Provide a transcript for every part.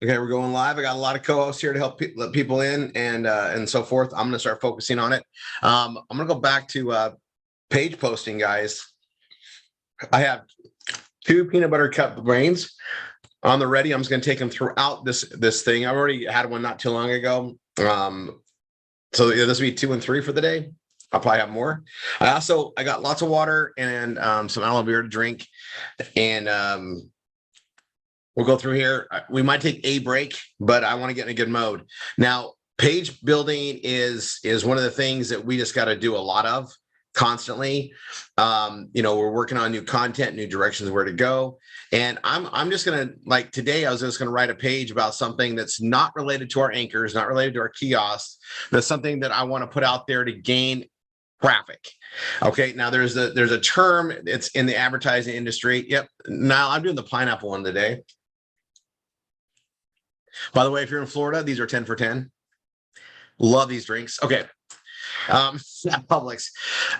Okay, we're going live. I got a lot of co-hosts here to help let people in and so forth. I'm going to start focusing on it. I'm going to go back to page posting, guys. I have 2 peanut butter cup brains on the ready. I'm just going to take them throughout this thing. I've already had one not too long ago. So yeah, this will be 2 and 3 for the day. I'll probably have more. I got lots of water and some aloe vera to drink, and we'll go through here. We might take a break, but I want to get in a good mode. Now, page building is one of the things that we just got to do a lot of constantly. We're working on new content, new directions where to go. And I'm just going to, like today, I was just going to write a page about something that's not related to our anchors, not related to our kiosks. That's something that I want to put out there to gain traffic. Okay. Now there's a term, it's in the advertising industry. Yep. Now I'm doing the pineapple one today. By the way, if you're in Florida, these are 10 for 10. Love these drinks. Okay. Publix.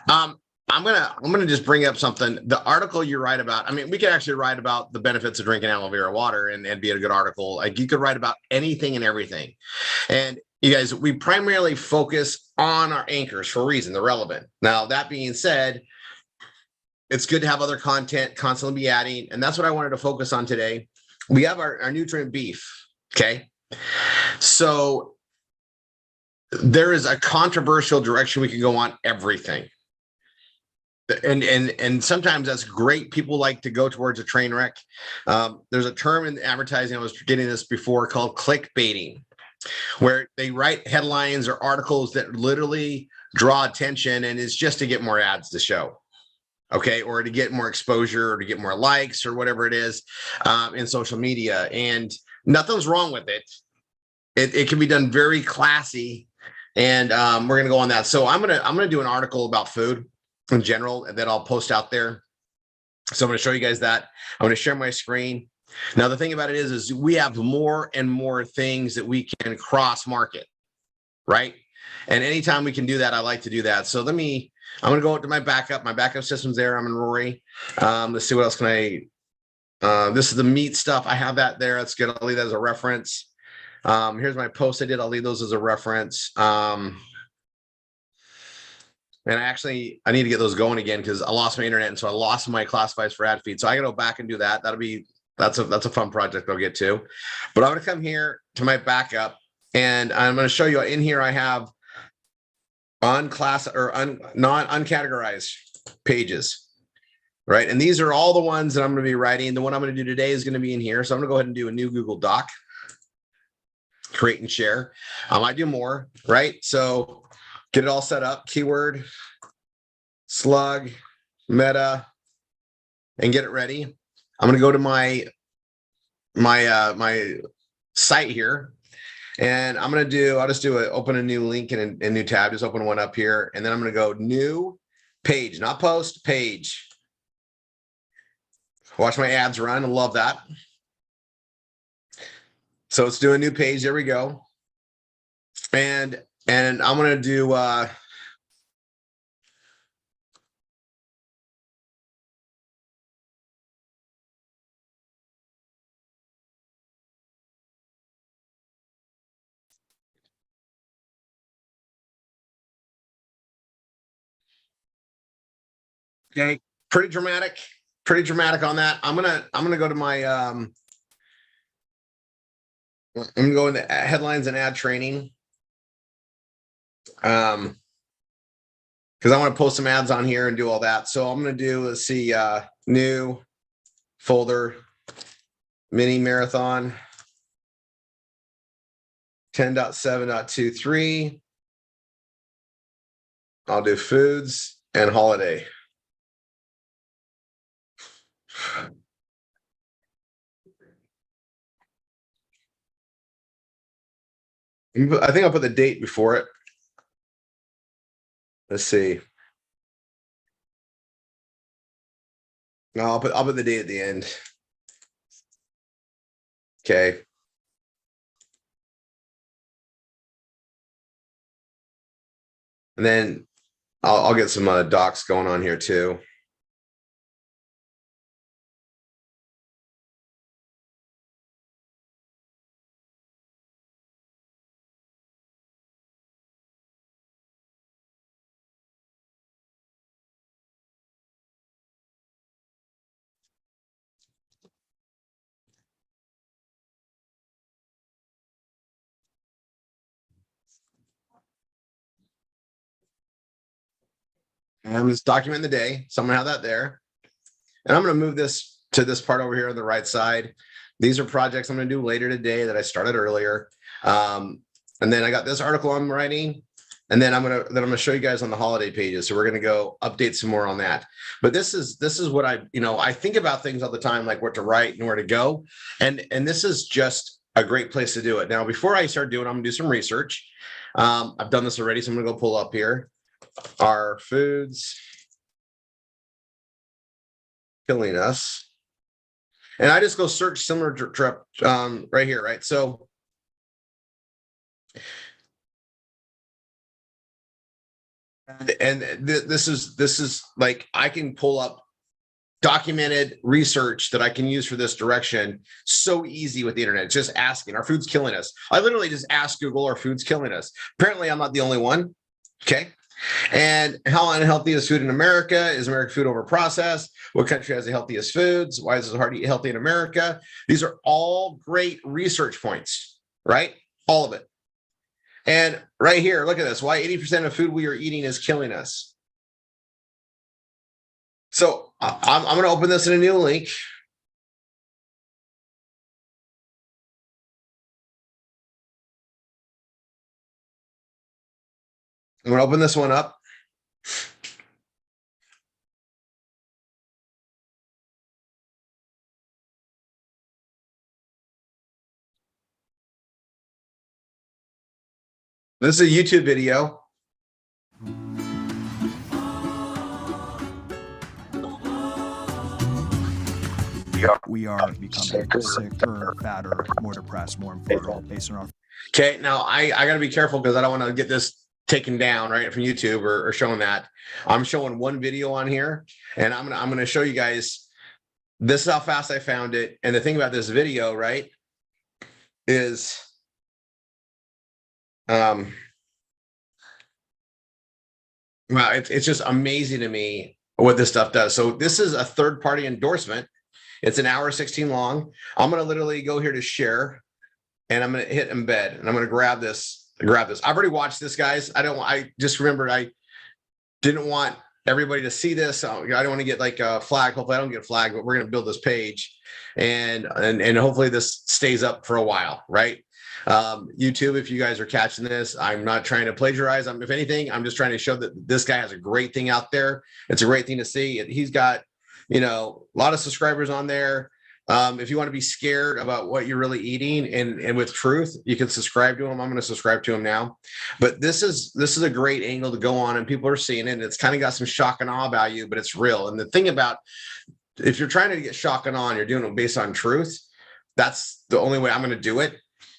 I'm gonna just bring up something. The article you write about, I mean, we could actually write about the benefits of drinking aloe vera water and be a good article. Like you could write about anything and everything. And you guys, we primarily focus on our anchors for a reason, they're relevant. Now, that being said, it's good to have other content constantly be adding. And that's what I wanted to focus on today. We have our nutrient beef. Okay. So there is a controversial direction we can go on everything. And sometimes that's great. People like to go towards a train wreck. There's a term in advertising, I was getting this before, called clickbaiting, where they write headlines or articles that literally draw attention, and it's just to get more ads to show. Okay, or to get more exposure or to get more likes or whatever it is in social media. And nothing's wrong with it. It can be done very classy, and we're gonna go on that. So I'm gonna do an article about food in general that I'll post out there. So I'm gonna show you guys that. I'm gonna share my screen. Now the thing about it is we have more and more things that we can cross market, right? And anytime we can do that, I like to do that. So I'm gonna go to my backup. My backup system's there. I'm in Rory. Let's see what else can I. This is the meat stuff. I have that there. That's good. I'll leave that as a reference. Here's my post I did. I'll leave those as a reference. And I need to get those going again because I lost my internet, and so I lost my classifieds for ad feed. So I got to go back and do that. That's a fun project I'll get to. But I'm going to come here to my backup, and I'm going to show you in here. I have uncategorized pages, right? And these are all the ones that I'm going to be writing. The one I'm going to do today is going to be in here. So I'm going to go ahead and do a new Google Doc, create and share. I might do more, right? So get it all set up, keyword, slug, meta, and get it ready. I'm going to go to my site here, and I'll just open a new link in a new tab, just open one up here. And then I'm going to go new page, not post, page. Watch my ads run. I love that. So let's do a new page. There we go. And I'm going to do, okay, pretty dramatic on that. I'm gonna go to my I'm gonna go into headlines and ad training. Because I want to post some ads on here and do all that. So I'm gonna do, let's see, new folder, mini marathon 10.7.23. I'll do foods and holiday. I think I'll put the date before it. Let's see. No, I'll put the date at the end. Okay. And then I'll get some docs going on here too. And I'm just documenting the day. So I'm gonna have that there. And I'm gonna move this to this part over here on the right side. These are projects I'm gonna do later today that I started earlier. And then I got this article I'm writing. And then I'm gonna show you guys on the holiday pages. So we're gonna go update some more on that. But this is what I think about things all the time, like what to write and where to go. And this is just a great place to do it. Now, before I start doing, I'm gonna do some research. I've done this already, so I'm gonna go pull up here. Our foods killing us. And I just go search similar right here, right? So this is like, I can pull up documented research that I can use for this direction so easy with the internet. It's just asking, our food's killing us. I literally just ask Google, our food's killing us. Apparently I'm not the only one. Okay. And how unhealthy is food in America? Is American food overprocessed? What country has the healthiest foods? Why is it hard to eat healthy in America? These are all great research points, right? All of it. And right here, look at this. Why 80% of food we are eating is killing us. So I'm going to open this in a new link. I'm going to open this one up. This is a YouTube video. We are becoming sicker, fatter, more depressed, more infertile based on our. Okay, now I got to be careful because I don't want to get this taken down right from YouTube or showing that. I'm showing one video on here, and I'm gonna show you guys. This is how fast I found it. And the thing about this video, right, is well, it's just amazing to me what this stuff does. So this is a third-party endorsement. It's an hour 16 long. I'm going to literally go here to share, and I'm going to hit embed, and I'm going to grab this. I've already watched this, guys. I just remembered I didn't want everybody to see this. I don't want to get like a flag. Hopefully I don't get flagged, but we're going to build this page, and hopefully this stays up for a while, right? YouTube, if you guys are catching this, I'm not trying to plagiarize. If anything, I'm just trying to show that this guy has a great thing out there. It's a great thing to see. He's got, a lot of subscribers on there. If you want to be scared about what you're really eating and with truth, you can subscribe to him. I'm going to subscribe to him now. But this is a great angle to go on, and people are seeing it. And it's kind of got some shock and awe value, but it's real. And the thing about, if you're trying to get shock and awe and you're doing it based on truth, that's the only way I'm going to do it.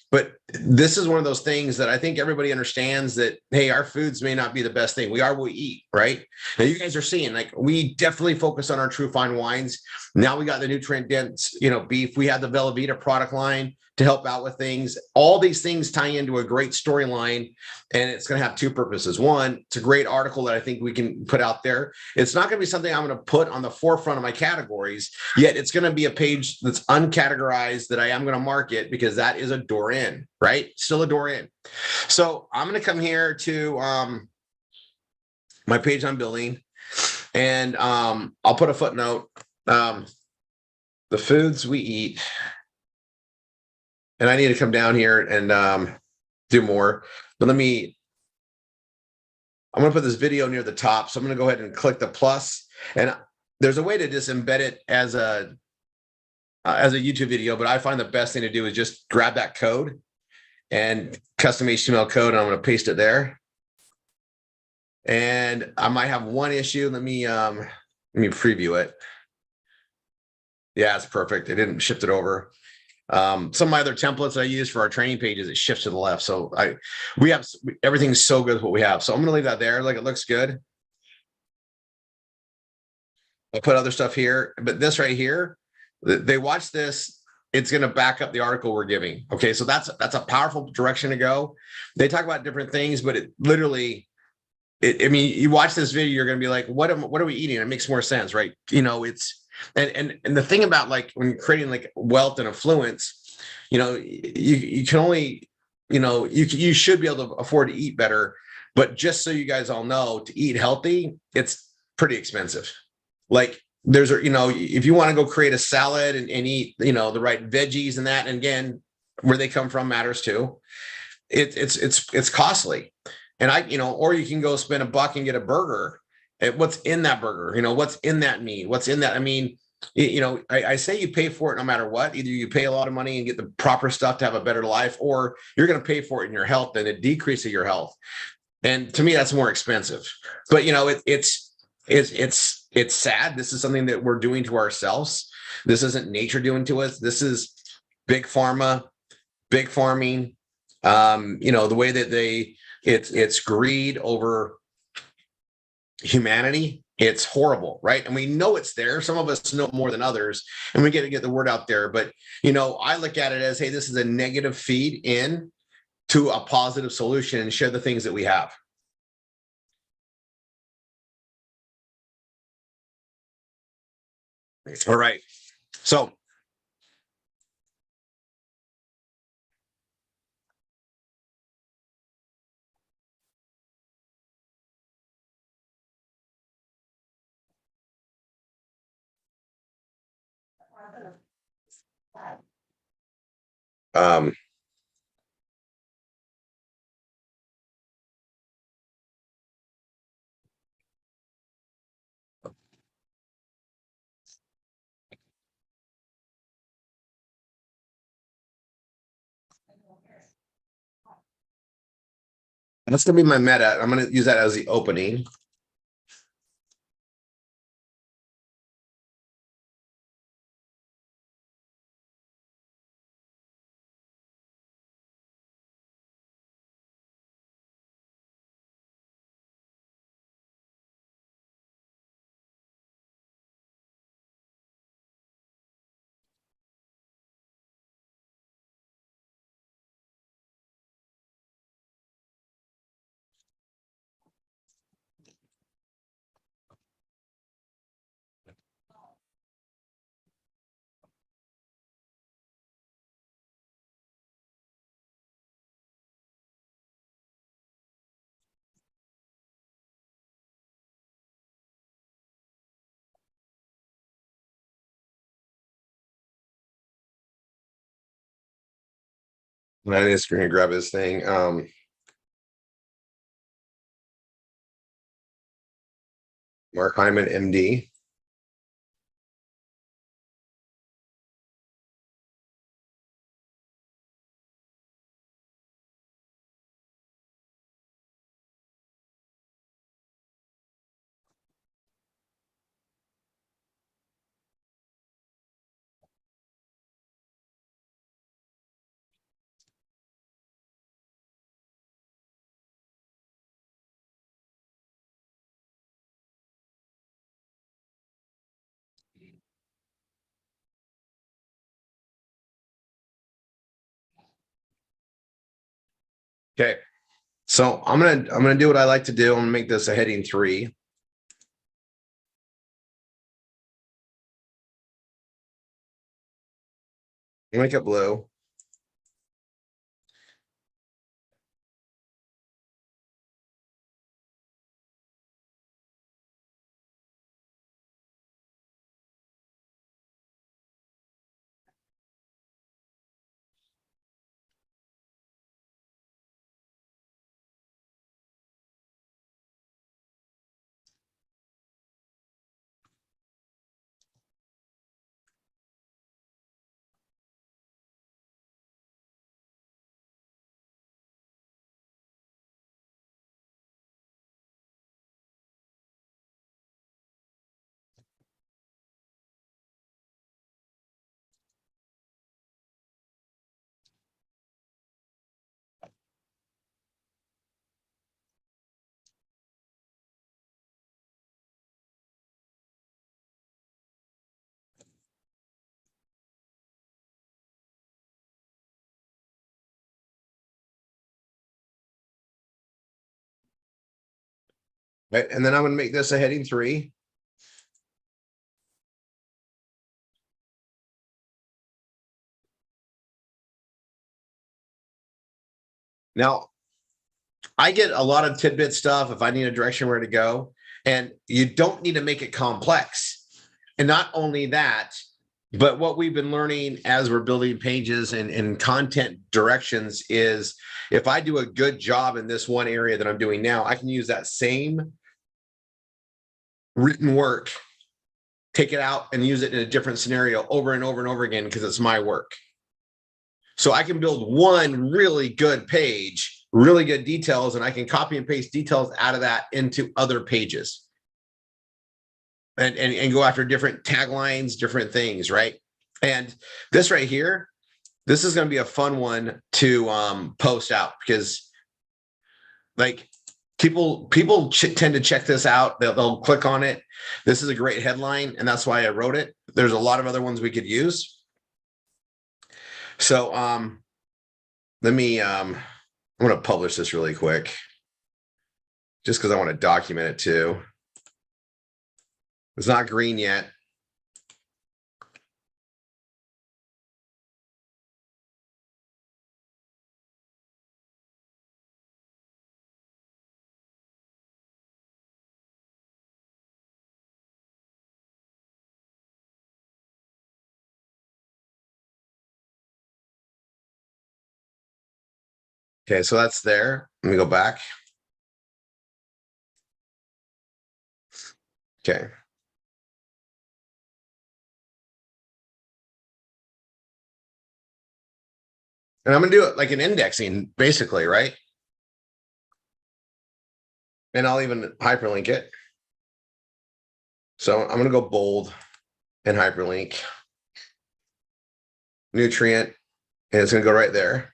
But this is one of those things that I think everybody understands, that, hey, our foods may not be the best thing. We are what we eat, right? Now you guys are seeing, like, we definitely focus on our true fine wines. Now we got the nutrient dense, beef. We have the Velveeta product line to help out with things. All these things tie into a great storyline, and it's going to have two purposes. One, it's a great article that I think we can put out there. It's not going to be something I'm going to put on the forefront of my categories, yet it's going to be a page that's uncategorized that I am going to market, because that is a door in, right? Still a door in. So I'm going to come here to my page I'm building, and I'll put a footnote. The foods we eat. And I need to come down here and do more. But I'm going to put this video near the top. So I'm going to go ahead and click the plus. And there's a way to just embed it as a YouTube video. But I find the best thing to do is just grab that code and custom HTML code. And I'm going to paste it there. And I might have one issue. Let me preview it. Yeah, it's perfect. It didn't shift it over. Some of my other templates I use for our training pages, it shifts to the left. So we have everything's so good with what we have. So I'm going to leave that there. Like, it looks good. I'll put other stuff here, but this right here, they watch this. It's going to back up the article we're giving. Okay. So that's a powerful direction to go. They talk about different things, but it literally, I mean, you watch this video, you're going to be like, what are we eating? It makes more sense, right? It's, and the thing about, like, when you're creating like wealth and affluence, you can only, you should be able to afford to eat better. But just so you guys all know, to eat healthy, it's pretty expensive. Like there's, if you want to go create a salad and eat, the right veggies and that, and again, where they come from matters too. It's costly. And or you can go spend $1 and get a burger. And what's in that burger? What's in that meat? What's in that? I mean, I say you pay for it no matter what. Either you pay a lot of money and get the proper stuff to have a better life, or you're going to pay for it in your health and a decrease of your health. And to me, that's more expensive. But it's sad. This is something that we're doing to ourselves. This isn't nature doing to us. This is big pharma, big farming. The way that it's greed over humanity. It's horrible, right? And we know it's there. Some of us know more than others, and we get to get the word out there. But I look at it as, hey, this is a negative feed in to a positive solution, and share the things that we have. All right. So um that's gonna be my meta. I'm gonna use that as the opening. I just gonna grab his thing. Mark Hyman, MD. Okay. So I'm gonna do what I like to do. I'm gonna make this a heading 3. Make it blue. Right. And then I'm gonna make this a heading 3. Now, I get a lot of tidbit stuff if I need a direction where to go. And you don't need to make it complex. And not only that, but what we've been learning as we're building pages and content directions is if I do a good job in this one area that I'm doing now, I can use that same written work, take it out and use it in a different scenario over and over and over again because it's my work. So I can build one really good page, really good details, and I can copy and paste details out of that into other pages. And go after different taglines, different things, right? And this right here, this is going to be a fun one to post out because like people tend to check this out. They'll click on it. This is a great headline, and that's why I wrote it. There's a lot of other ones we could use. So let me I'm going to publish this really quick just because I want to document it too. It's not green yet. Okay, so that's there. Let me go back. Okay. And I'm going to do it like an indexing, basically, right? And I'll even hyperlink it. So I'm going to go bold and hyperlink. Nutrient, and it's going to go right there.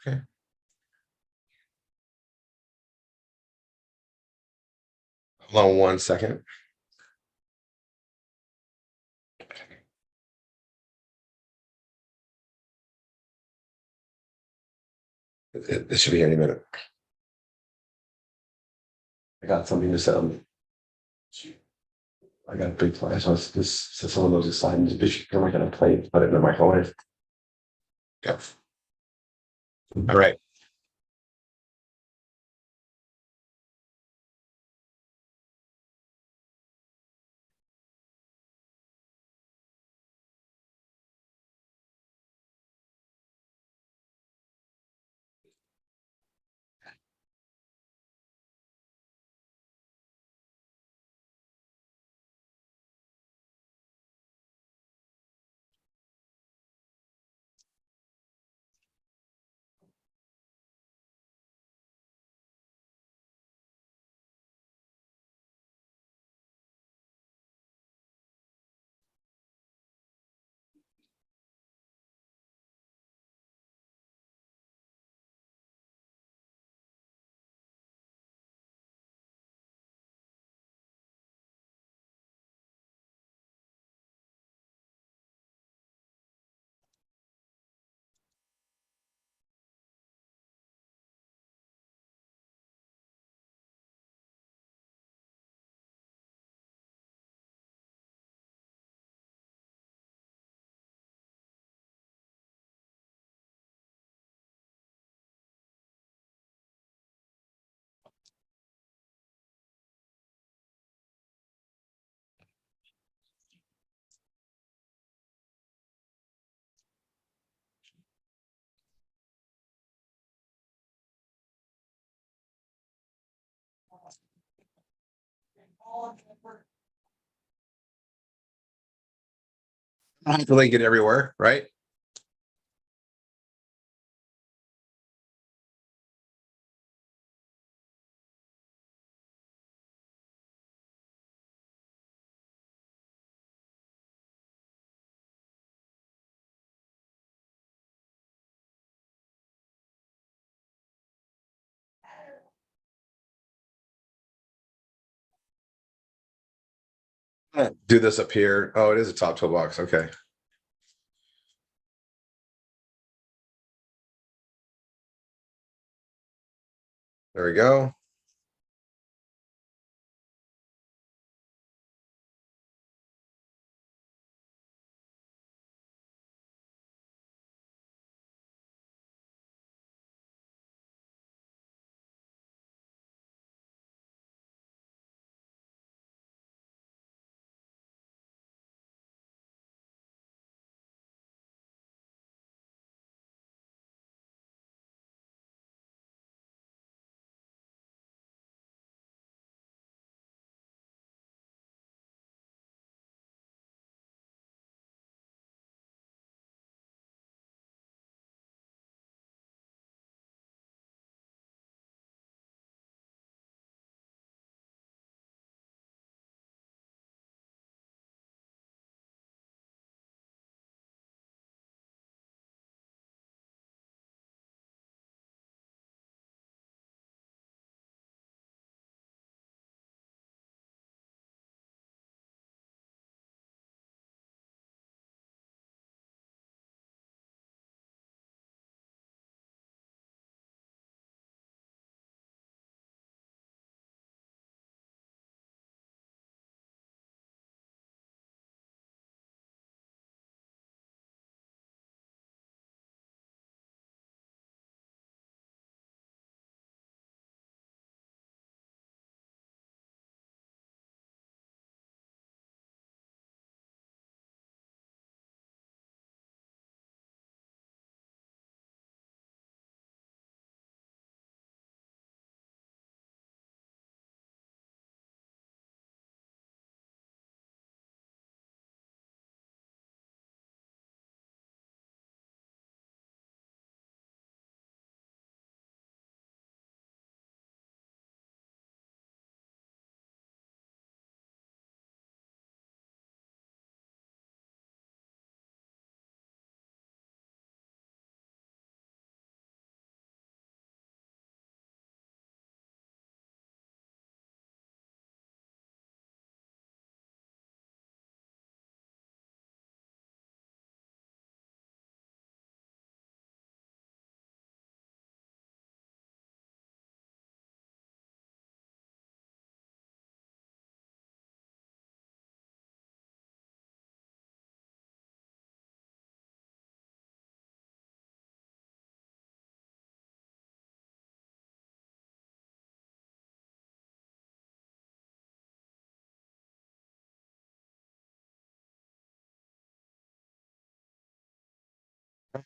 Okay. Hold on 1 second. It should be any minute. I got something to sell. I got a big plan. So it's just so some of those aside and just I'm not gonna play, put it in the microwave. Yeah. All right. I have to link it everywhere, right? Do this up here. Oh, it is a top toolbox. Okay. There we go.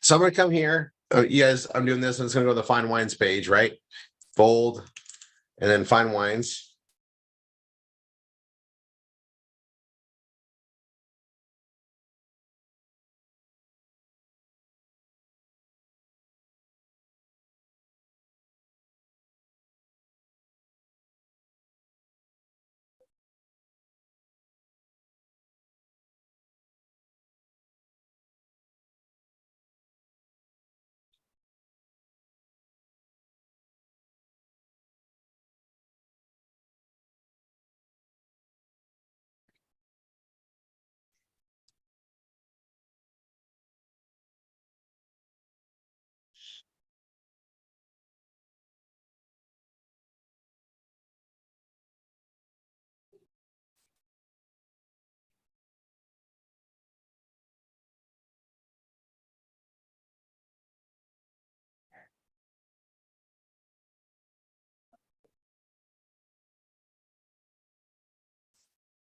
So I'm gonna come here. You guys, I'm doing this, and it's gonna go to the fine wines page, right? Fold, and then fine wines.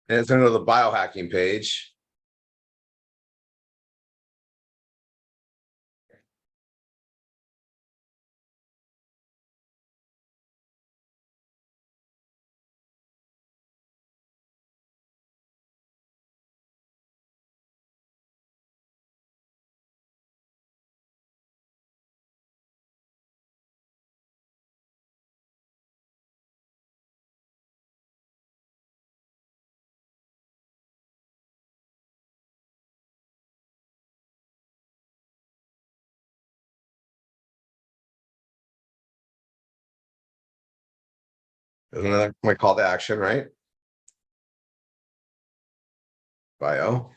And it's gonna go to the biohacking page. There's another my call to action, right? Bio.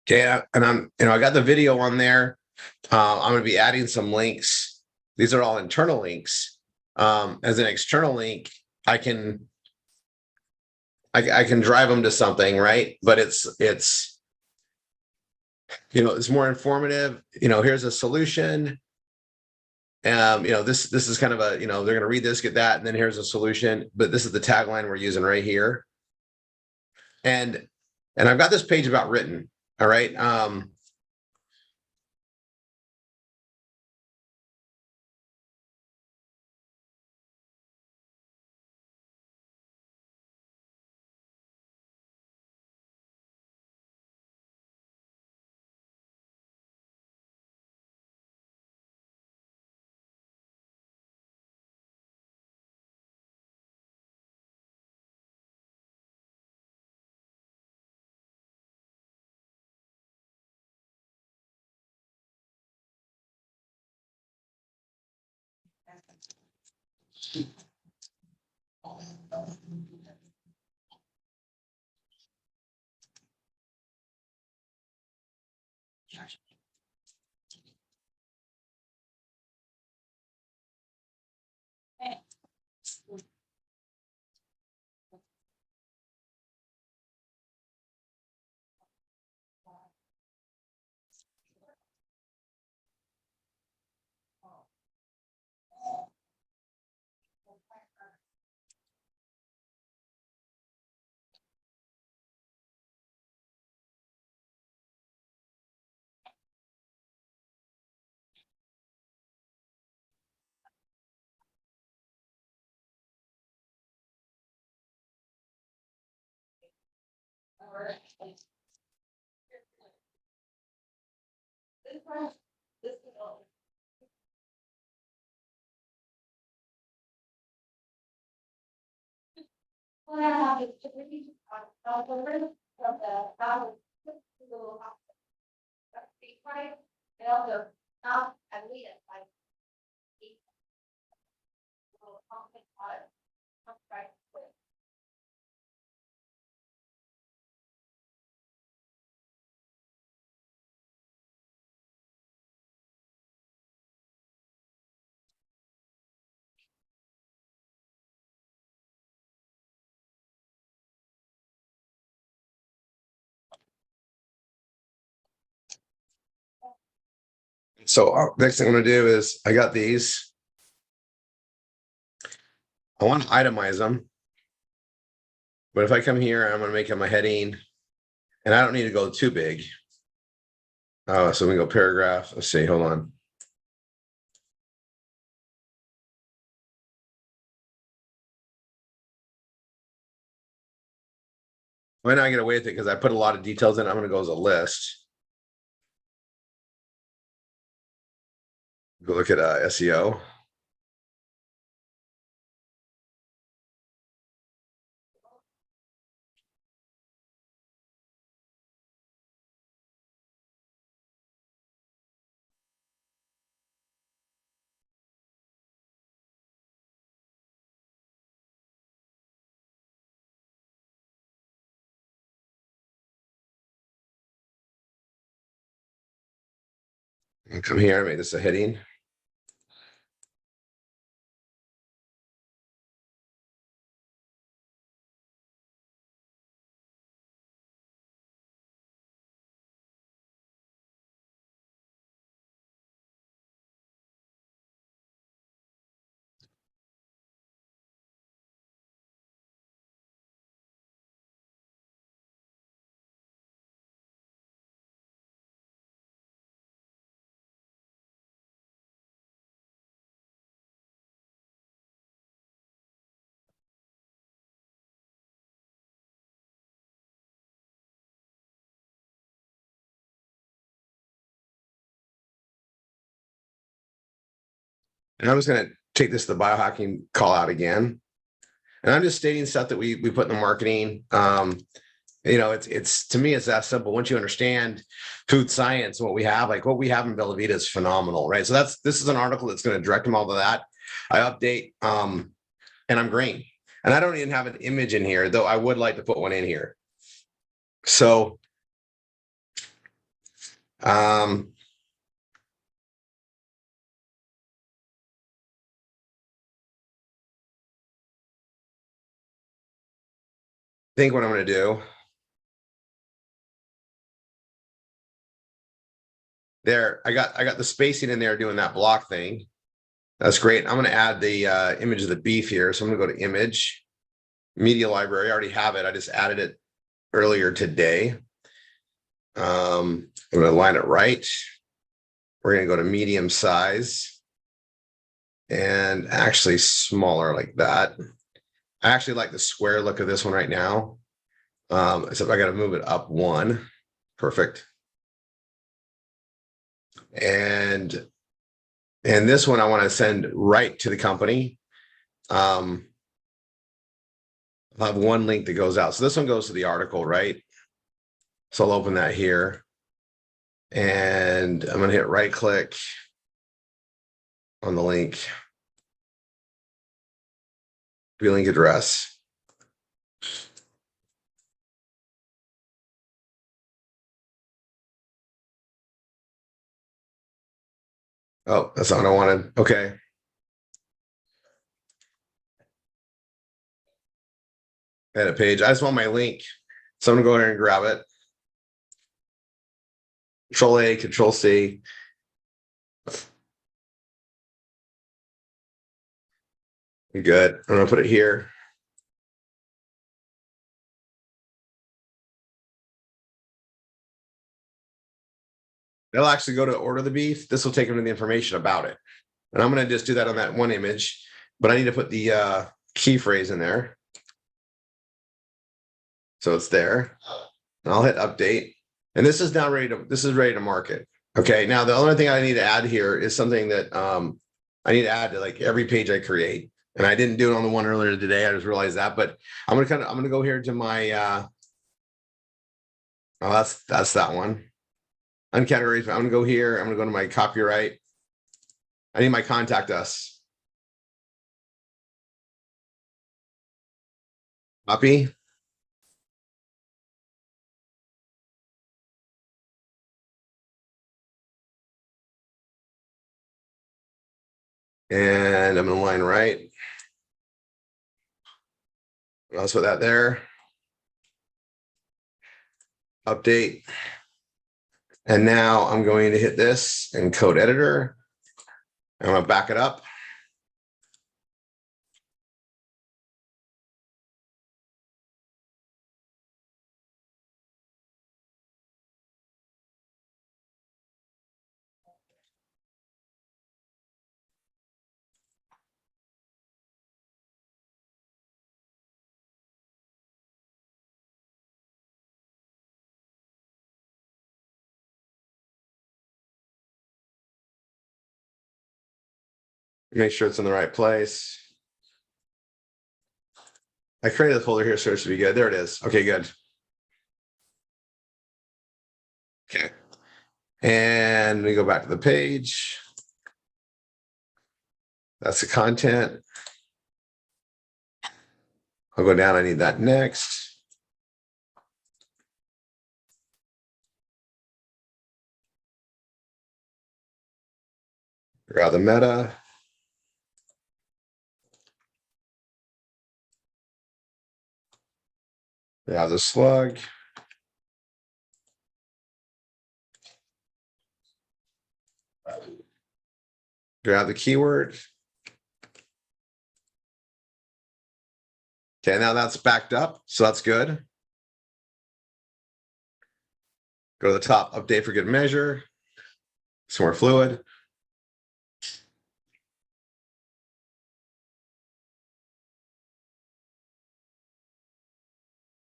Okay, and I got the video on there. I'm going to be adding some links. These are all internal links. As an external link, I can drive them to something, right? But it's it's more informative. Here's a solution. This is kind of a, they're going to read this, get that, and then here's a solution. But this is the tagline we're using right here. And I've got this page about written. All right. So next thing I'm going to do is I got these. I want to itemize them. But if I come here, I'm going to make them a heading. And I don't need to go too big. So we go paragraph. Let's see. Hold on. Why not I get away with it? Because I put a lot of details in. I'm going to go as a list. Go look at SEO. And come here, make this a heading. And I'm just going to take this to the biohacking call out again. And I'm just stating stuff that we put in the marketing. It's to me, it's that simple. Once you understand food science, what we have in Bella Vita is phenomenal, right? So this is an article that's going to direct them all to that. I update, and I'm green. And I don't even have an image in here, though I would like to put one in here. So Think what I'm going to do. There, I got the spacing in there doing that block thing. That's great. I'm going to add the image of the beef here. So I'm going to go to image, media library. I already have it. I just added it earlier today. I'm going to line it right. We're going to go to medium size and actually smaller like that. I actually like the square look of this one right now. Except I got to move it up one. Perfect. And this one I want to send right to the company. I'll have one link that goes out. So this one goes to the article, right? So I'll open that here. And I'm going to hit right click on the link. View link address. Oh, that's not what I wanted. Okay. Edit page. I just want my link. So I'm going to go ahead and grab it. Control A, Control C. Good. I'm going to put it here. They'll actually go to order the beef. This will take them to the information about it. And I'm going to just do that on that one image, but I need to put the key phrase in there. So it's there. And I'll hit update. And this is now ready to market. Okay. Now the only thing I need to add here is something that I need to add to like every page I create. And I didn't do it on the one earlier today. I just realized that, but I'm gonna go here to my oh, that's that one. Uncategorized. I'm gonna go here. I'm gonna go to my copyright. I need my contact us. Copy. And I'm gonna line right. I'll put that there. Update. And now I'm going to hit this in code editor. I'm gonna back it up. Make sure it's in the right place. I created the folder here, so it should be good. There it is. Okay, good. Okay. And we go back to the page. That's the content. I'll go down. I need that next. Grab the meta. Grab the slug. Grab the keyword. Okay, now that's backed up, so that's good. Go to the top, update for good measure. Some more fluid.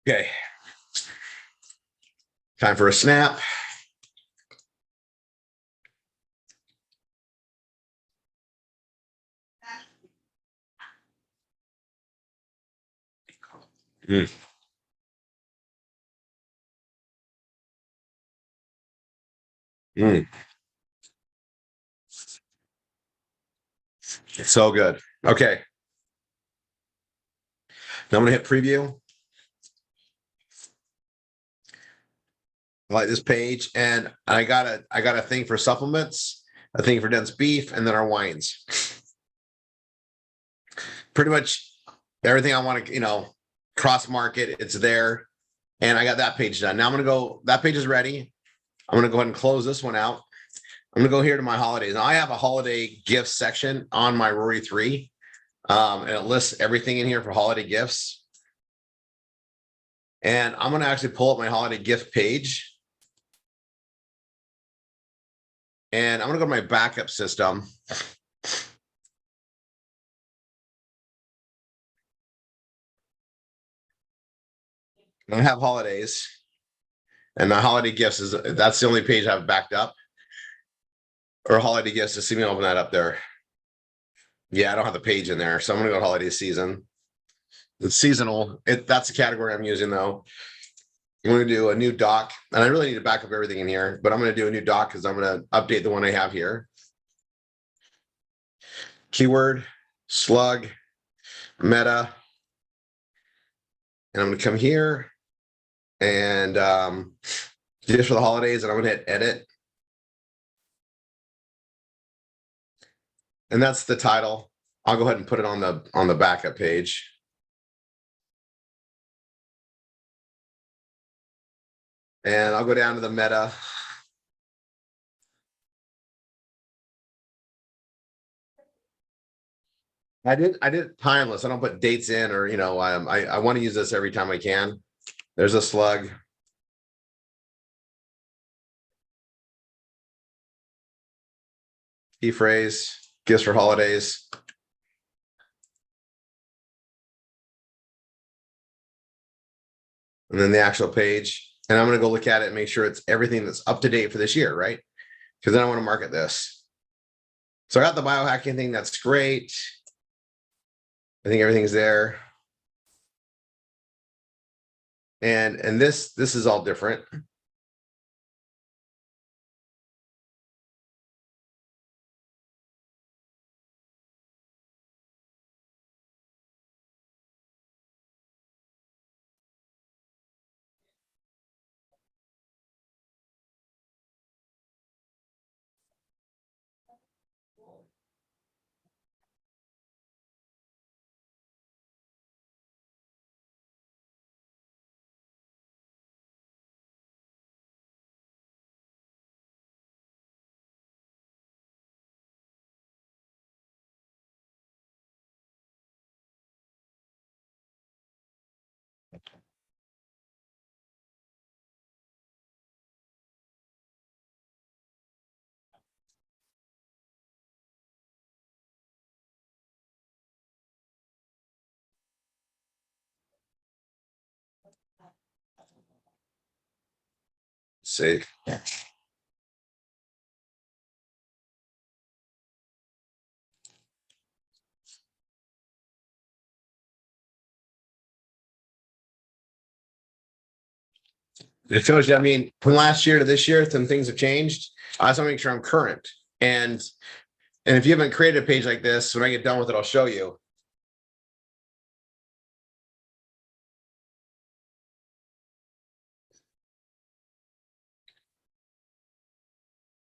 Okay. Time for a snap. Mm. Mm. It's so good. Okay. Now I'm gonna hit preview. I like this page, and I got a thing for supplements, a thing for dense beef, and then our wines. Pretty much everything I want to, cross market, it's there. And I got that page done. Now I'm going to go, that page is ready. I'm going to go ahead and close this one out. I'm going to go here to my holidays. Now I have a holiday gifts section on my Rory 3. And it lists everything in here for holiday gifts. And I'm going to actually pull up my holiday gift page. And I'm going to go to my backup system. I have holidays. And the holiday gifts that's the only page I've backed up. Or holiday gifts, to see me open that up there. Yeah, I don't have the page in there. So I'm going to go to holiday season. It's seasonal. That's the category I'm using though. I'm going to do a new doc, and I really need to back up everything in here, but I'm going to do a new doc because I'm going to update the one I have here. Keyword, slug, meta. And I'm going to come here and just for the holidays, and I'm going to hit edit. And that's the title. I'll go ahead and put it on the backup page. And I'll go down to the meta. I did timeless. I don't put dates in, or I want to use this every time I can. There's a slug. Key phrase, gifts for holidays. And then the actual page. And I'm going to go look at it and make sure it's everything that's up to date for this year, right? Because then I want to market this. So I got the biohacking thing. That's great. I think everything's there. And this is all different. See. It shows you, I mean, from last year to this year, some things have changed. I just want to make sure I'm current. And if you haven't created a page like this, when I get done with it, I'll show you.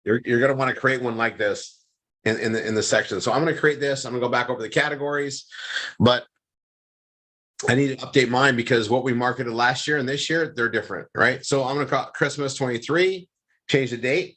You're going to want to create one like this in the section. So I'm going to create this. I'm going to go back over the categories, but I need to update mine because what we marketed last year and this year, they're different, right? So I'm going to call it Christmas 23, change the date.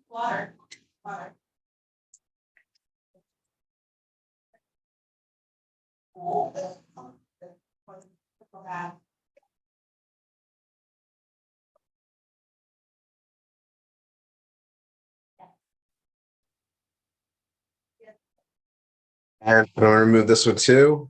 Water. And I'm going to remove this one too.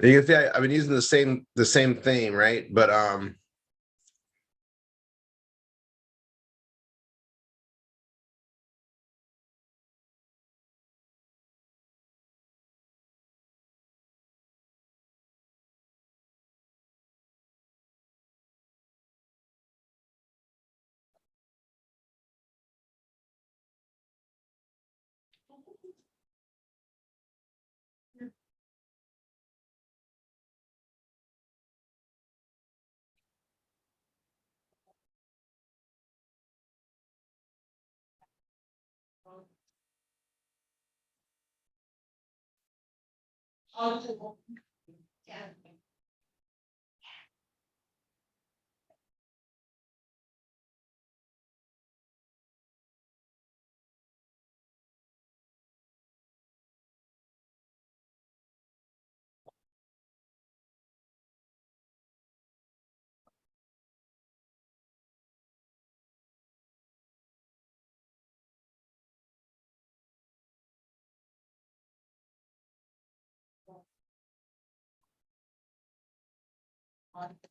You can see I've been using the same theme, right? But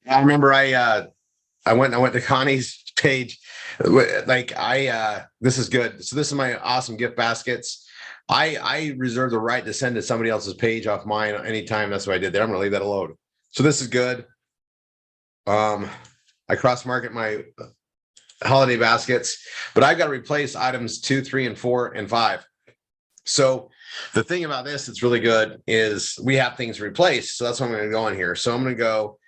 I remember I went to Connie's page. Like this is good. So this is my awesome gift baskets. I reserve the right to send to somebody else's page off mine anytime. That's what I did there. I'm gonna leave that alone. So this is good. I cross market my holiday baskets, but I've got to replace items 2, 3, and 4, and 5. So the thing about this that's really good is we have things to replace. So that's what I'm going to go in here. So I'm going to go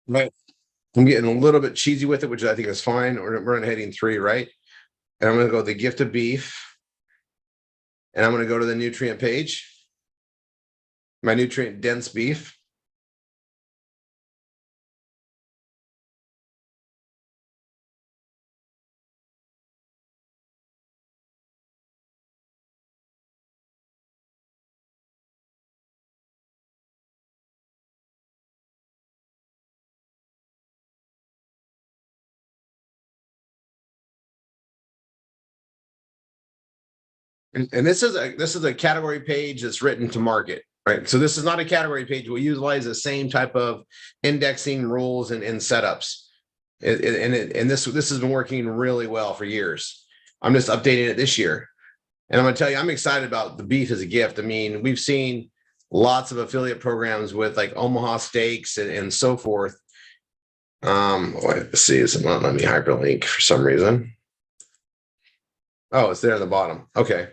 right. I'm getting a little bit cheesy with it, which I think is fine. We're on heading 3, right? And I'm going to go the gift of beef, and I'm going to go to the nutrient page, my nutrient dense beef. And this is a category page that's written to market, right? So this is not a category page. We utilize the same type of indexing rules and setups. And this has been working really well for years. I'm just updating it this year. And I'm going to tell you, I'm excited about the beef as a gift. I mean, we've seen lots of affiliate programs with like Omaha Steaks and so forth. Let's see, it's not letting me hyperlink for some reason. Oh, it's there at the bottom. Okay.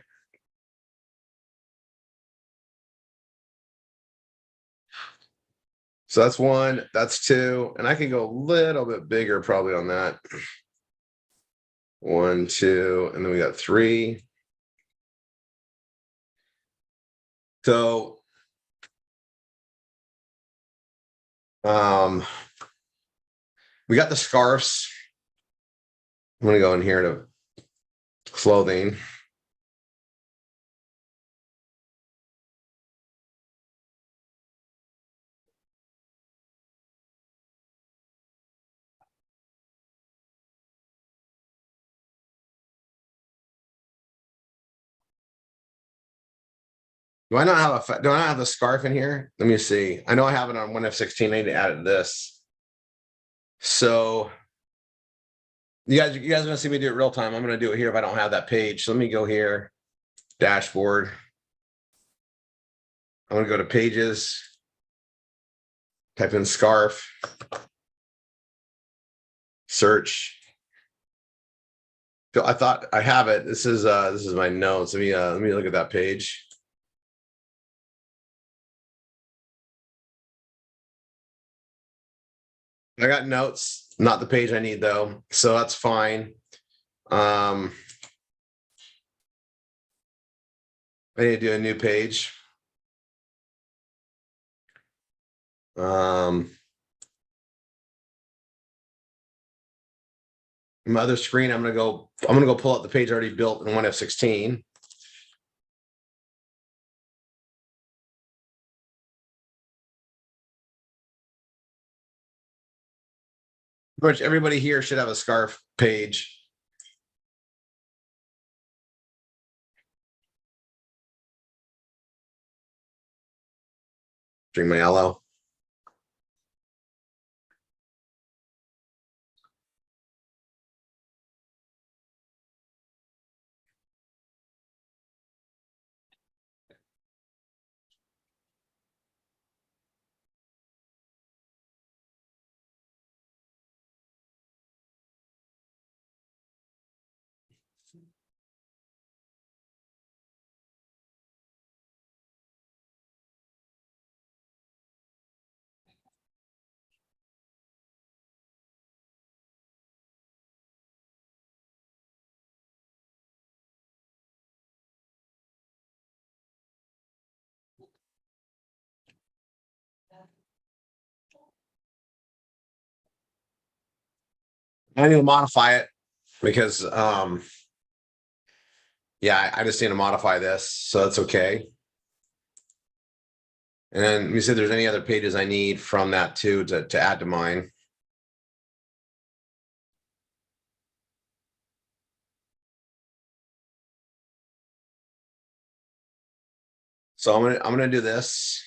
So that's 1, that's 2, and I can go a little bit bigger probably on that. 1, 2, and then we got 3. So, we got the scarves. I'm gonna go in here to clothing. Do I not have the scarf in here? Let me see. I know I have it on 1F16. I need to add it to this. So you guys are gonna see me do it real time. I'm gonna do it here if I don't have that page. So let me go here, dashboard. I'm gonna go to pages, type in scarf, search. So I thought I have it. This is my notes. Let me look at that page. I got notes, not the page I need though, so that's fine. I need to do a new page. My other screen, I'm gonna go pull out the page already built in 1F16. Pretty much everybody here should have a scarf page. Drink my yellow. I need to modify it because yeah, I just need to modify this, so that's okay. And then let me see if there's any other pages I need from that too to add to mine. So I'm gonna do this.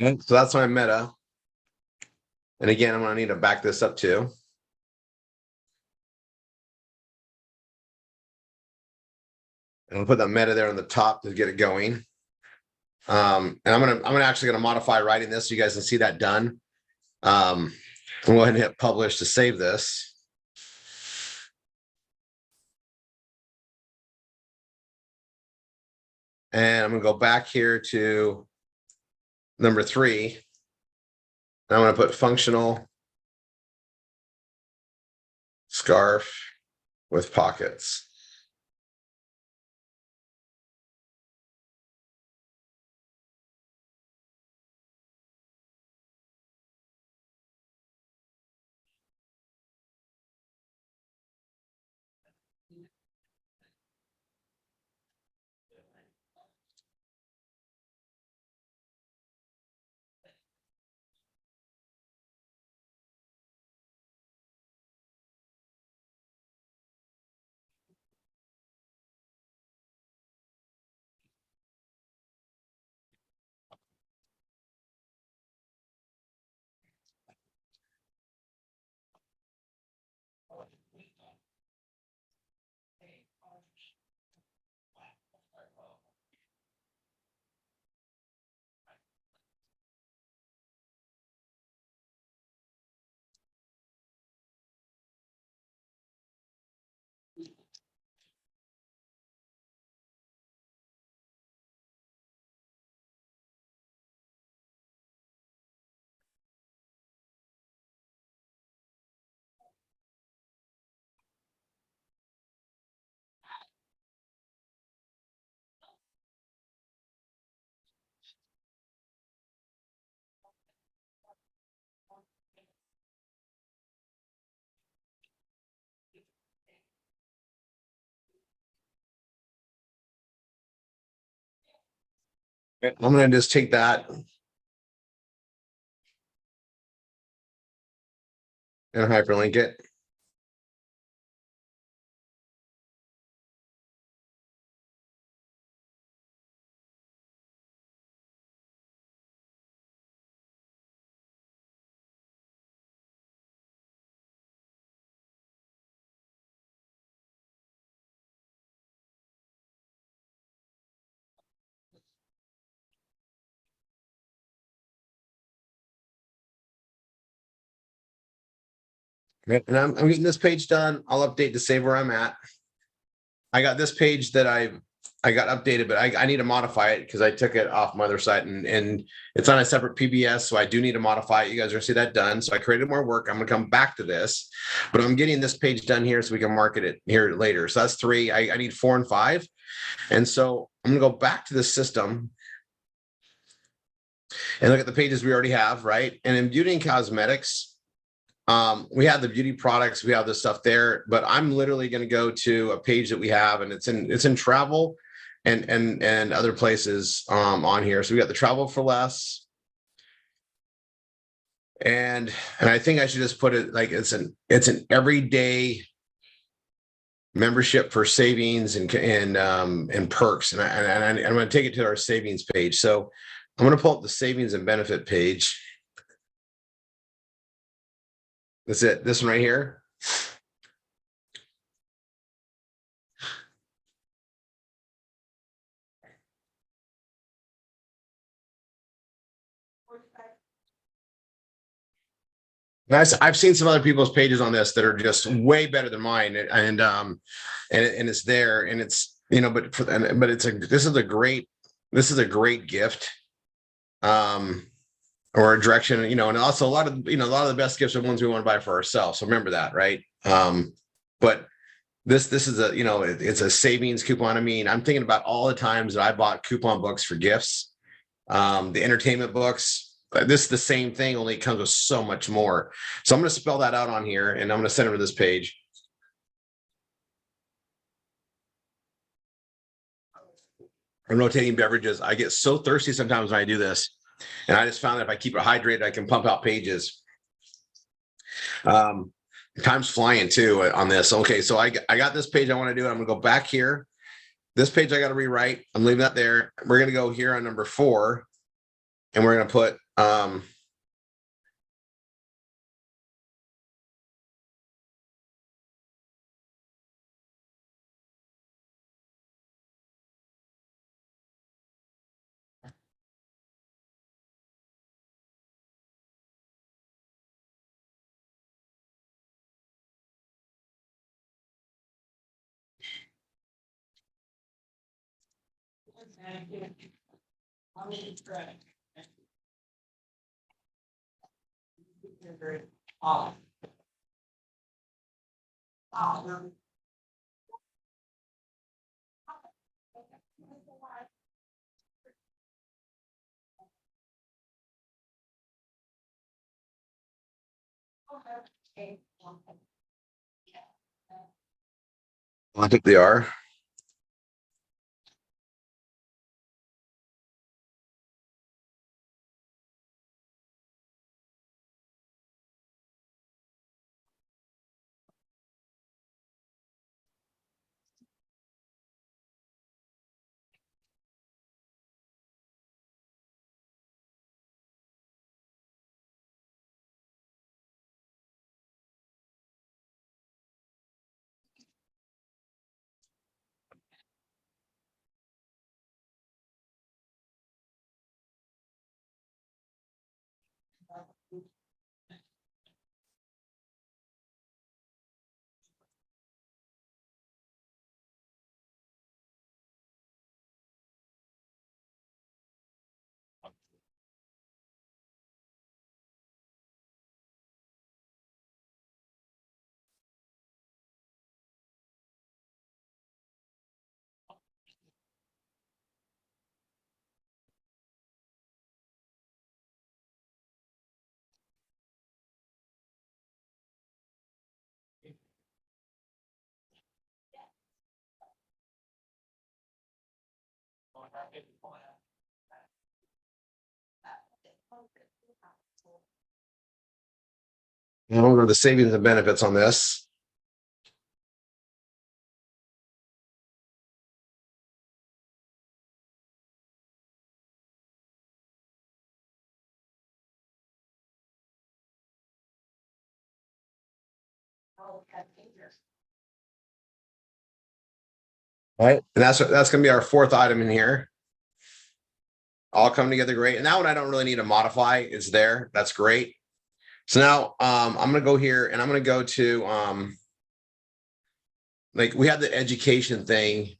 Okay. So that's my meta. And again, I'm gonna need to back this up too. And I'll put that meta there on the top to get it going. And I'm actually gonna modify writing this so you guys can see that done. I'm go ahead and hit publish to save this. And I'm gonna go back here to number 3. And I'm gonna put functional scarf with pockets. I'm going to just take that and hyperlink it. And I'm getting this page done. I'll update to save where I'm at. I got this page that I got updated, but I need to modify it because I took it off my other site and it's on a separate PBS. So I do need to modify it. You guys are gonna see that done. So I created more work. I'm gonna come back to this, but I'm getting this page done here so we can market it here later. So that's 3. I need 4 and 5. And so I'm gonna go back to the system and look at the pages we already have, right? And in beauty and cosmetics, we have the beauty products, we have this stuff there, but I'm literally going to go to a page that we have, and it's in travel and other places on here. So we got the travel for less, and I think I should just put it like it's an everyday membership for savings and perks, and I'm going to take it to our savings page. So I'm going to pull up the savings and benefit page. That's it. This one right here. I've seen some other people's pages on this that are just way better than mine, and it's there, and it's but this is a great gift, or a direction, and also a lot of the best gifts are ones we want to buy for ourselves. So remember that, right? But this is it's a savings coupon. I mean, I'm thinking about all the times that I bought coupon books for gifts, the entertainment books. This is the same thing, only it comes with so much more. So I'm going to spell that out on here, and I'm going to send it to this page. And rotating beverages. I get so thirsty sometimes when I do this, and I just found that if I keep it hydrated, I can pump out pages. Time's flying too on this. Okay, so I got this page I want to do. I'm going to go back here. This page I got to rewrite. I'm leaving that there. We're going to go here on number 4, and we're going to put I think they are. And what are the savings and benefits on this? Right. And that's going to be our fourth item in here. All come together great. And that one I don't really need to modify. It's there. That's great. So now I'm going to go here and I'm going to go to like we have the education thing.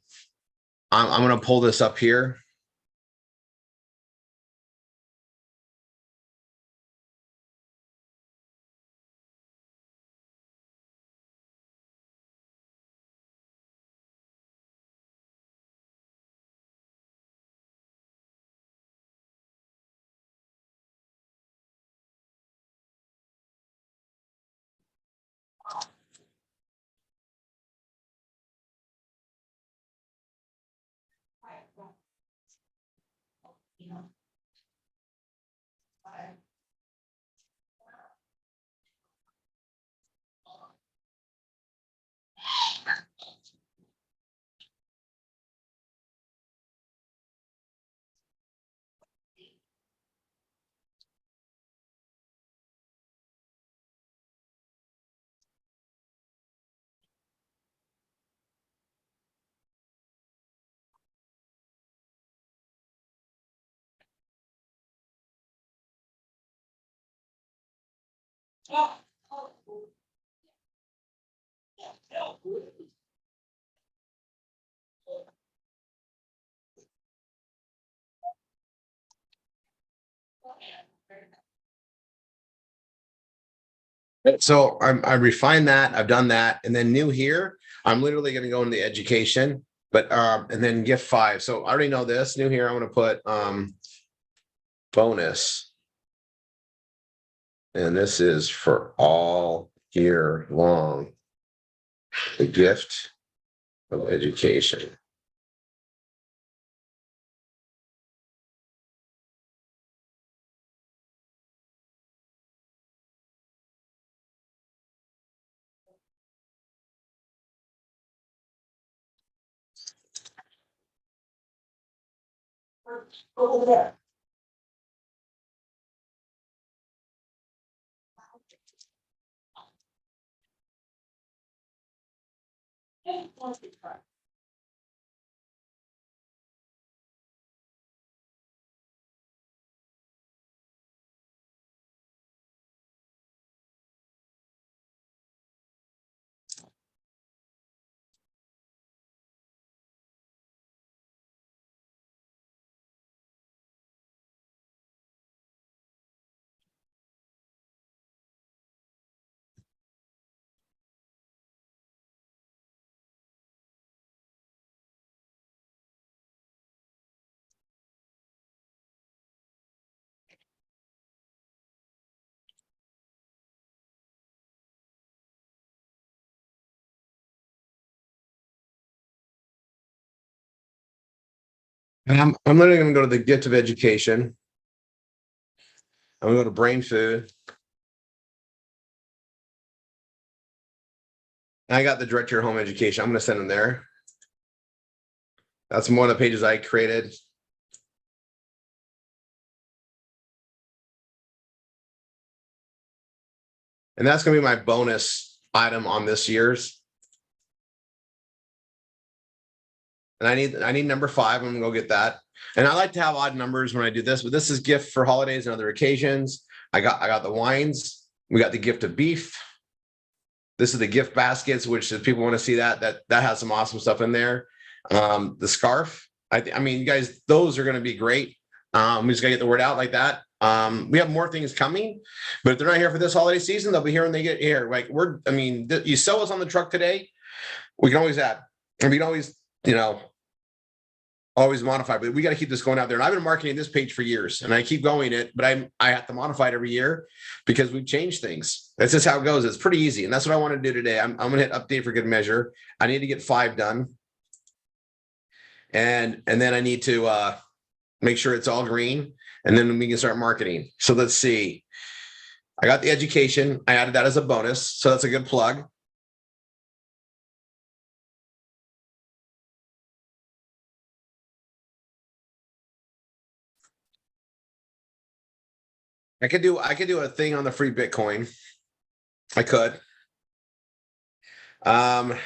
I'm going to pull this up here. So I refined that. I've done that. And then new here, I'm literally going to go into education, but and then gift 5. So I already know this. New here, I'm going to put bonus. And this is for all year long. The gift of education. And I'm literally going to go to the gift of education. I'm going to go to brain food. And I got the direct to your home education. I'm going to send them there. That's one of the pages I created. And that's going to be my bonus item on this year's. And I need number 5. I'm going to go get that. And I like to have odd numbers when I do this, but this is gift for holidays and other occasions. I got the wines. We got the gift of beef. This is the gift baskets, which if people want to see that has some awesome stuff in there. The scarf. I mean, you guys, those are going to be great. We just got to get the word out like that. We have more things coming, but if they're not here for this holiday season, they'll be here when they get here. Like you sell us on the truck today. We can always add, and we can always, always modify, but we got to keep this going out there. And I've been marketing this page for years and I keep going it, but I have to modify it every year because we've changed things. That's just how it goes. It's pretty easy. And that's what I want to do today. I'm going to hit update for good measure. I need to get 5 done. And then I need to make sure it's all green and then we can start marketing. So let's see. I got the education. I added that as a bonus. So that's a good plug. I could do a thing on the free Bitcoin. I could. Um,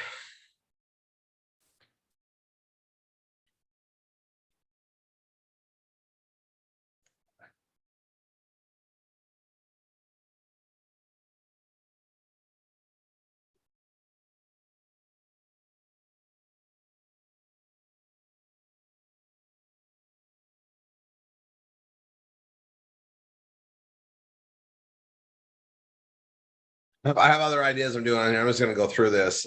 I have other ideas I'm doing on here. I'm just going to go through this.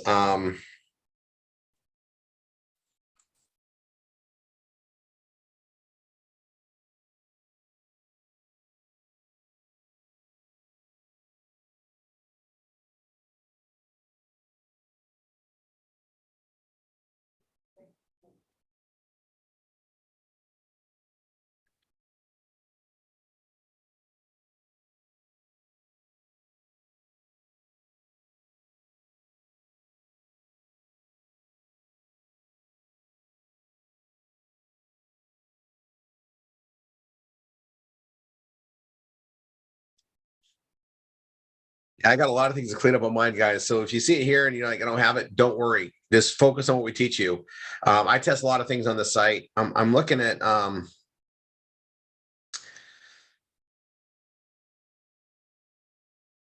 I got a lot of things to clean up on mine, guys. So if you see it here and you're like, I don't have it, don't worry. Just focus on what we teach you. I test a lot of things on the site. I'm looking at I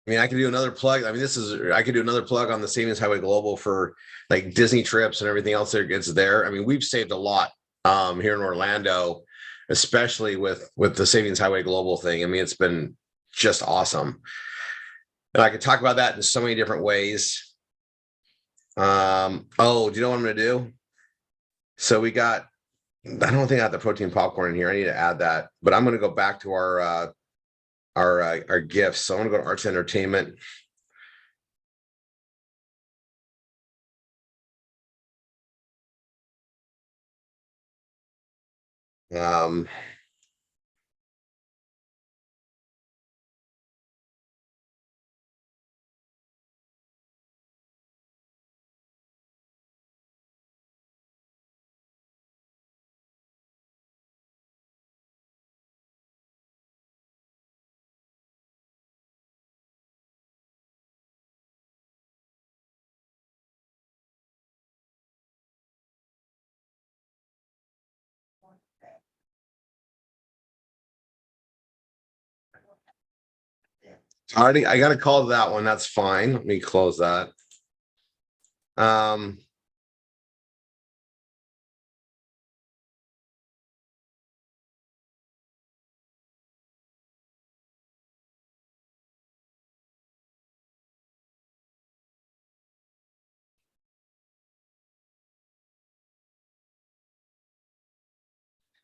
mean, I could do another plug. I mean, I could do another plug on the Savings Highway Global for like Disney trips and everything else that gets there. I mean, we've saved a lot here in Orlando, especially with the Savings Highway Global thing. I mean, it's been just awesome. And I could talk about that in so many different ways. Oh, do you know what I'm gonna do? So we got, I don't think I have the protein popcorn in here. I need to add that, but I'm gonna go back to our gifts. So I'm gonna go to arts and entertainment. Um, already, I got to call that one. That's fine. Let me close that. Um,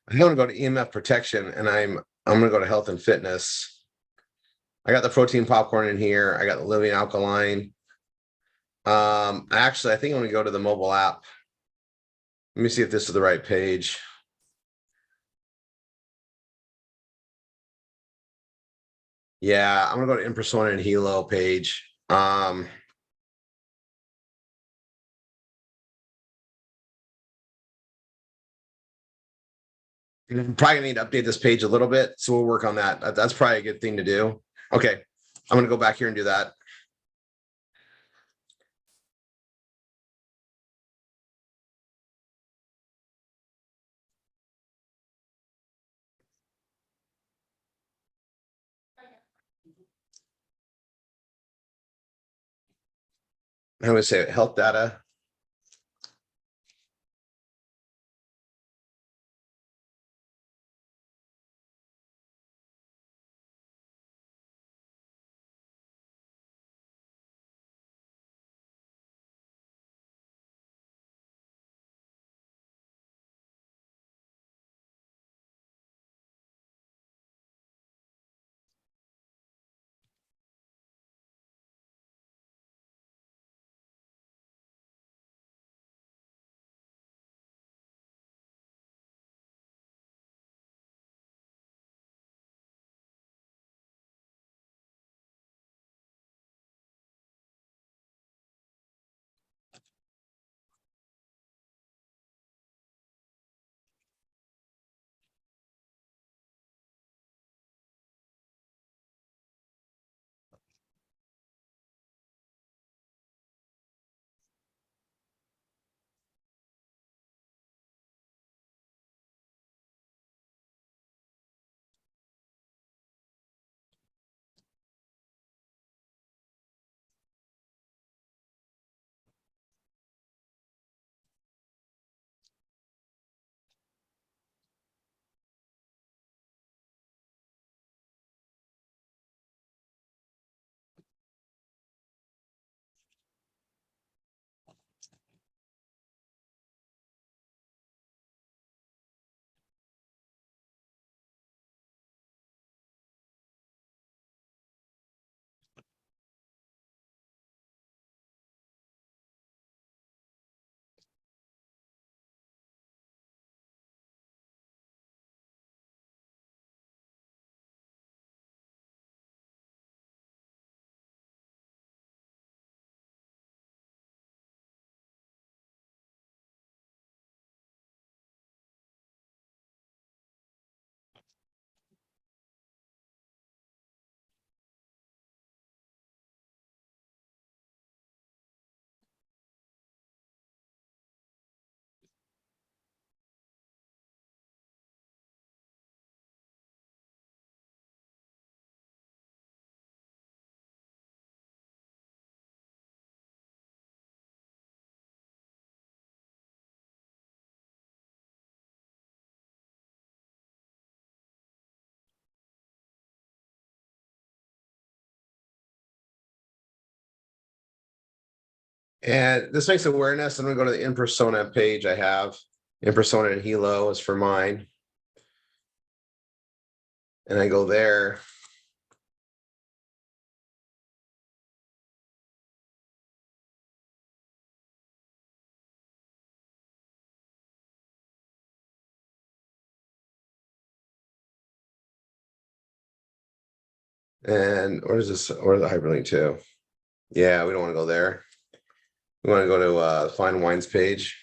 I'm going to go to EMF protection, and I'm going to go to health and fitness. I got the protein popcorn in here. I got the living alkaline. Actually, I think I'm going to go to the mobile app. Let me see if this is the right page. Yeah, I'm gonna go to Impersona and Hilo page. I'm probably gonna need to update this page a little bit, so we'll work on that. That's probably a good thing to do. Okay, I'm gonna go back here and do that. I'm gonna say health data. And this makes awareness. I'm going to go to the in persona page I have. In persona and helo is for mine. And I go there. And where's this? Where's the hyperlink to? Yeah, we don't want to go there. We want to go to Fine Wines page.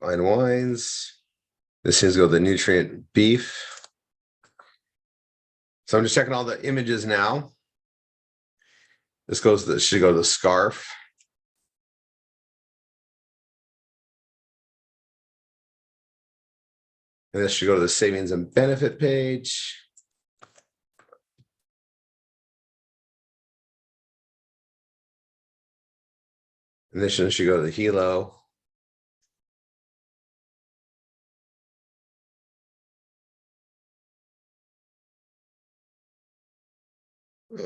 Fine Wines. This is go to the nutrient beef. So I'm just checking all the images now. This goes to should go to the scarf. And this should go to the savings and benefit page. And this should go to the helo.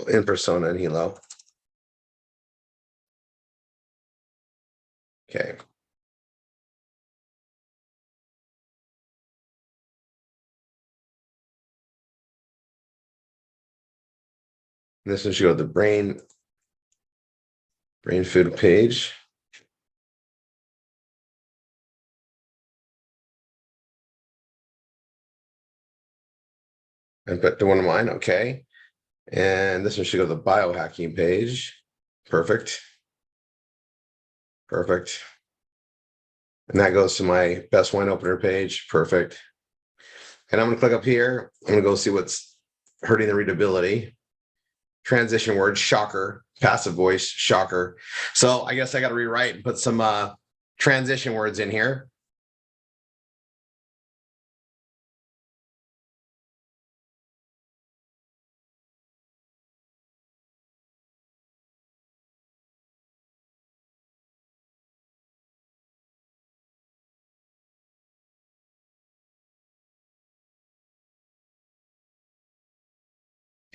In persona and helo. Okay. And this one should go to the brain food page. And put to one of mine, okay. And this one should go to the biohacking page. Perfect. Perfect. And that goes to my best wine opener page. Perfect. And I'm going to click up here. I'm going to go see what's hurting the readability. Transition words, shocker, passive voice, shocker. So I guess I got to rewrite and put some transition words in here.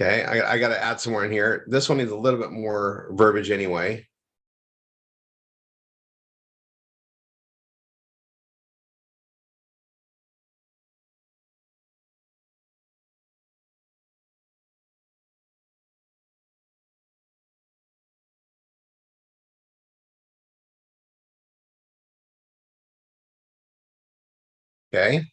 Okay, I got to add some more in here. This one needs a little bit more verbiage anyway. Okay.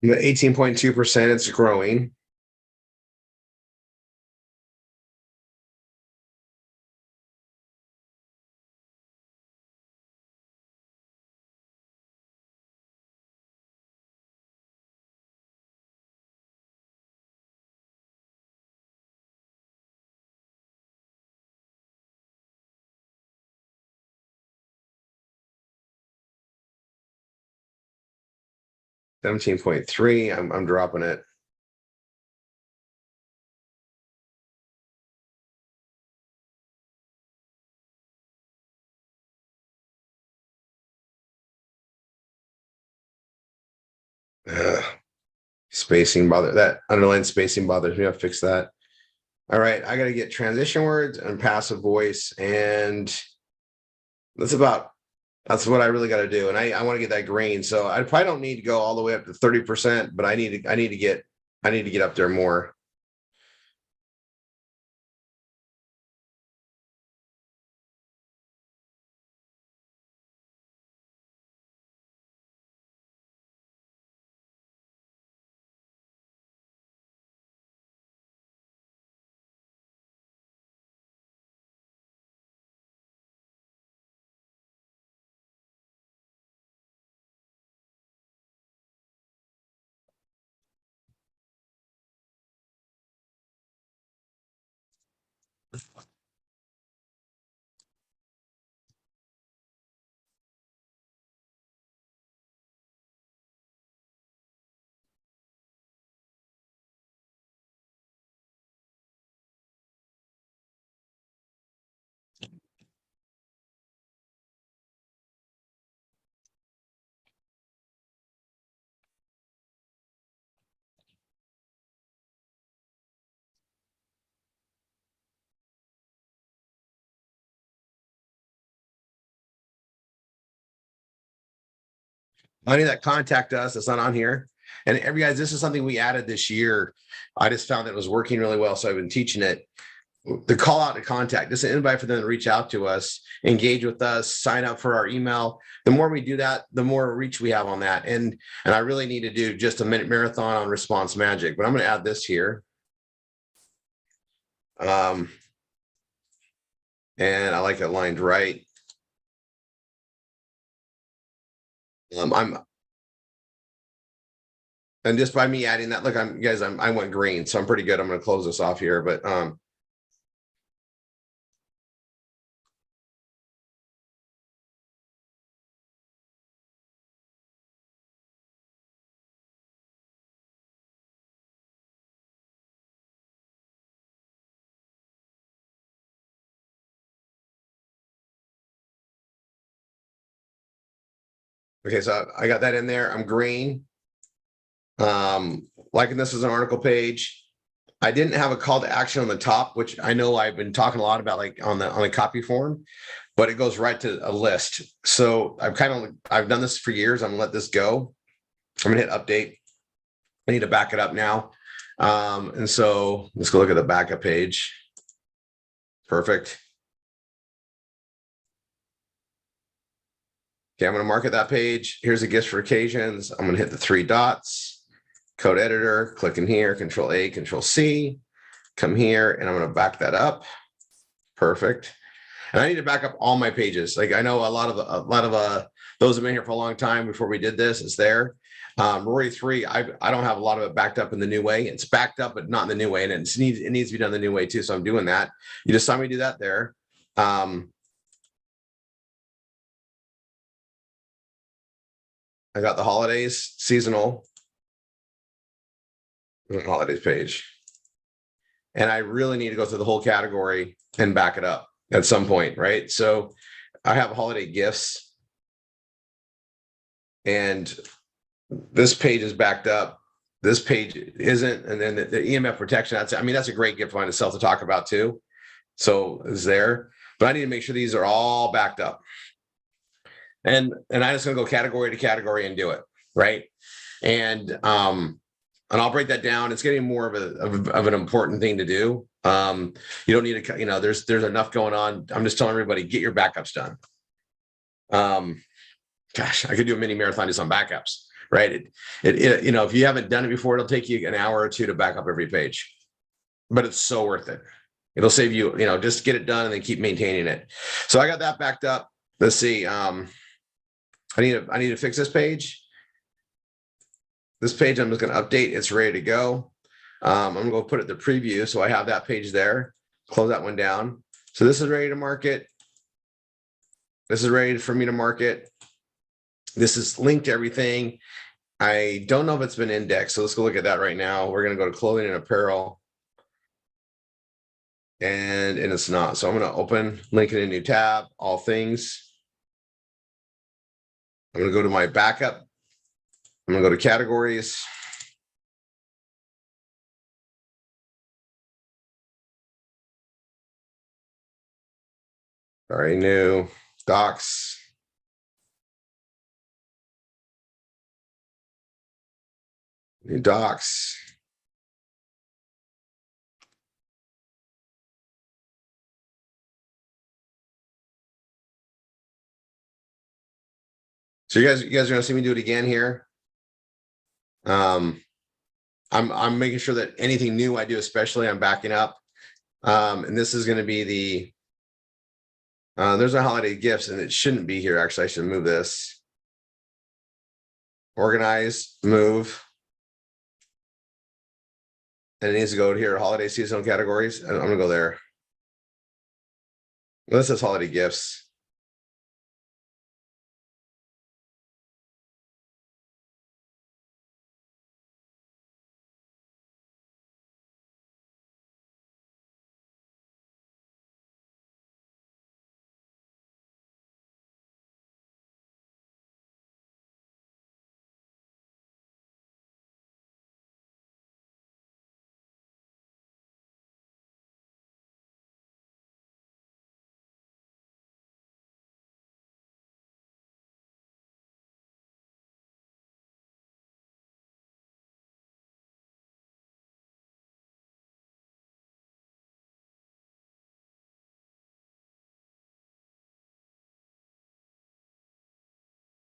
18.2%, it's growing. $17.3. I'm dropping it. Spacing bother that underline spacing bothers me. I'll fix that. All right, I got to get transition words and passive voice, and that's about That's what I really got to do. And I want to get that green. So I probably don't need to go all the way up to 30%, but I need to get up there more. Money that contact us, it's not on here. And every guys, this is something we added this year. I just found that it was working really well. So I've been teaching it. The call out to contact, just an invite for them to reach out to us, engage with us, sign up for our email. The more we do that, the more reach we have on that. And I really need to do just a minute marathon on response magic, but I'm going to add this here. And I like it lined right. And just by me adding that, look, I went green, so I'm pretty good. I'm going to close this off here, but okay, so I got that in there. I'm green. Liking this as an article page. I didn't have a call to action on the top, which I know I've been talking a lot about, like on the copy form, but it goes right to a list. So I've done this for years. I'm gonna let this go. I'm gonna hit update. I need to back it up now. And so let's go look at the backup page. Perfect. Okay, I'm going to market that page. Here's the gifts for occasions. I'm going to hit the 3 dots, code editor, click in here, Control A, Control C, come here, and I'm going to back that up. Perfect. And I need to back up all my pages. Like I know a lot of those have been here for a long time before we did this. It's there. Rory 3, I don't have a lot of it backed up in the new way. It's backed up, but not in the new way, and it needs to be done the new way too. So I'm doing that. You just saw me do that there. I got the holidays, seasonal, holidays page. And I really need to go through the whole category and back it up at some point, right? So I have holiday gifts. And this page is backed up. This page isn't. And then the EMF protection, that's a great gift line itself to talk about too. So it's there. But I need to make sure these are all backed up. And I'm just going to go category to category and do it, right? And I'll break that down. It's getting more of an important thing to do. You don't need to, there's enough going on. I'm just telling everybody, get your backups done. Gosh, I could do a mini marathon just on backups, right? If you haven't done it before, it'll take you an hour or two to back up every page, but it's so worth it. It'll save you, just get it done and then keep maintaining it. So I got that backed up. Let's see. I need to fix this page. This page I'm just going to update. It's ready to go. I'm going to go put it in the preview. So I have that page there. Close that one down. So this is ready to market. This is ready for me to market. This is linked to everything. I don't know if it's been indexed. So let's go look at that right now. We're going to go to clothing and apparel. And it's not. So I'm going to open, link in a new tab, all things. I'm going to go to my backup. I'm going to go to categories. All right, new docs. New docs. So you guys are gonna see me do it again here. I'm making sure that anything new I do, especially I'm backing up. And this is gonna be the there's a holiday gifts, and it shouldn't be here. Actually, I should move this. Organize, move. And it needs to go to here, holiday seasonal categories. And I'm gonna go there. Well, this is holiday gifts.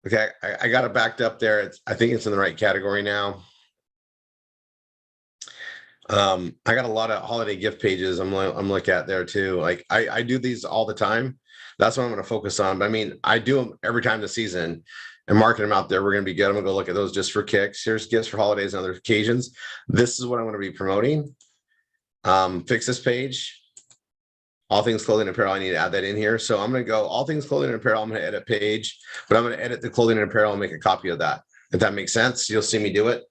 Okay, I got it backed up there. I think it's in the right category now. I got a lot of holiday gift pages I'm looking at there too. Like I do these all the time. That's what I'm going to focus on. But I mean, I do them every time the season and marking them out there. We're going to be good. I'm going to go look at those just for kicks. Here's gifts for holidays and other occasions. This is what I'm going to be promoting. Fix this page. All things clothing and apparel. I need to add that in here. So I'm going to go all things clothing and apparel. I'm going to edit page, but I'm going to edit the clothing and apparel and make a copy of that. If that makes sense, you'll see me do it.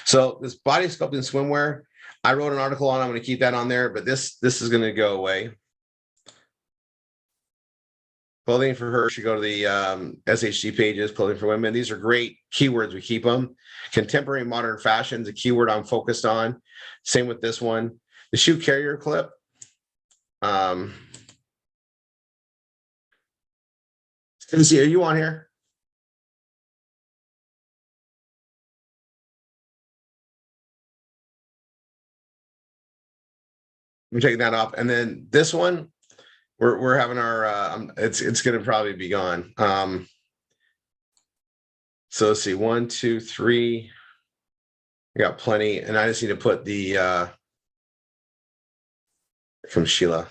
So this body sculpting swimwear, I wrote an article on. I'm going to keep that on there, but this is going to go away. Clothing for her should go to the SHG pages. Clothing for women. These are great keywords. We keep them. Contemporary modern fashion is a keyword I'm focused on. Same with this one. The shoe carrier clip. Stacey, are you on here? I'm taking that off, and then this one, we're having our. It's going to probably be gone. So let's see, 1, 2, 3. I got plenty, and I just need to put the from Sheila.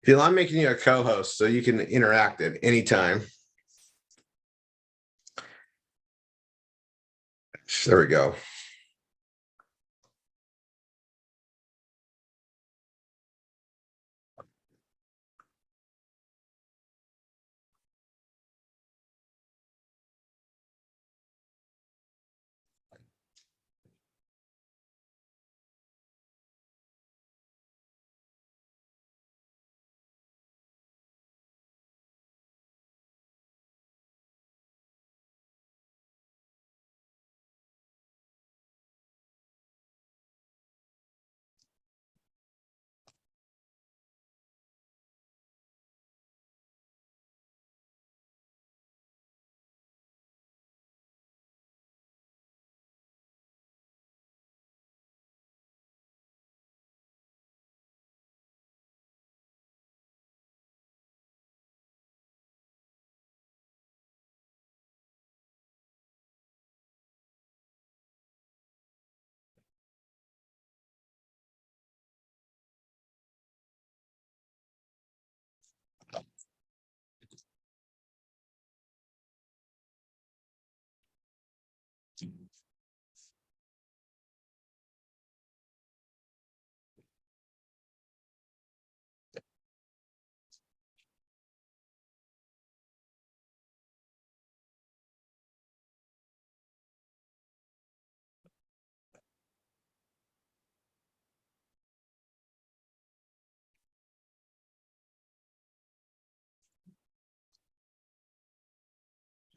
Phil, I'm making you a co-host so you can interact at any time. There we go.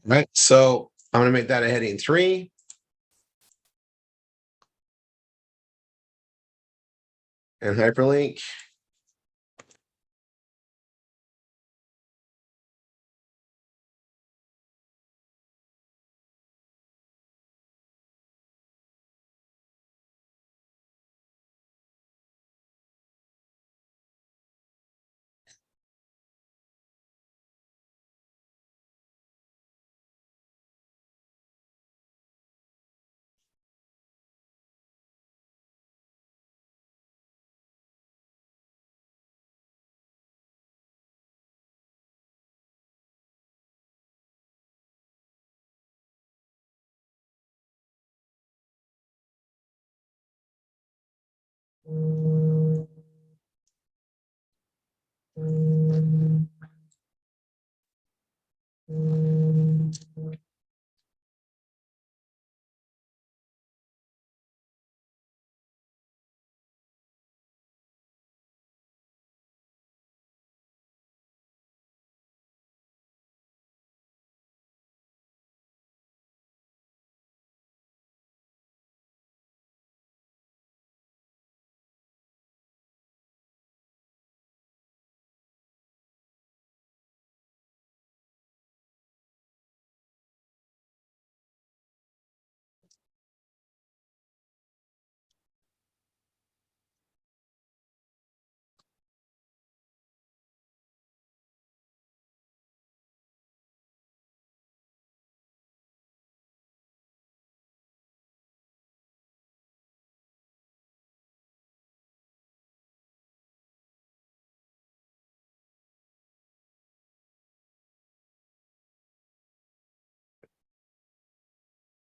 Right. So I'm going to make that a heading 3. and hyperlink.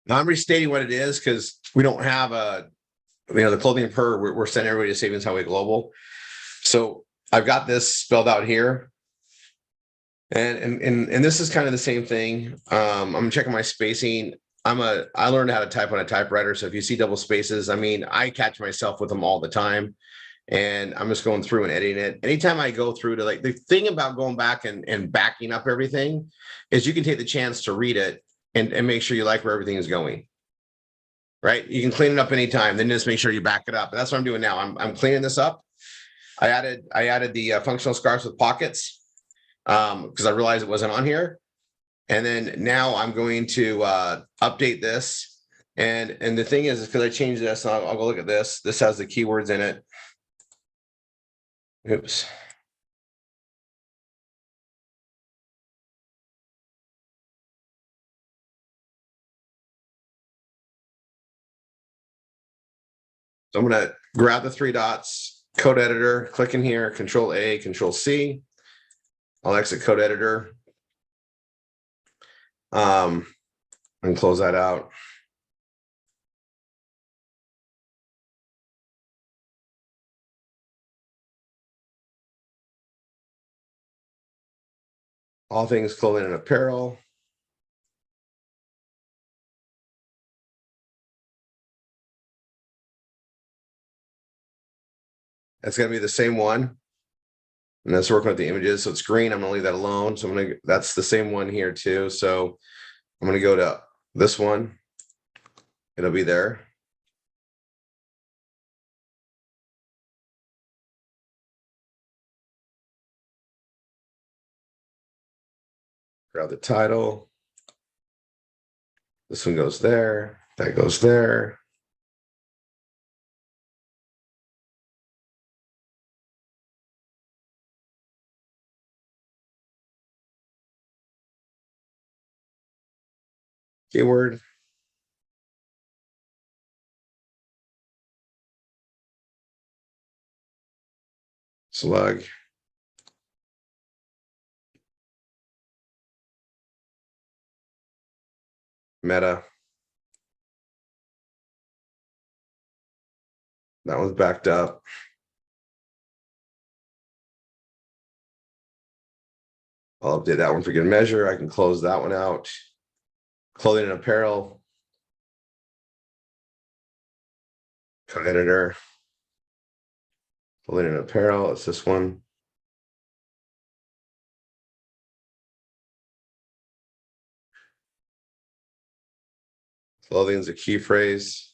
Now I'm restating what it is because we don't have the clothing per, we're sending everybody to Savings Highway Global. So I've got this spelled out here. And this is kind of the same thing. I'm checking my spacing. I learned how to type on a typewriter. So if you see double spaces, I mean, I catch myself with them all the time. And I'm just going through and editing it. Anytime I go through to, like, the thing about going back and backing up everything is you can take the chance to read it and make sure you like where everything is going. Right? You can clean it up anytime, then just make sure you back it up. And that's what I'm doing now. I'm cleaning this up. I added the functional scarves with pockets because I realized it wasn't on here. And then now I'm going to update this. And the thing is because I changed this, I'll go look at this. This has the keywords in it. Oops. So I'm going to grab the three dots, code editor, click in here, Control A, Control C. I'll exit code editor. And close that out. All things clothing and apparel. That's going to be the same one. And that's working with the images. So it's green. I'm going to leave that alone. So that's the same one here too. So I'm going to go to this one. It'll be there. Grab the title. This one goes there. That goes there. Keyword. Slug. Meta. That one's backed up. I'll update that one for good measure. I can close that one out. Clothing and apparel. Code editor. Clothing and apparel. It's this one. Clothing is a key phrase.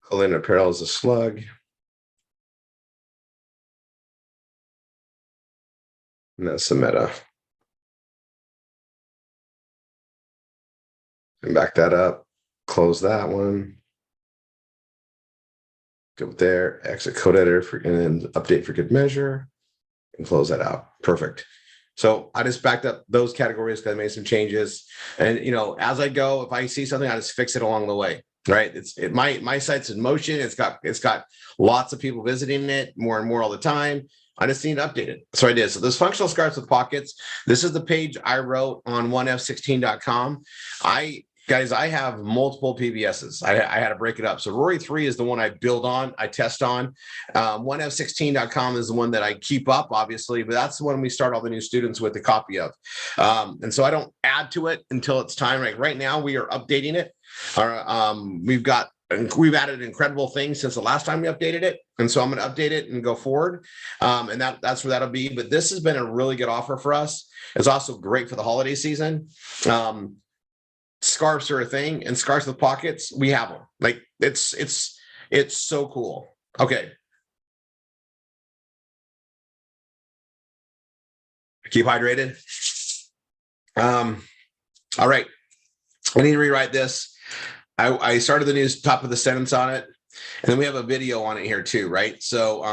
Colon apparel is a slug. And that's the meta. And back that up. Close that one. Go there, exit code editor and then update for good measure and close that out. Perfect. So I just backed up those categories because I made some changes. And as I go, if I see something, I just fix it along the way. Right. My site's in motion. It's got lots of people visiting it more and more all the time. I just need to update it. So I did. So this functional scarves with pockets. This is the page I wrote on 1f16.com. Guys, I have multiple PBSs. I had to break it up. So Rory 3 is the one I build on, I test on. 1f16.com is the one that I keep up, obviously, but that's the one we start all the new students with a copy of. And so I don't add to it until it's time. Right now, we are updating it. We've added incredible things since the last time we updated it. And so I'm going to update it and go forward. And that's where that'll be. But this has been a really good offer for us. It's also great for the holiday season. Scarves are a thing, and scarves with pockets, we have them. Like it's so cool. Okay. Keep hydrated. All right. I need to rewrite this. I started the new top of the sentence on it, and then we have a video on it here too, right? So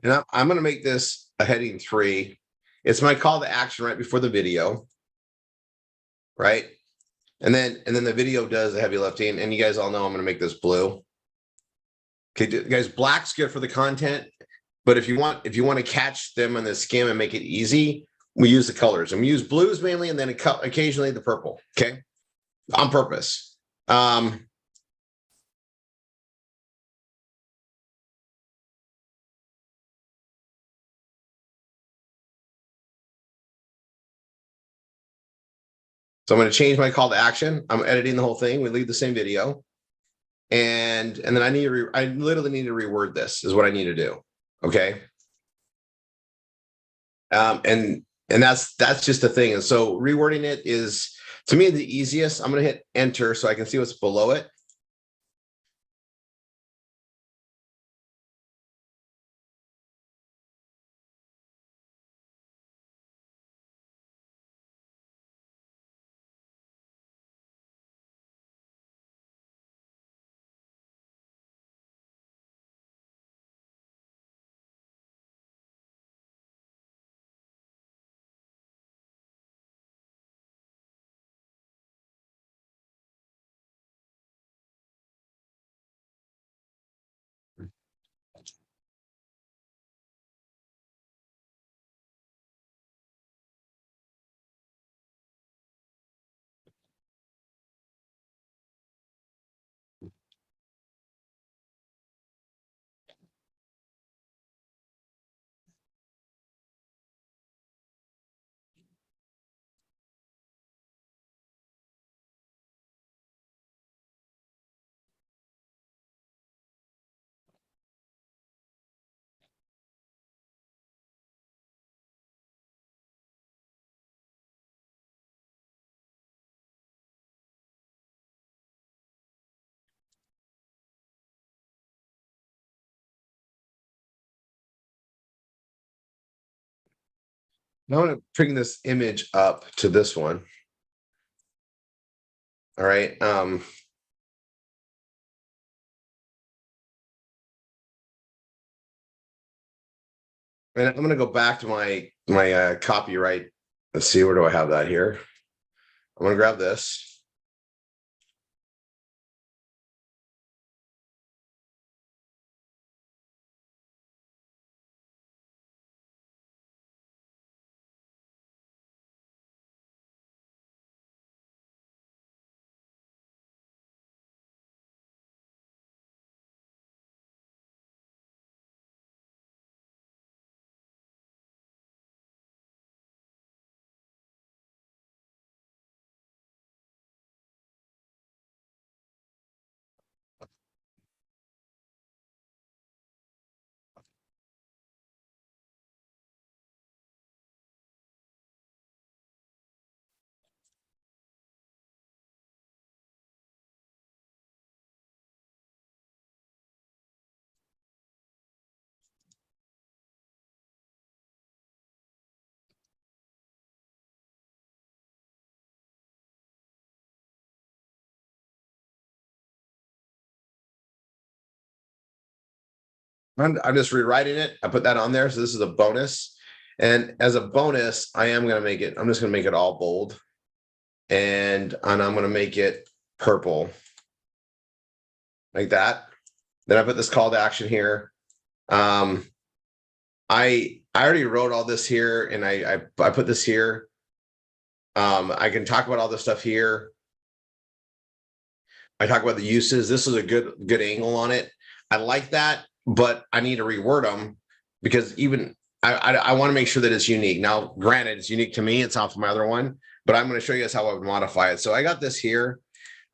and I'm going to make this a heading 3. It's my call to action right before the video, right? And then the video does the heavy lifting, and you guys all know I'm going to make this blue. Okay, guys, black's good for the content, but if you want to catch them on the skim and make it easy, we use the colors. And we use blues mainly, and then occasionally the purple. Okay, on purpose. So I'm going to change my call to action. I'm editing the whole thing. We leave the same video. And then I literally need to reword this is what I need to do. Okay. And that's just the thing. And so rewording it is, to me, the easiest. I'm going to hit enter so I can see what's below it. Now I'm going to bring this image up to this one. All right. And I'm going to go back to my copyright. Let's see, where do I have that here? I'm going to grab this. I'm just rewriting it. I put that on there. So this is a bonus. And as a bonus, I'm just going to make it all bold. And I'm going to make it purple like that. Then I put this call to action here. I already wrote all this here, and I put this here. I can talk about all this stuff here. I talk about the uses. This is a good angle on it. I like that, but I need to reword them because even I want to make sure that it's unique. Now, granted, it's unique to me. It's off my other one, but I'm going to show you guys how I would modify it. So I got this here.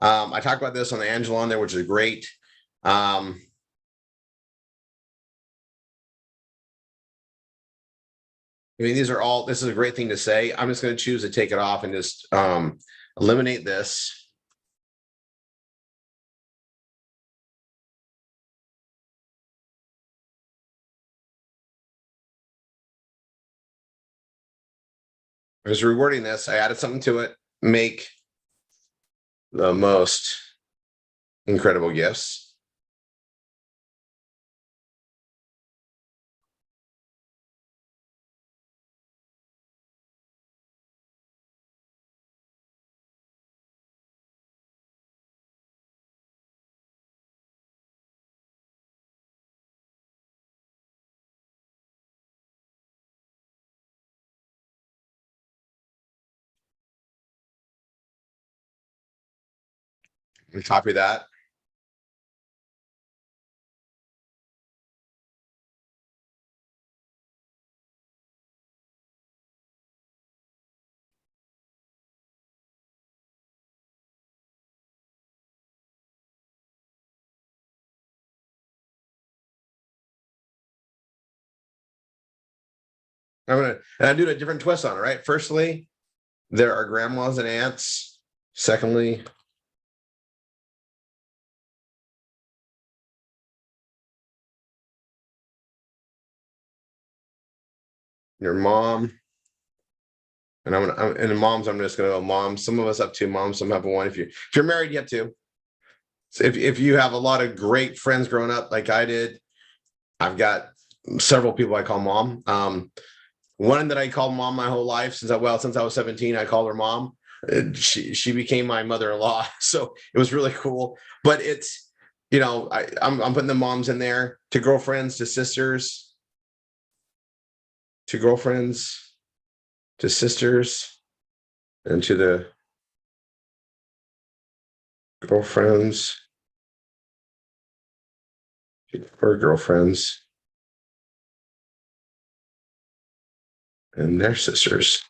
I talked about this on the Angela on there, which is great. I mean, this is a great thing to say. I'm just going to choose to take it off and just eliminate this. I was rewording this. I added something to it. Make the most incredible gifts. And copy that. I'm doing a different twist on it, right? Firstly, there are grandmas and aunts. Secondly, your mom. And and the moms, I'm just gonna go mom. Some of us have two moms, some have one. If you're married, you have two. So if you have a lot of great friends growing up, like I did, I've got several people I call mom. One that I called mom my whole life since I was 17, I called her mom. She became my mother-in-law, so it was really cool. But it's I'm putting the moms in there to girlfriends, to sisters, to girlfriends, to sisters, and to the girlfriends, her girlfriends, and their sisters.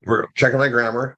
We're checking my grammar.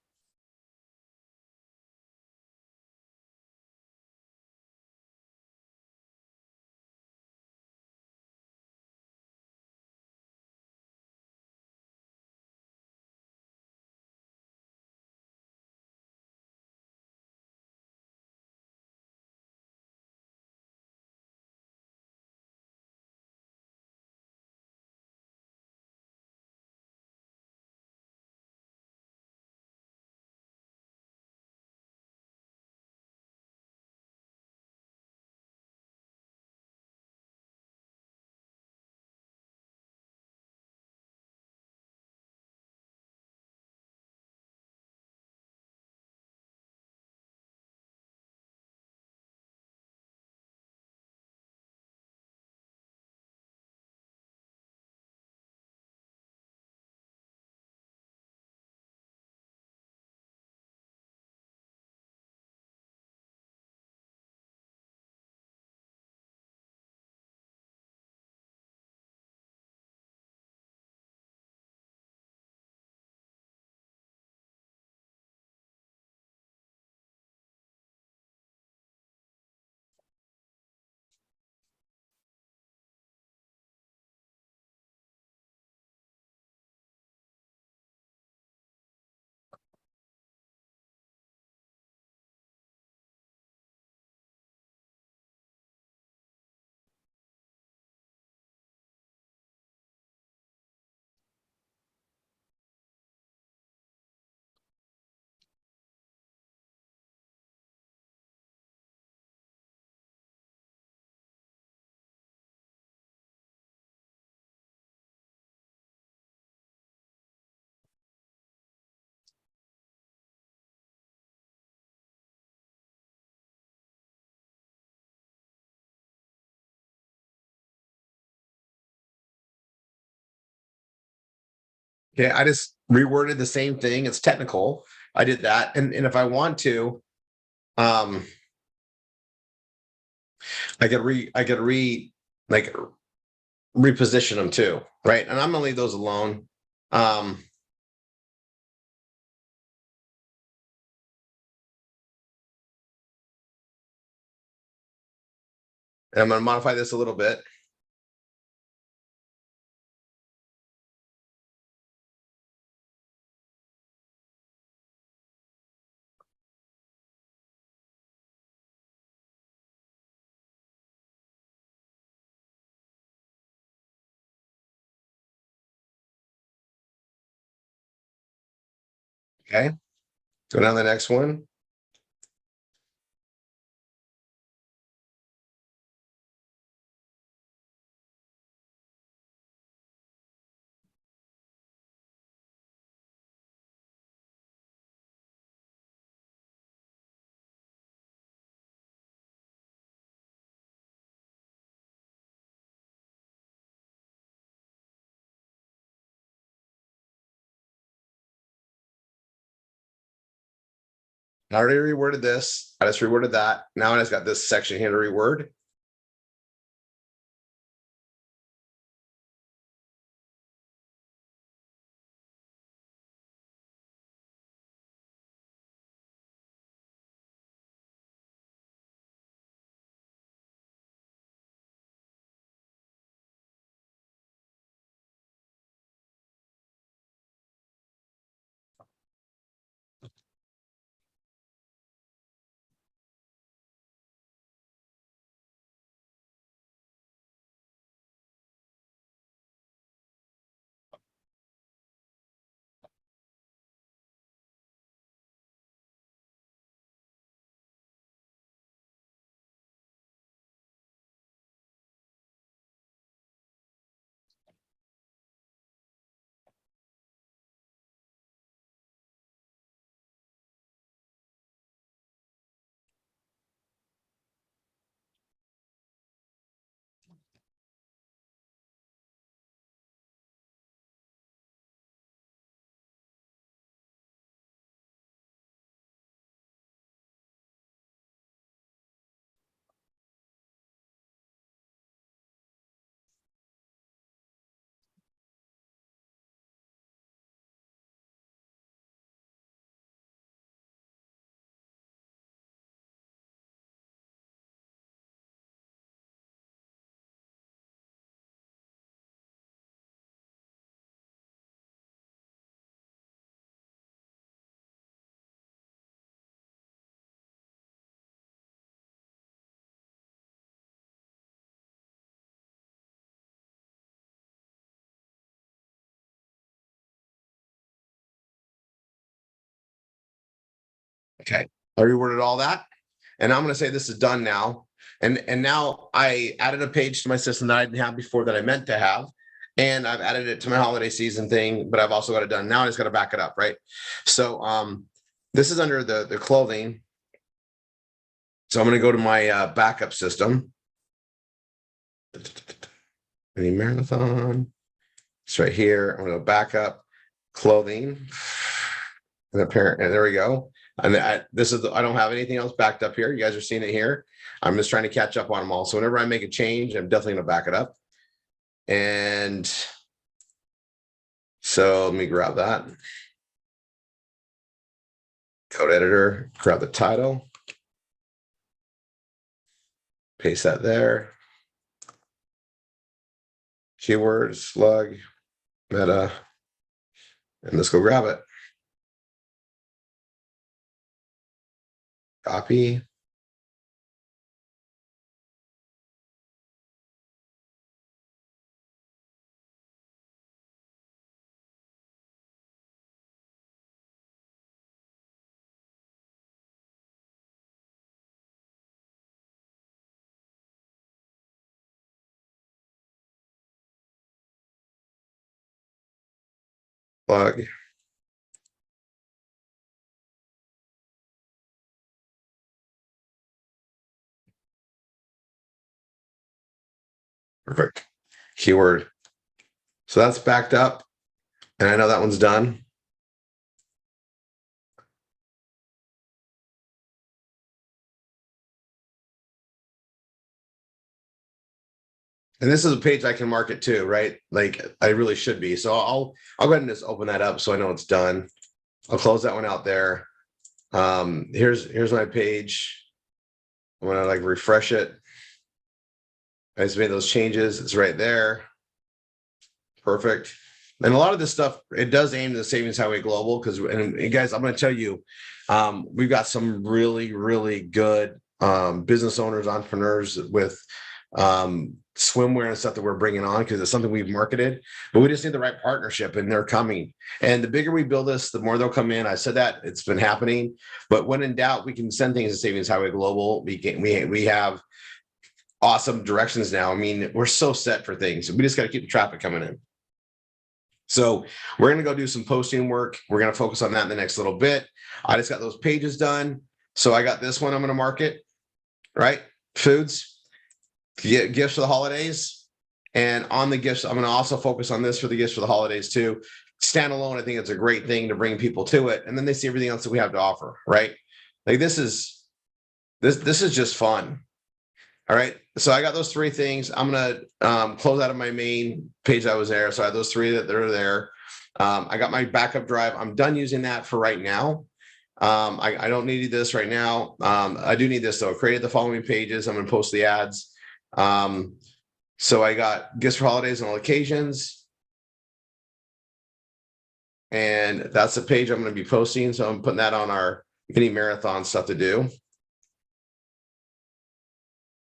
Okay, I just reworded the same thing. It's technical. I did that. And if I want to, um, I could like reposition them too, right? And I'm gonna leave those alone. Um, and I'm gonna modify this a little bit. Okay, go down to the next one. I already reworded this. I just reworded that. Now I just got this section here to reword. Okay, I reworded all that, and I'm going to say this is done now. And now I added a page to my system that I didn't have before that I meant to have, and I've added it to my holiday season thing. But I've also got it done now. I just got to back it up, right? So this is under the clothing. So I'm going to go to my backup system. Mini marathon. It's right here. I'm going to go backup clothing. And apparent, and there we go. And this is I don't have anything else backed up here. You guys are seeing it here. I'm just trying to catch up on them all. So whenever I make a change, I'm definitely going to back it up. And so let me grab that code editor, grab the title, paste that there. Keywords, slug, meta, and let's go grab it. Copy. Plug. Perfect. Keyword. So that's backed up. And I know that one's done. And this is a page I can market too, right? Like I really should be. So I'll go ahead and just open that up so I know it's done. I'll close that one out there. Here's my page. I'm gonna like refresh it. I just made those changes. It's right there. Perfect. And a lot of this stuff, it does aim to the Savings Highway Global because, and guys, I'm going to tell you, we've got some really, really good business owners, entrepreneurs with swimwear and stuff that we're bringing on because it's something we've marketed, but we just need the right partnership and they're coming. And the bigger we build this, the more they'll come in. I said that it's been happening, but when in doubt, we can send things to Savings Highway Global. We have awesome directions now. I mean, we're so set for things. We just got to keep the traffic coming in. So we're going to go do some posting work. We're going to focus on that in the next little bit. I just got those pages done. So I got this one I'm going to market, right? Foods, gifts for the holidays. And on the gifts, I'm going to also focus on this for the gifts for the holidays too. Standalone, I think it's a great thing to bring people to it. And then they see everything else that we have to offer, right? Like this is just fun. All right. So I got those three things. I'm going to close out of my main page that was there. So I had those three that are there. I got my backup drive. I'm done using that for right now. I don't need this right now. I do need this though. I created the following pages. I'm going to post the ads. So I got gifts for holidays and all occasions. And that's the page I'm going to be posting. So I'm putting that on our mini marathon stuff to do.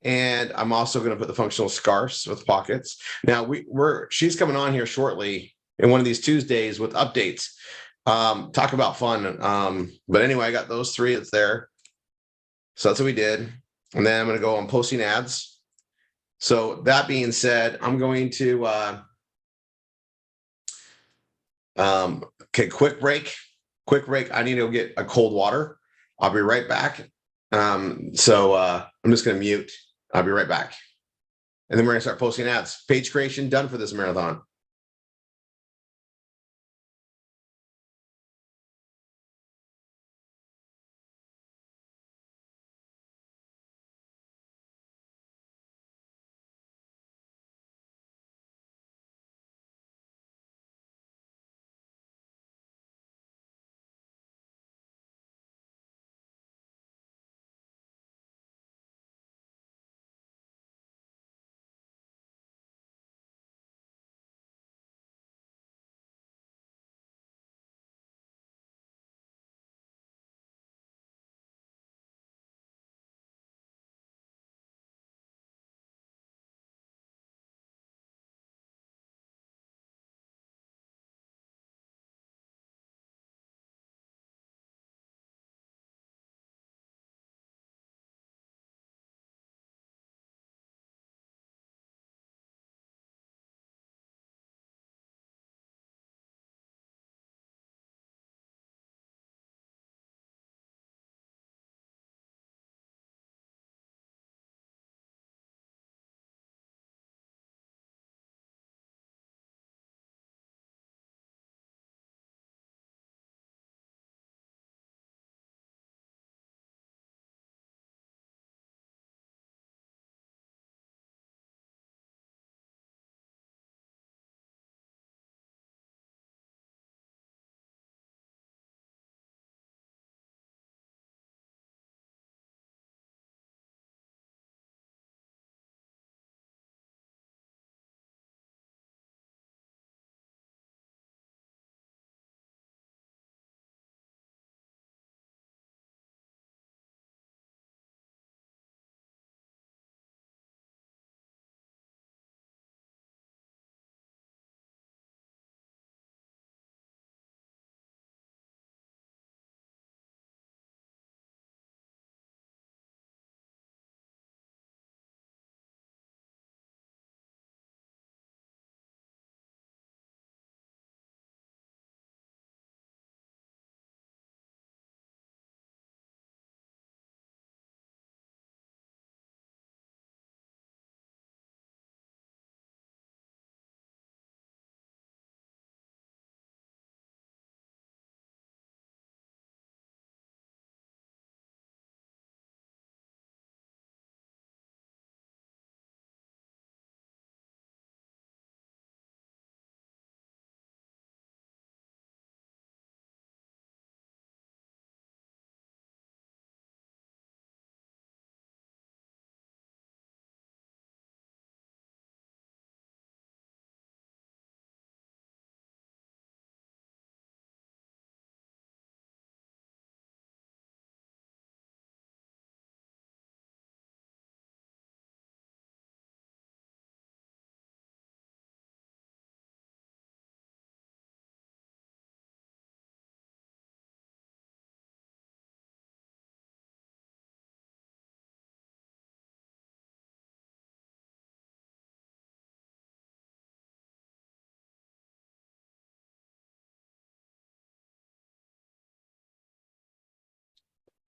And I'm also going to put the functional scarves with pockets. Now she's coming on here shortly in one of these Tuesdays with updates. Talk about fun. But anyway, I got those three. It's there. So that's what we did. And then I'm going to go on posting ads. So that being said, I'm going to okay, quick break. I need to go get a cold water. I'll be right back. So I'm just going to mute. I'll be right back. And then we're going to start posting ads. Page creation done for this marathon.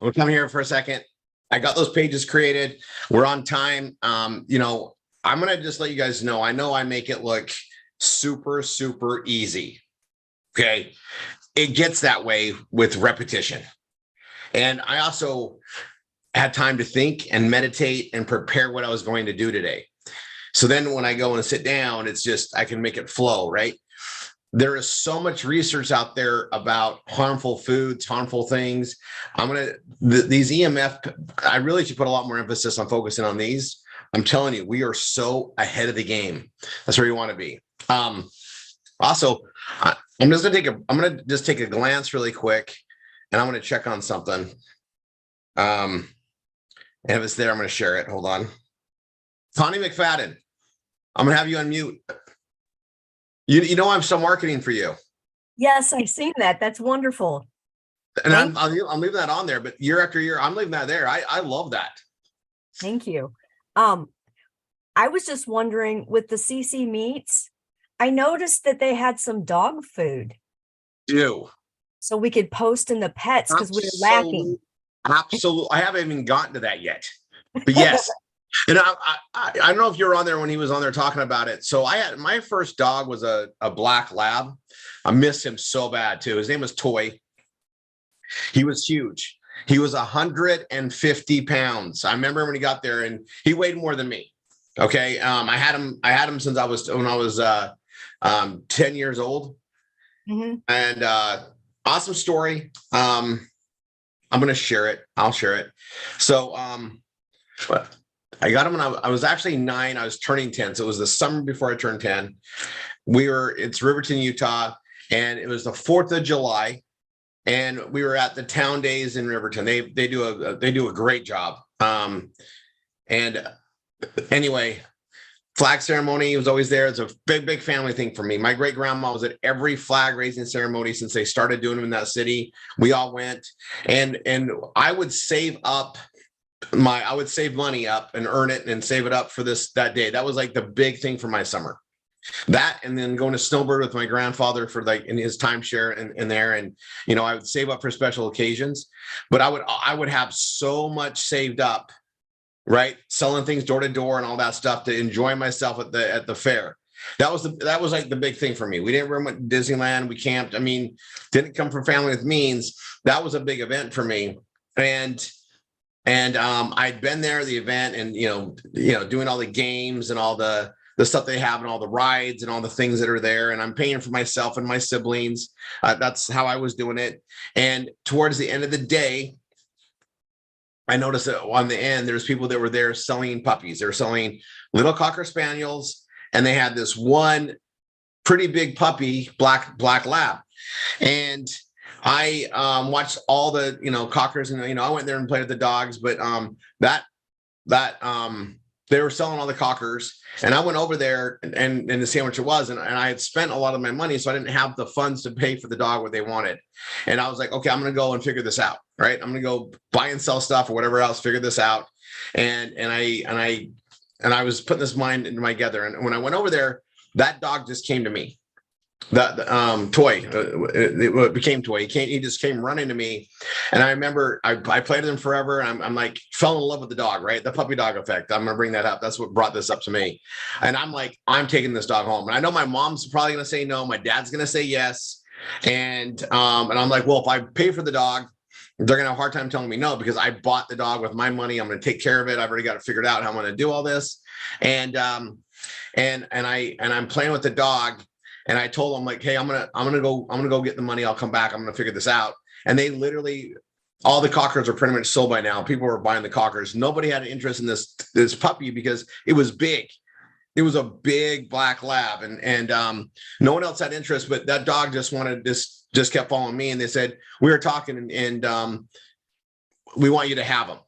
we'll come here for a second. I got those pages created. We're on time. You know, I'm going to just let you guys know, I make it look super, super easy. Okay. It gets that way with repetition. And I also had time to think and meditate and prepare what I was going to do today. So then when I go and sit down, it's just, I can make it flow, right? There is so much research out there about harmful foods, harmful things. These EMF, I really should put a lot more emphasis on focusing on these. I'm telling you, we are so ahead of the game. That's where you want to be. Also, I'm gonna just take a glance really quick, and I'm gonna check on something. And if it's there, I'm gonna share it. Hold on. Connie McFadden, I'm gonna have you unmute. You know I'm still marketing for you. Yes, I've seen that. That's wonderful. And I'm leaving that on there, but year after year, I'm leaving that there. I love that. Thank you. I was just wondering, with the CC Meats, I noticed that they had some dog food. Do. So we could post in the pets because we're lacking. Absolutely. I haven't even gotten to that yet. But yes. And I don't know if you were on there when he was on there talking about it. So my first dog was a black lab. I miss him so bad too. His name was Toy. He was huge. He was 150 pounds. I remember when he got there, and he weighed more than me. Okay. I had him since when I was 10 years old. Mm-hmm. And awesome story. I'm going to share it. I'll share it. So I got him when I was actually 9. I was turning 10. So it was the summer before I turned 10. It's Riverton, Utah, and it was the 4th of July. And we were at the town days in Riverton. They do a great job. And anyway, flag ceremony was always there. It's a big family thing for me. My great grandma was at every flag raising ceremony since they started doing them in that city. We all went, and I would save money up and earn it and save it up for that day. That was like the big thing for my summer. That, and then going to Snowbird with my grandfather for like in his timeshare in there. And, you know, I would save up for special occasions, but I would have so much saved up, right? Selling things door to door and all that stuff to enjoy myself at the fair. That was like the big thing for me. We didn't went to Disneyland. We camped. I mean, didn't come from family with means. That was a big event for me. And I'd been there at the event, and, you know, doing all the games and all the stuff they have and all the rides and all the things that are there. And I'm paying for myself and my siblings. That's how I was doing it. And towards the end of the day, I noticed that on the end, there's people that were there selling puppies. They were selling little Cocker Spaniels, and they had this one pretty big puppy, black lab. And I watched all the, you know, Cockers, and, you know, I went there and played with the dogs, but they were selling all the Cockers, and I went over there and to see how much it was. And I had spent a lot of my money, so I didn't have the funds to pay for the dog what they wanted. And I was like, okay, I'm going to go and figure this out. Right. I'm going to go buy and sell stuff or whatever else, figure this out. And I was putting this mind into together. And when I went over there, that dog just came to me. Toy, it became Toy. He just came running to me, and I remember I played with him forever. And I'm like, fell in love with the dog, right? The puppy dog effect. I'm gonna bring that up. That's what brought this up to me. And I'm like, I'm taking this dog home. And I know my mom's probably gonna say no. My dad's gonna say yes. And I'm like, well, if I pay for the dog, they're gonna have a hard time telling me no, because I bought the dog with my money. I'm gonna take care of it. I've already got it figured out how I'm gonna do all this. And I'm playing with the dog. And I told them, like, hey, I'm gonna go get the money. I'll come back. I'm gonna figure this out. And they literally, all the Cockers are pretty much sold by now. People were buying the Cockers. Nobody had an interest in this puppy because it was big. It was a big black lab, and no one else had interest. But that dog just kept following me. And they said, we were talking, and we want you to have him.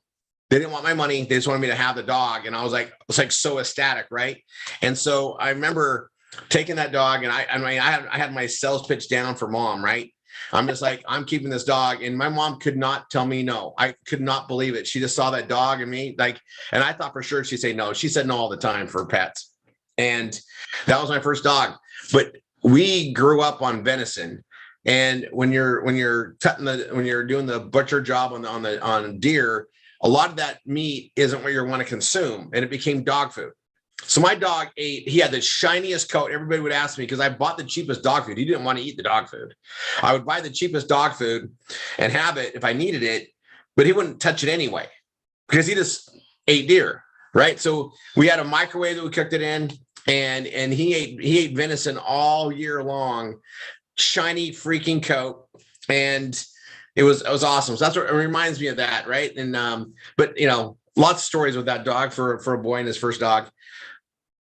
They didn't want my money. They just wanted me to have the dog. And I was like so ecstatic, right? And so I remember taking that dog, and I had my sales pitch down for Mom, right? I'm just like, I'm keeping this dog. And my mom could not tell me no. I could not believe it. She just saw that dog and me, like, and I thought for sure she'd say no. She said no all the time for pets. And that was my first dog. But we grew up on venison. And when you're doing the butcher job on deer, a lot of that meat isn't what you want to consume, and it became dog food. So my dog he had the shiniest coat. Everybody would ask me, because I bought the cheapest dog food. He didn't want to eat the dog food. I would buy the cheapest dog food and have it if I needed it, but he wouldn't touch it anyway because he just ate deer, right? So we had a microwave that we cooked it in, and he ate venison all year long, shiny freaking coat, and it was awesome. So that's what it reminds me of that, right? And but lots of stories with that dog for a boy and his first dog.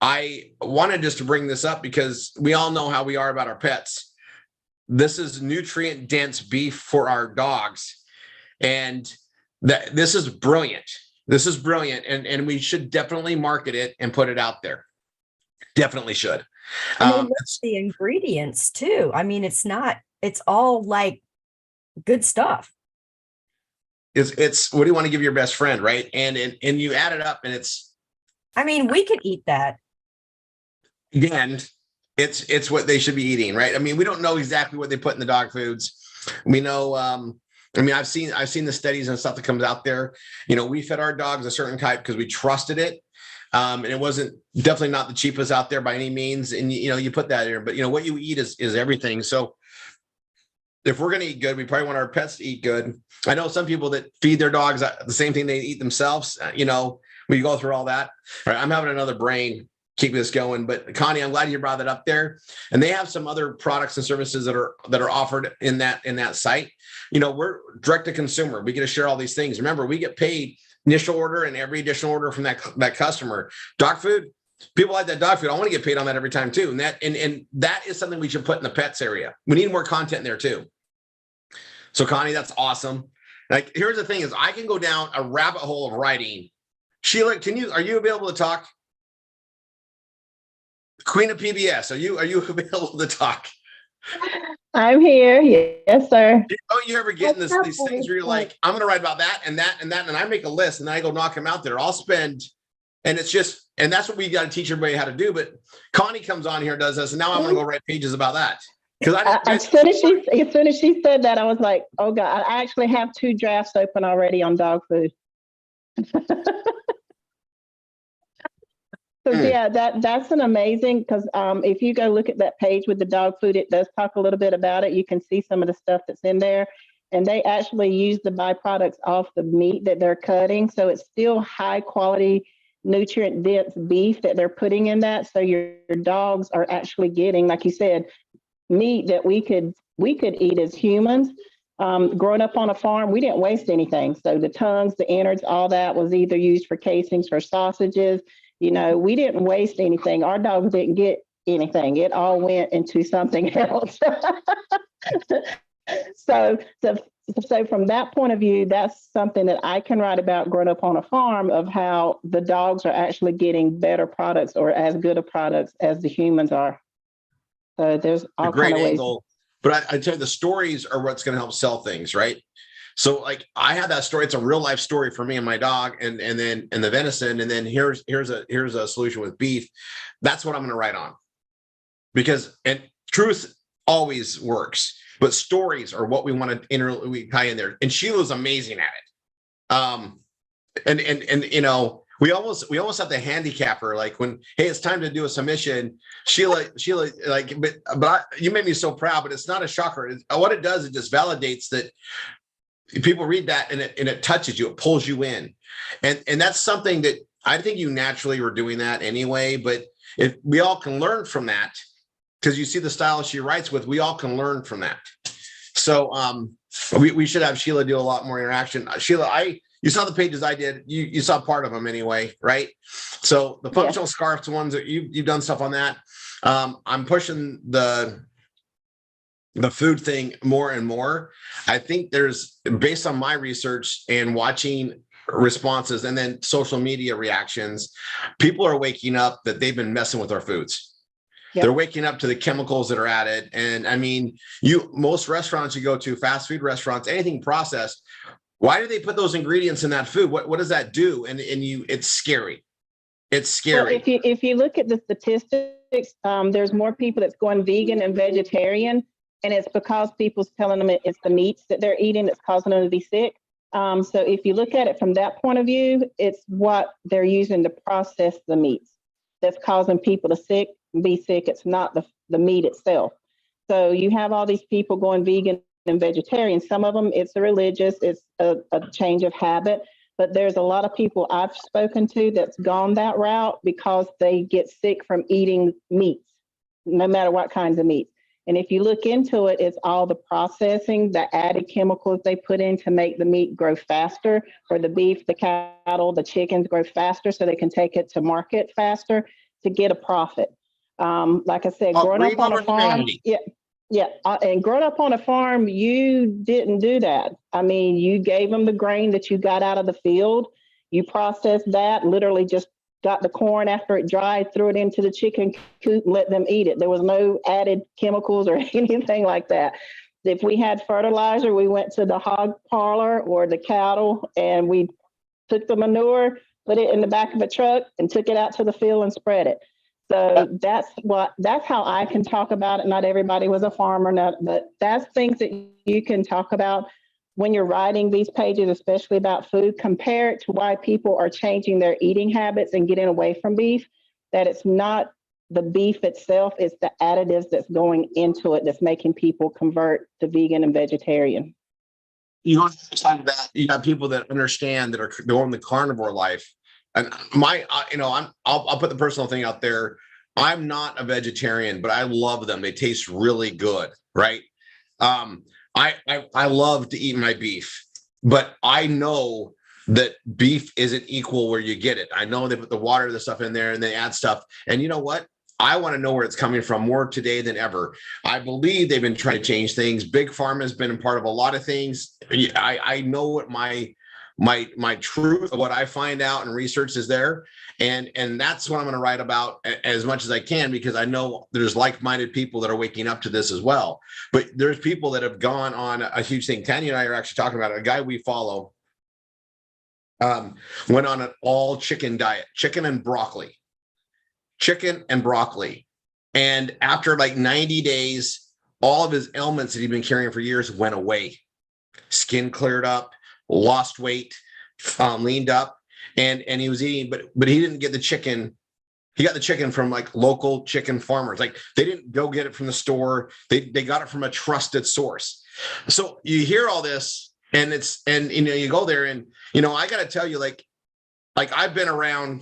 I wanted just to bring this up because we all know how we are about our pets. This is nutrient dense beef for our dogs, and this is brilliant. This is brilliant, and we should definitely market it and put it out there. Definitely should. It's the ingredients too. I mean, it's all like good stuff. It's what do you want to give your best friend, right? And you add it up, and we could eat that. Again, it's what they should be eating, right? I mean, we don't know exactly what they put in the dog foods. We know, I've seen the studies and stuff that comes out there. We fed our dogs a certain type because we trusted it. And it wasn't definitely not the cheapest out there by any means. And you put that in, but what you eat is everything. So if we're going to eat good, we probably want our pets to eat good. I know some people that feed their dogs the same thing they eat themselves. We go through all that. All right, I'm having another brain. Keep this going. But Connie, I'm glad you brought that up there. And they have some other products and services that are offered in that site. We're direct to consumer. We get to share all these things. Remember, we get paid initial order and every additional order from that customer. Dog food, people like that dog food. I want to get paid on that every time too. And that is something we should put in the pets area. We need more content there too. So Connie, that's awesome. Like, here's the thing is I can go down a rabbit hole of writing. Sheila, are you available to talk? Queen of PBS, are you available to talk? I'm here. Yes, sir. Don't you ever get in these things where you're like, I'm going to write about that and that and that, and I make a list and then I go knock them out there. I'll spend, and that's what we got to teach everybody how to do. But Connie comes on here and does this, and now I'm going to go write pages about that. Because as soon as she said that, I was like, oh God, I actually have 2 drafts open already on dog food. So yeah, that's an amazing, because if you go look at that page with the dog food, it does talk a little bit about it. You can see some of the stuff that's in there, and they actually use the byproducts off the meat that they're cutting. So it's still high quality, nutrient dense beef that they're putting in that. So your dogs are actually getting, like you said, meat that we could eat as humans. Growing up on a farm, we didn't waste anything. So the tongues, the innards, all that was either used for casings, for sausages. We didn't waste anything. Our dogs didn't get anything. It all went into something else. So from that point of view, that's something that I can write about growing up on a farm, of how the dogs are actually getting better products, or as good of products as the humans are. So there's all great kind of angle. Ways. But I tell you, the stories are what's going to help sell things, right? So like I had that story. It's a real life story for me and my dog, and the venison. And then here's a solution with beef. That's what I'm going to write on, because truth always works, but stories are what we want to tie in there. And Sheila's amazing at it. We almost have to handicap her, like when, hey, it's time to do a submission. Sheila, like, but you made me so proud. But it's not a shocker. What it does, it just validates that. People read that and it touches you, it pulls you in. And that's something that I think you naturally were doing that anyway, but if we all can learn from that, because you see the style she writes with, we all can learn from that. So we should have Sheila do a lot more interaction. Sheila, you saw the pages I did, you saw part of them anyway, right? So the functional scarves, the ones that you've done stuff on that. I'm pushing the food thing more and more. I think there's, based on my research and watching responses and then social media reactions, people are waking up that they've been messing with our foods. Yep. They're waking up to the chemicals that are added. And I mean, most restaurants you go to, fast food restaurants, anything processed, why do they put those ingredients in that food? What does that do? And it's scary. It's scary. Well, if you look at the statistics, there's more people that's going vegan and vegetarian. And it's because people's telling them it's the meats that they're eating that's causing them to be sick. So if you look at it from that point of view, it's what they're using to process the meats that's causing people to be sick. It's not the meat itself. So you have all these people going vegan and vegetarian. Some of them, it's religious, it's a change of habit. But there's a lot of people I've spoken to that's gone that route because they get sick from eating meats, no matter what kinds of meats. And if you look into it, it's all the processing, the added chemicals they put in to make the meat grow faster, or the beef, the cattle, the chickens grow faster so they can take it to market faster to get a profit. Like I said, growing up on a farm, and growing up on a farm, you didn't do that. I mean, you gave them the grain that you got out of the field. You processed that, literally just got the corn after it dried, threw it into the chicken coop and let them eat it. There was no added chemicals or anything like that. If we had fertilizer, we went to the hog parlor or the cattle and we took the manure, put it in the back of a truck and took it out to the field and spread it. So that's how I can talk about it. Not everybody was a farmer, but that's things that you can talk about when you're writing these pages, especially about food. Compare it to why people are changing their eating habits and getting away from beef, that it's not the beef itself, it's the additives that's going into it that's making people convert to vegan and vegetarian. You know, that you have people that understand that are going the carnivore life. And I'll put the personal thing out there. I'm not a vegetarian, but I love them. They taste really good, right? I love to eat my beef, but I know that beef isn't equal where you get it. I know they put the water, the stuff in there, and they add stuff. And you know what? I want to know where it's coming from more today than ever. I believe they've been trying to change things. Big Pharma has been a part of a lot of things. I know what my truth of what I find out and research is there. And that's what I'm going to write about as much as I can, because I know there's like-minded people that are waking up to this as well. But there's people that have gone on a huge thing. Tanya and I are actually talking about it. A guy we follow went on an all chicken diet, chicken and broccoli. And after like 90 days, all of his ailments that he'd been carrying for years went away. Skin cleared up, lost weight, leaned up, and he was eating, but he didn't get the chicken. He got the chicken from like local chicken farmers. Like they didn't go get it from the store. They got it from a trusted source. So you hear all this and you go there and, I got to tell you, like I've been around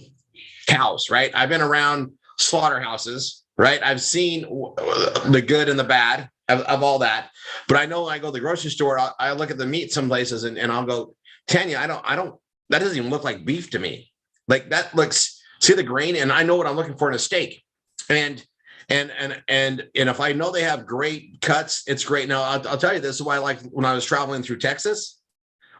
cows, right? I've been around slaughterhouses, right? I've seen the good and the bad of all that. But I know when I go to the grocery store, I look at the meat some places and I'll go, Tanya, I don't, that doesn't even look like beef to me. Like that looks, see the grain, and I know what I'm looking for in a steak. And if I know they have great cuts, it's great. Now I'll tell you, this is why I like when I was traveling through Texas.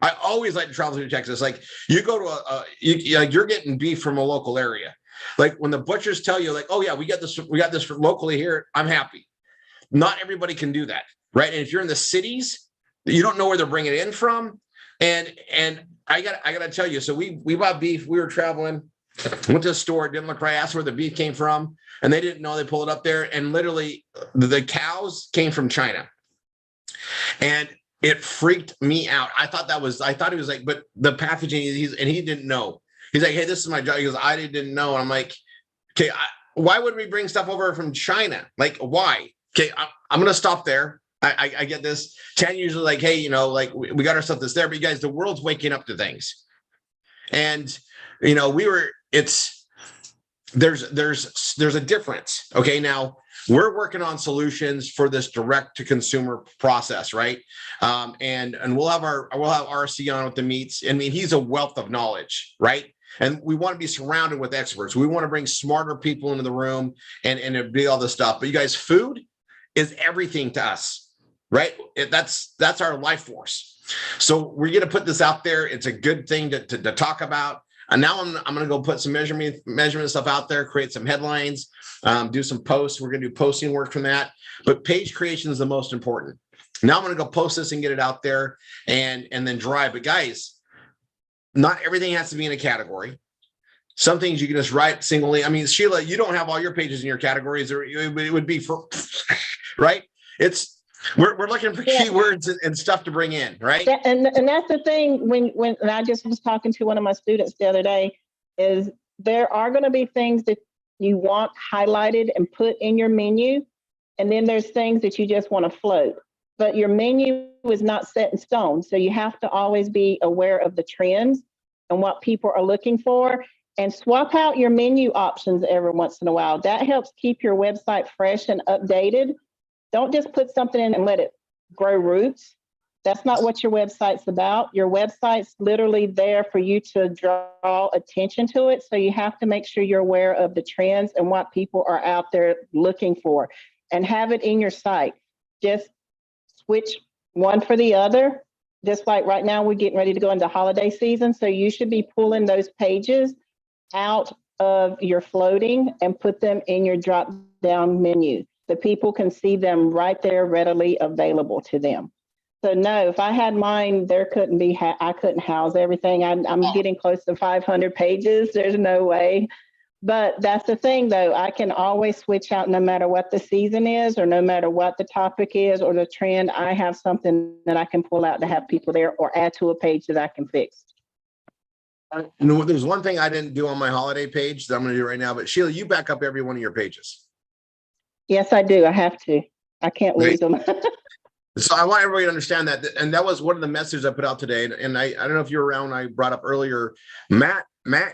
I always like to travel through Texas. Like you go to you're getting beef from a local area. Like when the butchers tell you, like, oh yeah, we got this locally here, I'm happy. Not everybody can do that, right? And if you're in the cities, you don't know where they're bringing it in from. And I got to tell you, so we bought beef. We were traveling, went to the store, didn't look right, asked where the beef came from, and they didn't know. They pulled it up there, and literally the cows came from China, and it freaked me out. I thought he was like, but the packaging, and he didn't know. He's like, hey, this is my job. He goes, I didn't know. And I'm like, okay, why would we bring stuff over from China? Like, why? Okay, I'm going to stop there. I get this. Tanya usually like, hey, like we got our stuff that's there, but you guys, the world's waking up to things. And, there's a difference. Okay. Now we're working on solutions for this direct to consumer process. Right. And we'll have RC on with the meats. I mean, he's a wealth of knowledge. Right. And we want to be surrounded with experts. We want to bring smarter people into the room and be all this stuff. But you guys, food is everything to us. Right. That's our life force. So we're going to put this out there. It's a good thing to talk about. And now I'm going to go put some measurement stuff out there, create some headlines, do some posts. We're going to do posting work from that. But page creation is the most important. Now I'm going to go post this and get it out there and then drive. But guys, not everything has to be in a category. Some things you can just write singly. I mean, Sheila, you don't have all your pages in your categories, or it would be for, right? We're looking for Yeah. keywords and stuff to bring in, right? And that's the thing when and I just was talking to one of my students the other day, is there are going to be things that you want highlighted and put in your menu, and then there's things that you just want to float. But your menu is not set in stone, so you have to always be aware of the trends and what people are looking for, and swap out your menu options every once in a while. That helps keep your website fresh and updated. Don't just put something in and let it grow roots. That's not what your website's about. Your website's literally there for you to draw attention to it. So you have to make sure you're aware of the trends and what people are out there looking for, and have it in your site. Just switch one for the other. Just like right now, we're getting ready to go into holiday season. So you should be pulling those pages out of your floating and put them in your drop down menu. The people can see them right there, readily available to them. So no, if I had mine, there couldn't be, I couldn't house everything. I'm getting close to 500 pages. There's no way. But that's the thing though, I can always switch out no matter what the season is, or no matter what the topic is or the trend. I have something that I can pull out to have people there, or add to a page that I can fix. There's one thing I didn't do on my holiday page that I'm going to do right now, but Sheila, you back up every one of your pages. Yes, I do. I have to. I can't lose them. So I want everybody to understand that. And that was one of the messages I put out today. And I don't know if you're around, I brought up earlier, Matt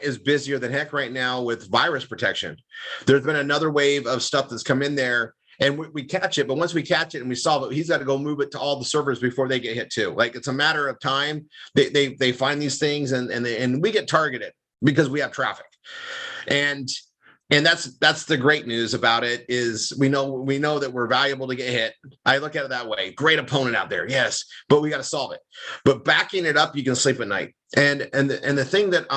is busier than heck right now with virus protection. There's been another wave of stuff that's come in there, and we catch it. But once we catch it and we solve it, he's got to go move it to all the servers before they get hit too. Like, it's a matter of time. They find these things, and we get targeted because we have traffic. And that's the great news about it, is we know that we're valuable to get hit. I look at it that way. Great opponent out there, yes, but we got to solve it. But backing it up, you can sleep at night. And the thing that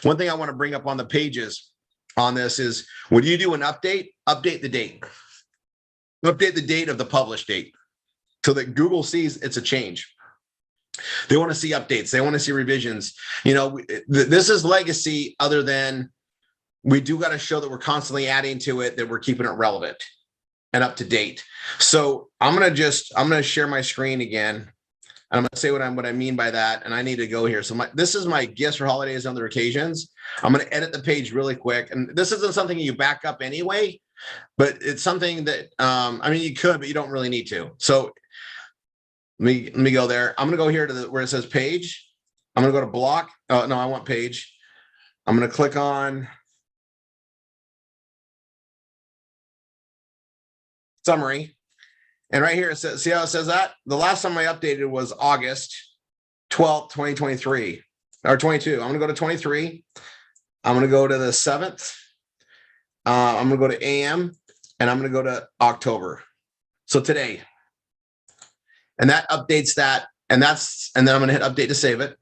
one thing I want to bring up on the pages on this is, when you do an update the date. Update the date of the published date, so that Google sees it's a change. They want to see updates. They want to see revisions. This is legacy, other than we do got to show that we're constantly adding to it, that we're keeping it relevant and up to date. So I'm going to share my screen again. And I'm going to say what I mean by that. And I need to go here. So this is my gifts for holidays and other occasions. I'm going to edit the page really quick. And this isn't something you back up anyway, but it's something that, you could, but you don't really need to. So let me go there. I'm going to go here to where it says page. I'm going to go to block. Oh, no, I want page. I'm going to click on summary, and right here it says, see how it says that? The last time I updated was August 12th, 2023 or 22. I'm going to go to 23. I'm going to go to the 7th. I'm going to go to AM, and I'm going to go to October. So today, and that updates that, and then I'm going to hit update to save it.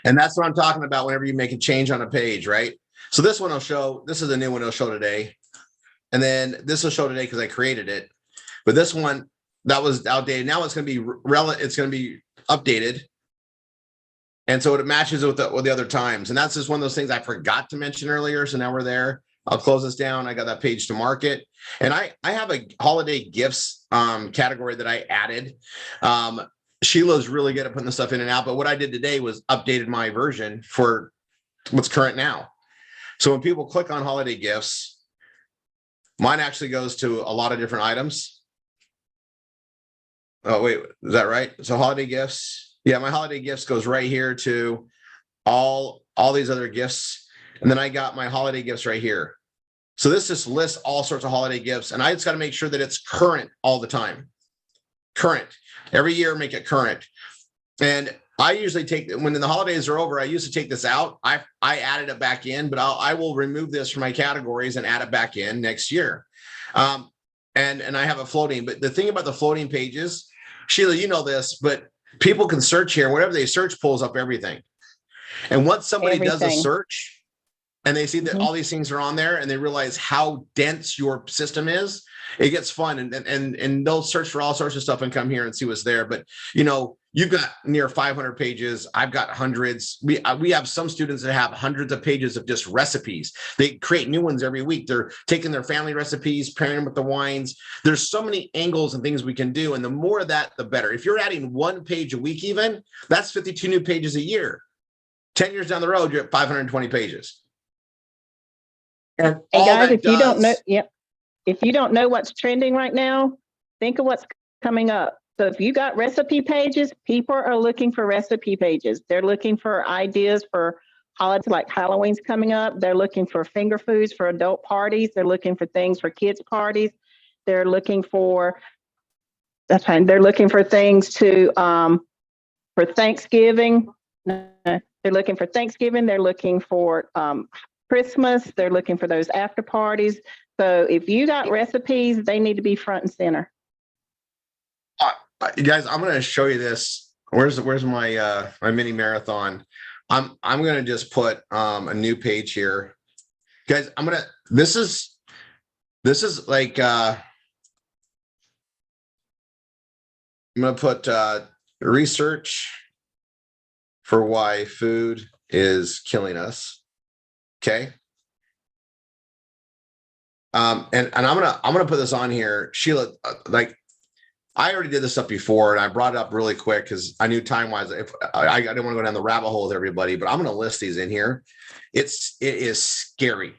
And that's what I'm talking about whenever you make a change on a page, right? So this one will show, this is a new one it'll show today. And then this will show today because I created it. But this one, that was outdated. Now it's going to be it's going to be updated. And so it matches with the other times. And that's just one of those things I forgot to mention earlier. So now we're there. I'll close this down. I got that page to market. And I have a holiday gifts category that I added. Sheila's really good at putting the stuff in and out. But what I did today was updated my version for what's current now. So when people click on holiday gifts, mine actually goes to a lot of different items. Oh, wait, is that right? So holiday gifts. Yeah, my holiday gifts goes right here to all these other gifts. And then I got my holiday gifts right here. So this just lists all sorts of holiday gifts. And I just got to make sure that it's current all the time. Current. Every year, make it current. And I usually take, when the holidays are over, I used to take this out. I added it back in, but I will remove this from my categories and add it back in next year. And I have a floating, but the thing about the floating pages, Sheila, you know this, but people can search here. Whatever they search pulls up everything. And once somebody does a search and they see that all these things are on there and they realize how dense your system is, it gets fun, and they'll search for all sorts of stuff and come here and see what's there. But you've got near 500 pages. I've got hundreds. We have some students that have hundreds of pages of just recipes. They create new ones every week. They're taking their family recipes, pairing them with the wines. There's so many angles and things we can do. And the more of that, the better. If you're adding 1 page a week, even, that's 52 new pages a year. 10 years down the road, you're at 520 pages. And all guys, that if you don't know, does, if you don't know what's trending right now, think of what's coming up. So if you got recipe pages, people are looking for recipe pages. They're looking for ideas for holidays, like Halloween's coming up. They're looking for finger foods for adult parties. They're looking for things for kids' parties. They're looking for, that's fine. They're looking for things to, for Thanksgiving. They're looking for Thanksgiving. They're looking for Christmas. They're looking for those after parties. So if you got recipes, they need to be front and center. you guys, I'm going to show you this. Where's my my mini marathon? I'm going to just put a new page here, guys. This is like I'm going to put research for why food is killing us. Okay. And I'm gonna put this on here, Sheila. Like, I already did this stuff before, and I brought it up really quick because I knew time wise, if I didn't want to go down the rabbit hole with everybody, but I'm gonna list these in here. It is scary.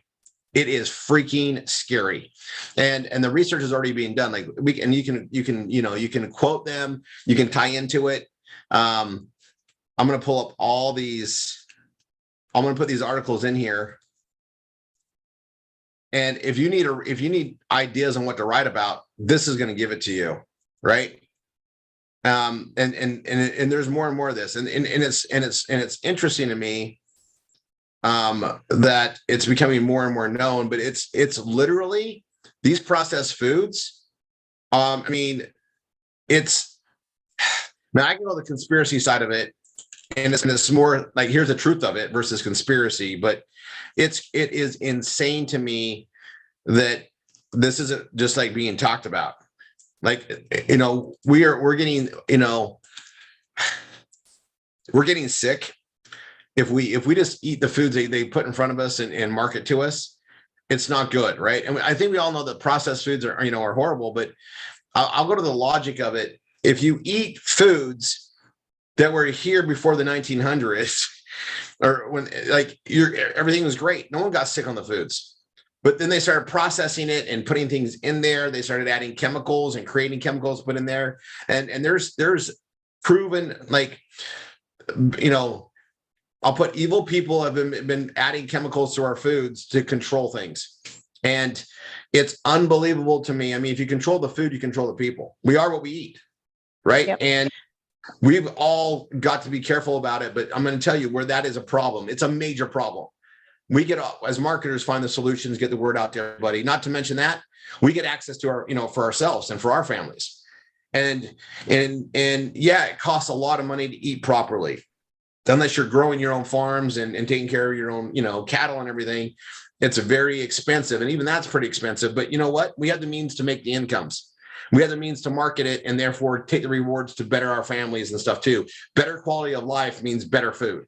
It is freaking scary, and the research is already being done. Like, you can quote them, you can tie into it. I'm gonna pull up all these. I'm gonna put these articles in here. And if you need ideas on what to write about, this is going to give it to you, right? And there's more and more of this, and it's interesting to me that it's becoming more and more known. But it's literally these processed foods. I mean, now I can know the conspiracy side of it, and it's more like, here's the truth of it versus conspiracy, but it is insane to me that this isn't just like being talked about. Like, we're getting sick if we just eat the foods they put in front of us and market to us. It's not good, right? And I think we all know that processed foods are horrible, but I'll go to the logic of it. If you eat foods that were here before the 1900s, or when everything was great, no one got sick on the foods. But then they started processing it and putting things in there. They started adding chemicals and creating chemicals put in there. And there's proven, like, I'll put evil people have been adding chemicals to our foods to control things. And it's unbelievable to me. I mean, if you control the food, you control the people. We are what we eat, right? Yep. And we've all got to be careful about it, but I'm going to tell you where that is a problem. It's a major problem. We get, as marketers, find the solutions, get the word out to everybody. Not to mention that we get access to our, for ourselves and for our families. And yeah, it costs a lot of money to eat properly, unless you're growing your own farms and taking care of your own, cattle and everything. It's very expensive. And even that's pretty expensive. But you know what? We have the means to make the incomes. We have the means to market it and therefore take the rewards to better our families and stuff too. Better quality of life means better food.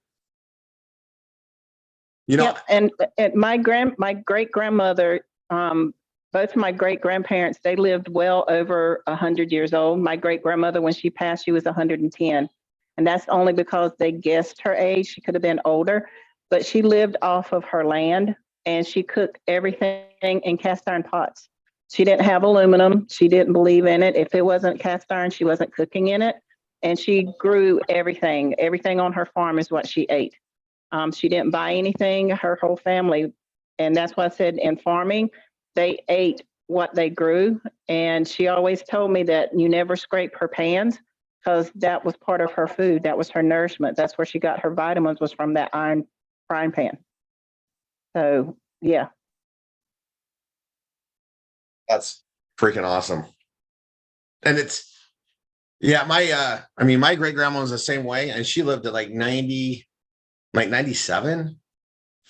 Yep. And my great grandmother, both my great grandparents, they lived well over 100 years old. My great grandmother, when she passed, she was 110. And that's only because they guessed her age. She could have been older, but she lived off of her land and she cooked everything in cast iron pots. She didn't have aluminum. She didn't believe in it. If it wasn't cast iron, she wasn't cooking in it. And she grew everything. Everything on her farm is what she ate. She didn't buy anything, her whole family. And that's why I said in farming, they ate what they grew. And she always told me that you never scrape her pans because that was part of her food. That was her nourishment. That's where she got her vitamins, was from that iron frying pan. So, yeah. That's freaking awesome. And it's, yeah, my great grandma was the same way, and she lived at like 90, like 97.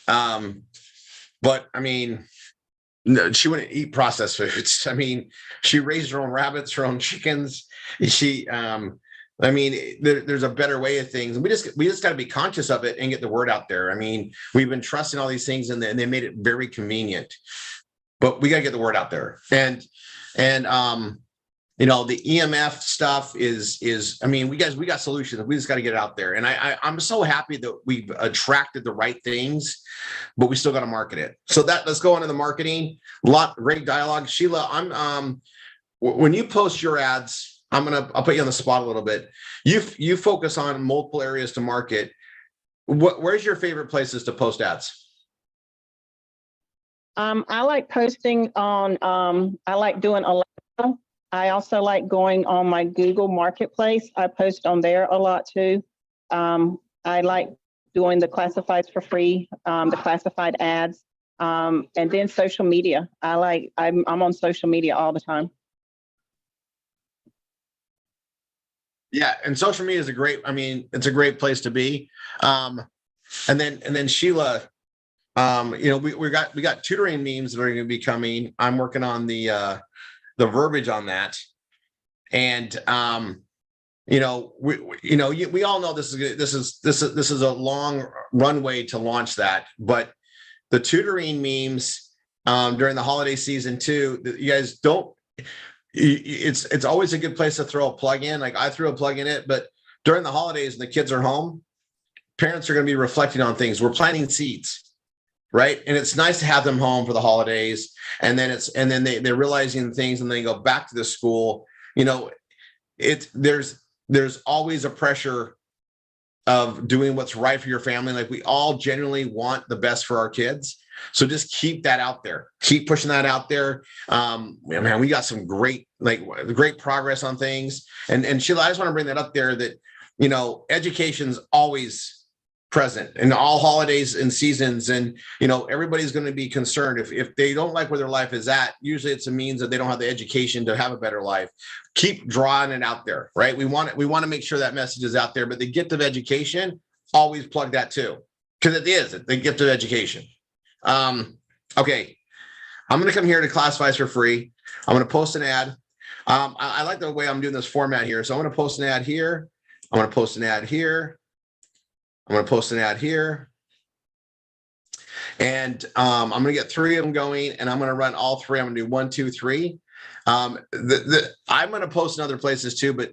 But I mean, no, she wouldn't eat processed foods. I mean, she raised her own rabbits, her own chickens. She I mean, there's a better way of things. We just got to be conscious of it and get the word out there. I mean, we've been trusting all these things, and they made it very convenient. But we got to get the word out there. And you know, the EMF stuff is. I mean, we got solutions. We just got to get it out there. And I'm so happy that we've attracted the right things, but we still got to market it. So let's go into the marketing. Great dialogue, Sheila. When you post your ads. I'll put you on the spot a little bit. You focus on multiple areas to market. Where's your favorite places to post ads? I like posting on, I like doing Alexa. I also like going on my Google Marketplace. I post on there a lot too. I like doing the classifieds for free, the classified ads, and then social media. I'm on social media all the time. Yeah, and social media is it's a great place to be. And then Sheila, you know, we got tutoring memes that are going to be coming. I'm working on the verbiage on that, and you know, we all know this is a long runway to launch that, but the tutoring memes during the holiday season too. You guys don't. It's always a good place to throw a plug in. Like I threw a plug in it, but during the holidays and the kids are home, parents are going to be reflecting on things. We're planting seeds, right? And it's nice to have them home for the holidays. And then they're realizing things, and then they go back to the school. You know, there's always a pressure of doing what's right for your family. Like we all genuinely want the best for our kids. So just keep that out there. Keep pushing that out there. Man, we got some great progress on things. And Sheila, I just want to bring that up there that, you know, education's always present in all holidays and seasons. And, you know, everybody's going to be concerned if they don't like where their life is at. Usually it's a means that they don't have the education to have a better life. Keep drawing it out there, right? We want to make sure that message is out there, but the gift of education, always plug that too. Because it is the gift of education. Okay, I'm going to come here to classifieds for free. I'm going to post an ad. I like the way I'm doing this format here. So I'm going to post an ad here. I'm going to post an ad here. I'm going to post an ad here. And I'm going to get 3 of them going, and I'm going to run all 3. I'm going to do 1, 2, 3. I'm going to post in other places too, but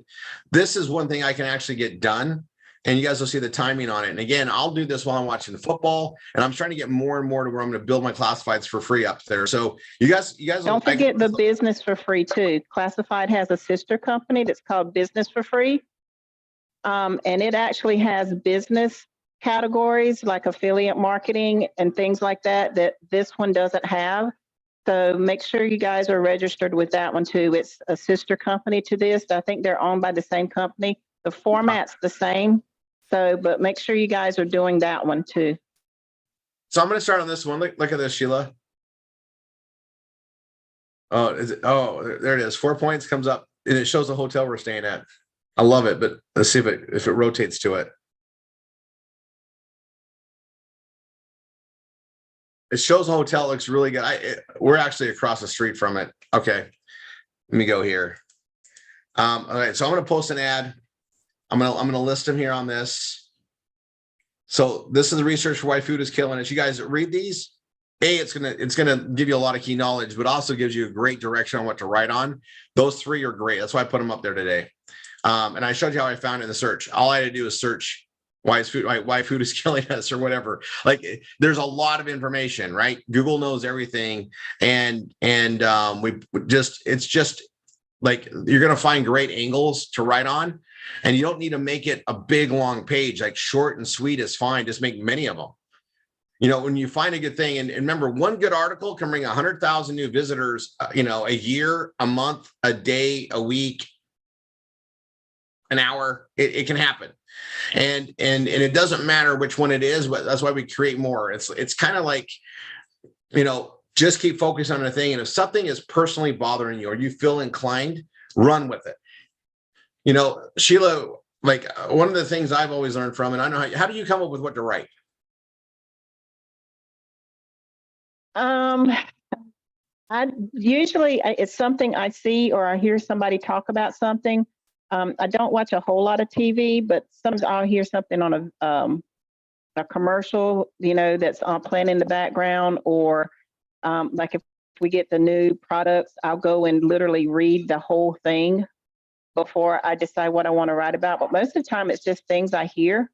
this is one thing I can actually get done. And you guys will see the timing on it. And again, I'll do this while I'm watching the football, and I'm trying to get more and more to where I'm going to build my classifieds for free up there. So you guys don't forget the business for free too. Classified has a sister company that's called Business for Free. And it actually has business categories like affiliate marketing and things like that this one doesn't have. So make sure you guys are registered with that one too. It's a sister company to this. I think they're owned by the same company. The format's the same. So, but make sure you guys are doing that one too. So I'm going to start on this one. Look at this, Sheila. Oh, there it is. 4 points comes up, and it shows the hotel we're staying at. I love it, but let's see if it rotates to it. It shows the hotel looks really good. We're actually across the street from it. Okay, let me go here. All right, so I'm going to post an ad. I'm gonna list them here on this. So this is the research for why food is killing us. You guys read these. It's gonna give you a lot of key knowledge, but also gives you a great direction on what to write on. Those 3 are great. That's why I put them up there today. And I showed you how I found it in the search. All I had to do is search why food is killing us or whatever. Like there's a lot of information, right? Google knows everything, and it's just like you're gonna find great angles to write on. And you don't need to make it a big, long page. Like short and sweet is fine. Just make many of them. You know, when you find a good thing, and remember, one good article can bring 100,000 new visitors, a year, a month, a day, a week, an hour. It can happen. And it doesn't matter which one it is, but that's why we create more. It's kind of like, just keep focused on a thing. And if something is personally bothering you or you feel inclined, run with it. Sheila, like one of the things I've always learned from, and I know how do you come up with what to write? It's something I see or I hear somebody talk about something. I don't watch a whole lot of TV, but sometimes I'll hear something on a commercial, that's playing in the background, or like if we get the new products, I'll go and literally read the whole thing before I decide what I want to write about. But most of the time, it's just things I hear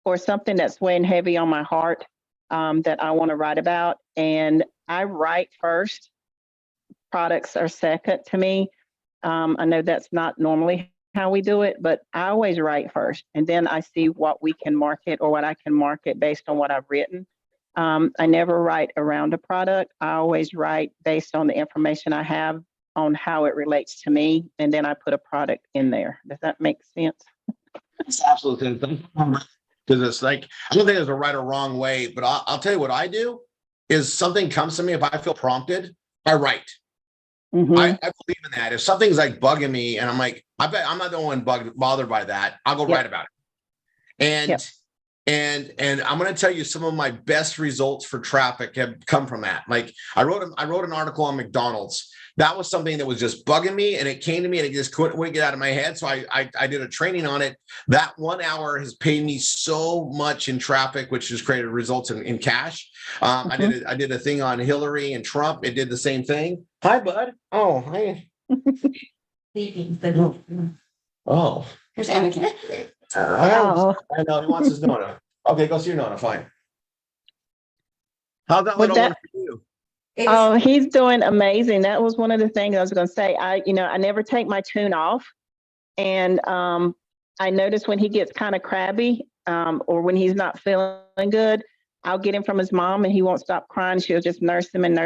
or something that's weighing heavy on my heart that I want to write about. And I write first. Products are second to me. I know that's not normally how we do it, but I always write first, and then I see what we can market or what I can market based on what I've written. I never write around a product. I always write based on the information I have on how it relates to me, and then I put a product in there. Does that make sense? It's absolutely because it's like, I don't think there's a right or wrong way, but I'll tell you what I do is something comes to me. If I feel prompted, I write. Mm-hmm. I believe in that. If something's like bugging me and I'm like, I bet I'm not the one bothered by that, I'll go write about it. And I'm going to tell you some of my best results for traffic have come from that. Like I wrote an article on McDonald's. That was something that was just bugging me, and it came to me and it just wouldn't get out of my head. So I did a training on it. That 1 hour has paid me so much in traffic, which has created results in cash. I did a thing on Hillary and Trump. It did the same thing. Hi, bud. Oh, hi. Oh, Here's Anakin. I know he wants his Nona. Okay, go see your Nona. Fine. How's that little one for you? Oh, he's doing amazing. That was one of the things I was going to say. I never take my tune off, and I notice when he gets kind of crabby, or when he's not feeling good, I'll get him from his mom, and he won't stop crying. She'll just nurse him, and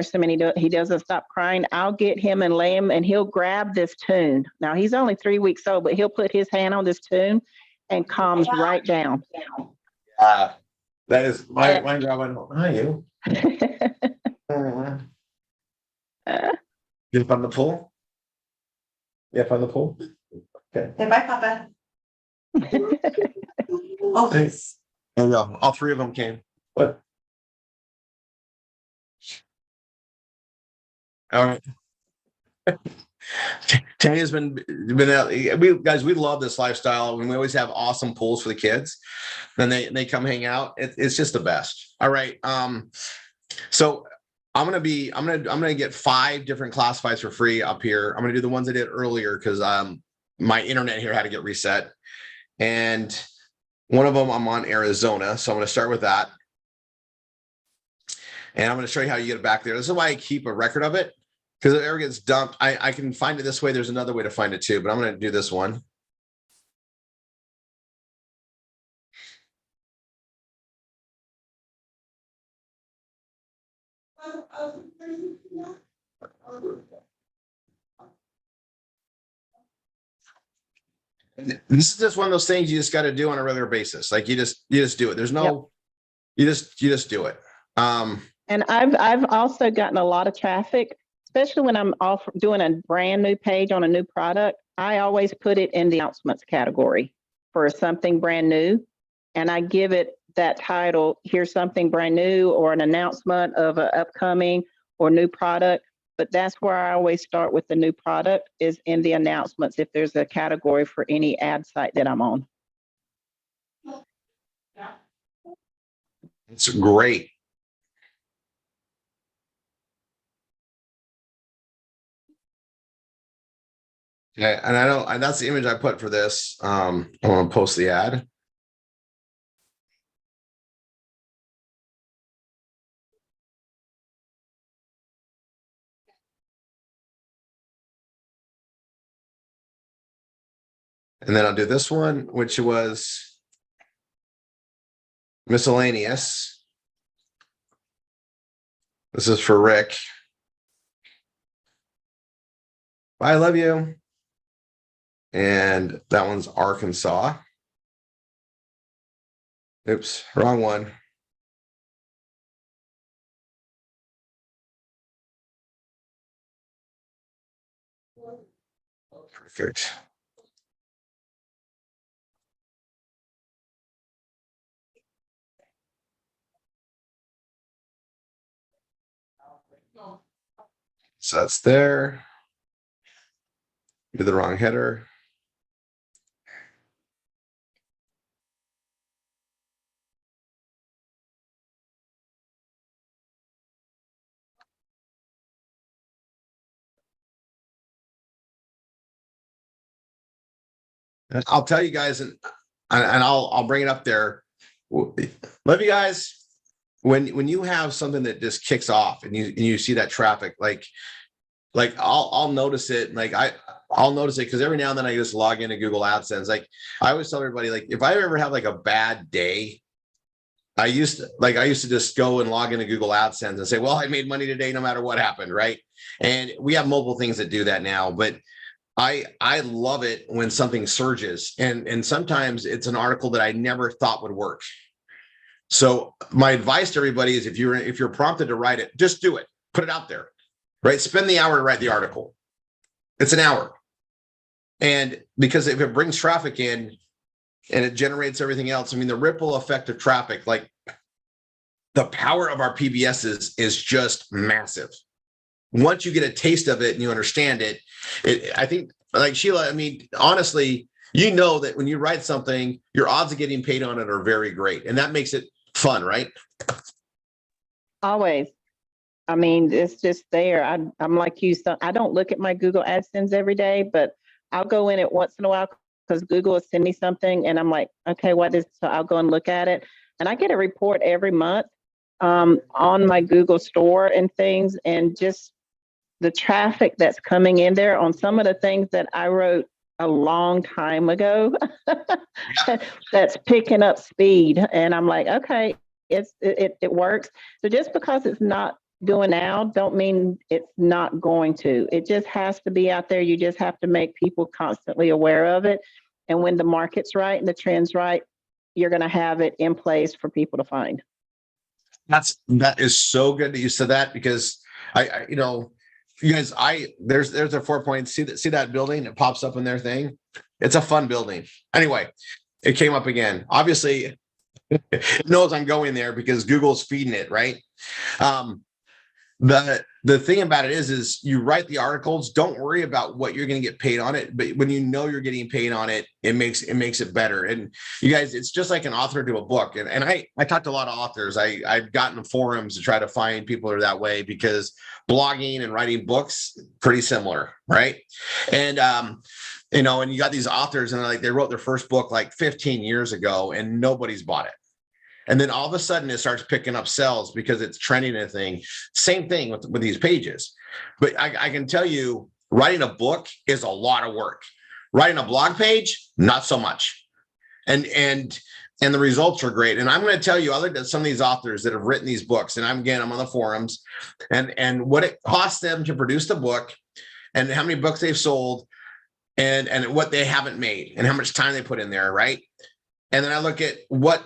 he doesn't stop crying. I'll get him and lay him, and he'll grab this tune. Now he's only 3 weeks old, but he'll put his hand on this tune and calms right down. That is my grabbing. Hi, you. You fun the pool? Yeah, fun the pool. Okay. Say bye, Papa. Oh, Thanks. There you go. All three of them came. What? All right. Tanya's been out. We love this lifestyle, and we always have awesome pools for the kids. Then they come hang out. It's just the best. All right. So I'm gonna get 5 different classifieds for free up here. I'm gonna do the ones I did earlier because my internet here had to get reset, and one of them I'm on Arizona, so I'm gonna start with that, and I'm gonna show you how you get it back there. This is why I keep a record of it, because if it ever gets dumped, I can find it this way. There's another way to find it too, but I'm gonna do this one. This is just one of those things you just got to do on a regular basis. Like you just do it. There's no, you just do it. And I've also gotten a lot of traffic, especially when I'm doing a brand new page on a new product. I always put it in the announcements category for something brand new, and I give it that title, here's something brand new, or an announcement of an upcoming or new product. But that's where I always start with the new product, is in the announcements if there's a category for any ad site that I'm on. It's great. Okay, and that's the image I put for this. I want to post the ad. And then I'll do this one, which was miscellaneous. This is for Rick. Bye, I love you. And that one's Arkansas. Oops, wrong one. Perfect. So that's there. Did the wrong header. I'll tell you guys, and I'll bring it up there. Love you guys. When you have something that just kicks off and you see that traffic, like I'll notice it. Like I'll notice it because every now and then I just log into Google AdSense. Like I always tell everybody, like if I ever have like a bad day, I used to just go and log into Google AdSense and say, well, I made money today no matter what happened, right? And we have mobile things that do that now, but I love it when something surges, and sometimes it's an article that I never thought would work. So my advice to everybody is if you're prompted to write it, just do it. Put it out there, right? Spend the hour to write the article. It's an hour. And because if it brings traffic in and it generates everything else, I mean, the ripple effect of traffic, like the power of our PBSs is just massive. Once you get a taste of it and you understand it, I think, like Sheila, I mean, honestly, you know that when you write something, your odds of getting paid on it are very great. And that makes it fun, right? Always. I mean, it's just there. I'm like you. So I don't look at my Google AdSense every day, but I'll go in it once in a while because Google will send me something and I'm like, okay, what is, so I'll go and look at it. And I get a report every month on my Google store and things, and just the traffic that's coming in there on some of the things that I wrote a long time ago that's picking up speed. And I'm like, okay, it works. So just because it's not doing now, don't mean it's not going to. It just has to be out there. You just have to make people constantly aware of it. And when the market's right and the trend's right, you're going to have it in place for people to find. That is so good that you said that, because I you know, you guys, there's a 4 point. See that building? It pops up in their thing. It's a fun building. Anyway, it came up again. Obviously, it knows I'm going there because Google's feeding it, right? The thing about it is you write the articles. Don't worry about what you're going to get paid on it, but when you know you're getting paid on it, it makes it better. And you guys, it's just like an author to a book. And I talked to a lot of authors. I've gotten forums to try to find people who are that way, because blogging and writing books pretty similar, right? And you know, and you got these authors and they wrote their first book like 15 years ago and nobody's bought it. And then all of a sudden it starts picking up sales because it's trending a thing. Same thing with these pages. But I can tell you, writing a book is a lot of work. Writing a blog page, not so much. And the results are great. And I'm going to tell you, I looked at some of these authors that have written these books, and I'm on the forums, and what it costs them to produce the book, and how many books they've sold, and what they haven't made, and how much time they put in there, right? And then I look at what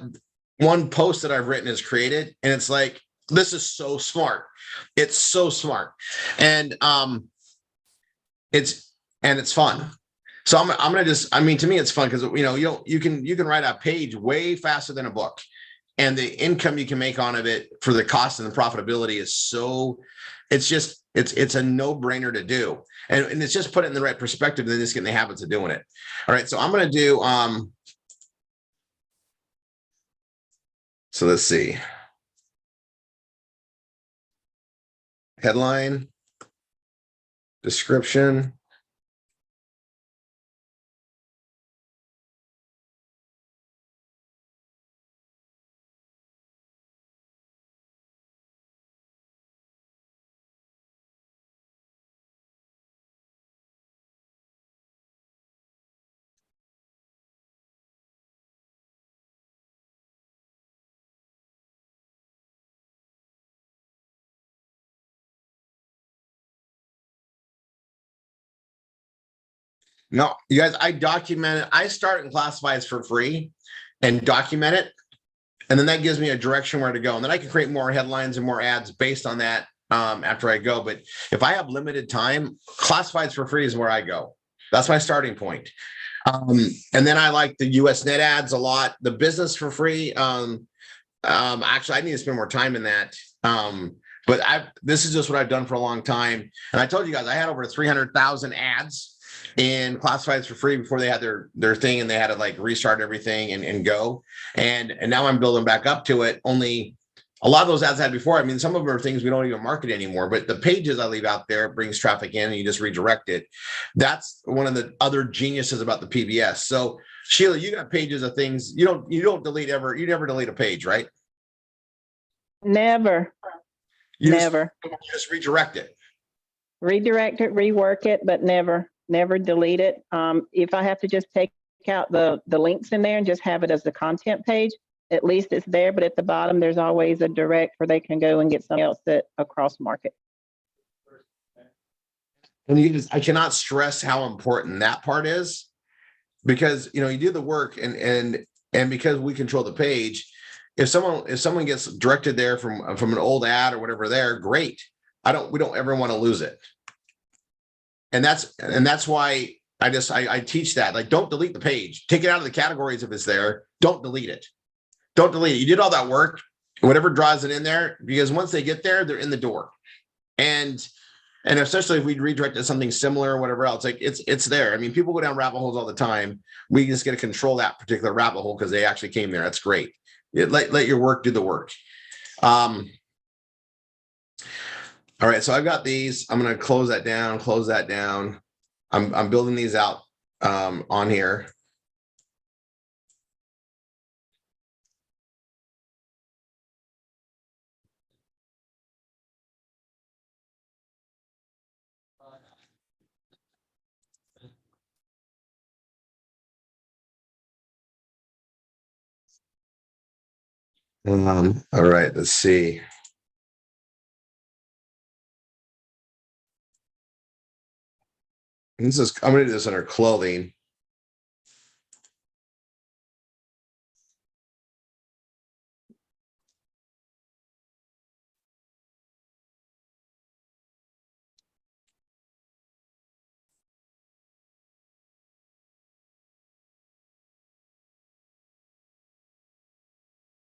one post that I've written has created, and it's like, this is so smart. It's so smart. And it's fun. So I'm gonna just, I mean, to me, it's fun because, you know, you can write a page way faster than a book, and the income you can make on of it for the cost and the profitability is so, it's a no-brainer to do. And it's just put it in the right perspective, and then just getting the habits of doing it. All right. So I'm going to do, so let's see. Headline, description. No, you guys, I document it. I start in classifieds for free and document it. And then that gives me a direction where to go. And then I can create more headlines and more ads based on that after I go. But if I have limited time, classifieds for free is where I go. That's my starting point. And then I like the US net ads a lot. The business for free. Actually, I need to spend more time in that. But this is just what I've done for a long time. And I told you guys, I had over 300,000 ads in classifieds for free before they had their thing, and they had to like restart everything and go. And now I'm building back up to it. Only a lot of those ads I had before, I mean, some of them are things we don't even market anymore, but the pages I leave out there brings traffic in and you just redirect it. That's one of the other geniuses about the PBS. So Sheila, you got pages of things you don't delete ever. You never delete a page, right? Never, You never. you just redirect it. Redirect it, rework it, but never delete it. If I have to just take out the links in there and just have it as the content page, at least it's there. But at the bottom, there's always a direct where they can go and get something else that across market. And I cannot stress how important that part is, because you do the work and because we control the page. If someone gets directed there from an old ad or whatever, there, great. We don't ever want to lose it. And that's why I teach that, like, don't delete the page, take it out of the categories. If it's there, don't delete it. Don't delete it. You did all that work, whatever draws it in there, because once they get there, they're in the door. And especially if we redirect to something similar or whatever else, like it's there. I mean, people go down rabbit holes all the time. We just got to control that particular rabbit hole because they actually came there. That's great. Let your work do the work. All right, so I've got these. I'm going to close that down. I'm building these out on here. All right, let's see. I'm going to do this under clothing.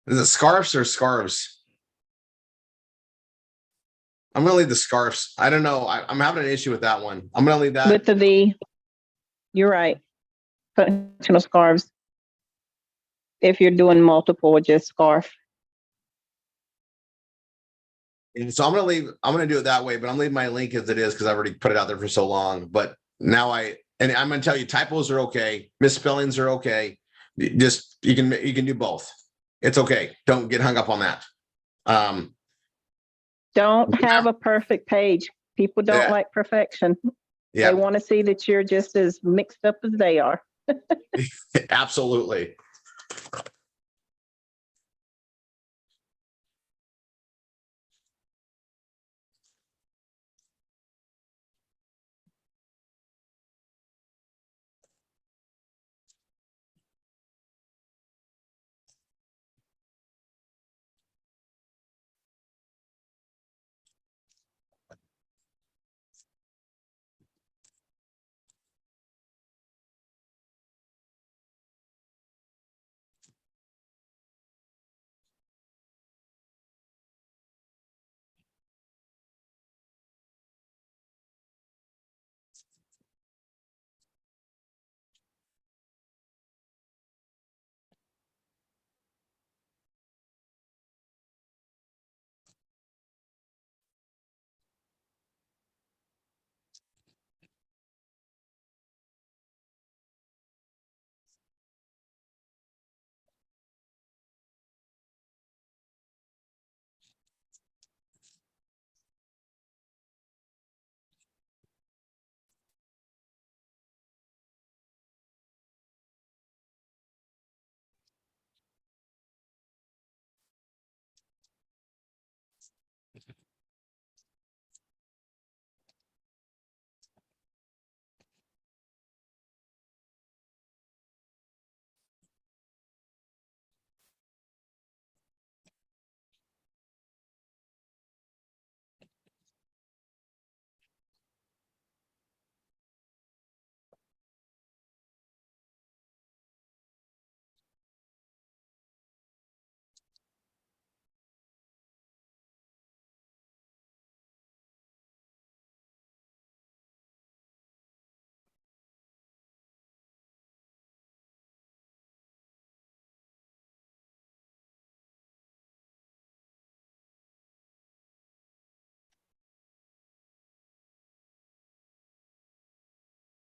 Is it scarves or scarves? I'm going to leave the scarves. I don't know. I'm having an issue with that one. I'm going to leave that. With the V, you're right. Functional scarves. If you're doing multiple, just scarf. And so I'm going to do it that way, but I'm leaving my link as it is because I've already put it out there for so long. But now I'm going to tell you, typos are okay. Misspellings are okay. Just, you can do both. It's okay. Don't get hung up on that. Don't have a perfect page. People don't Yeah. like perfection. Yeah, They want to see that you're just as mixed up as they are. absolutely.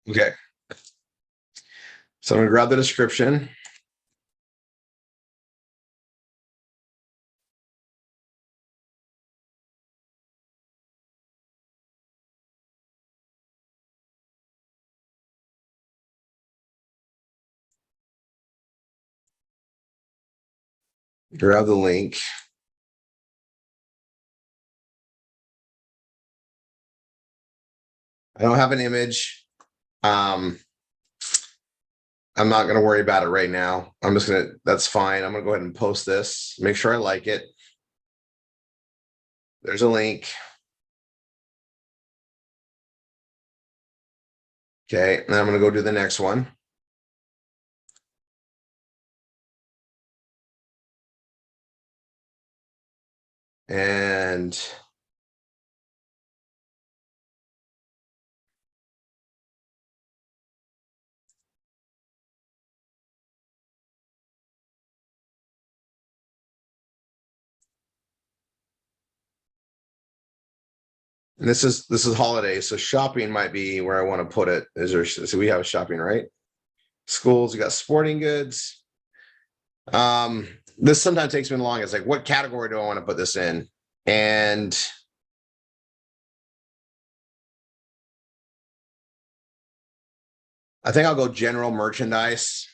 Okay. So I'm gonna grab the description. Grab the link. I don't have an image. I'm not going to worry about it right now. That's fine. I'm going to go ahead and post this. Make sure I like it. There's a link. Okay. And I'm going to go do the next one. And this is holiday, so shopping might be where I want to put it. So we have shopping, right? Schools, you got sporting goods. This sometimes takes me long. It's like, what category do I want to put this in? And I think I'll go general merchandise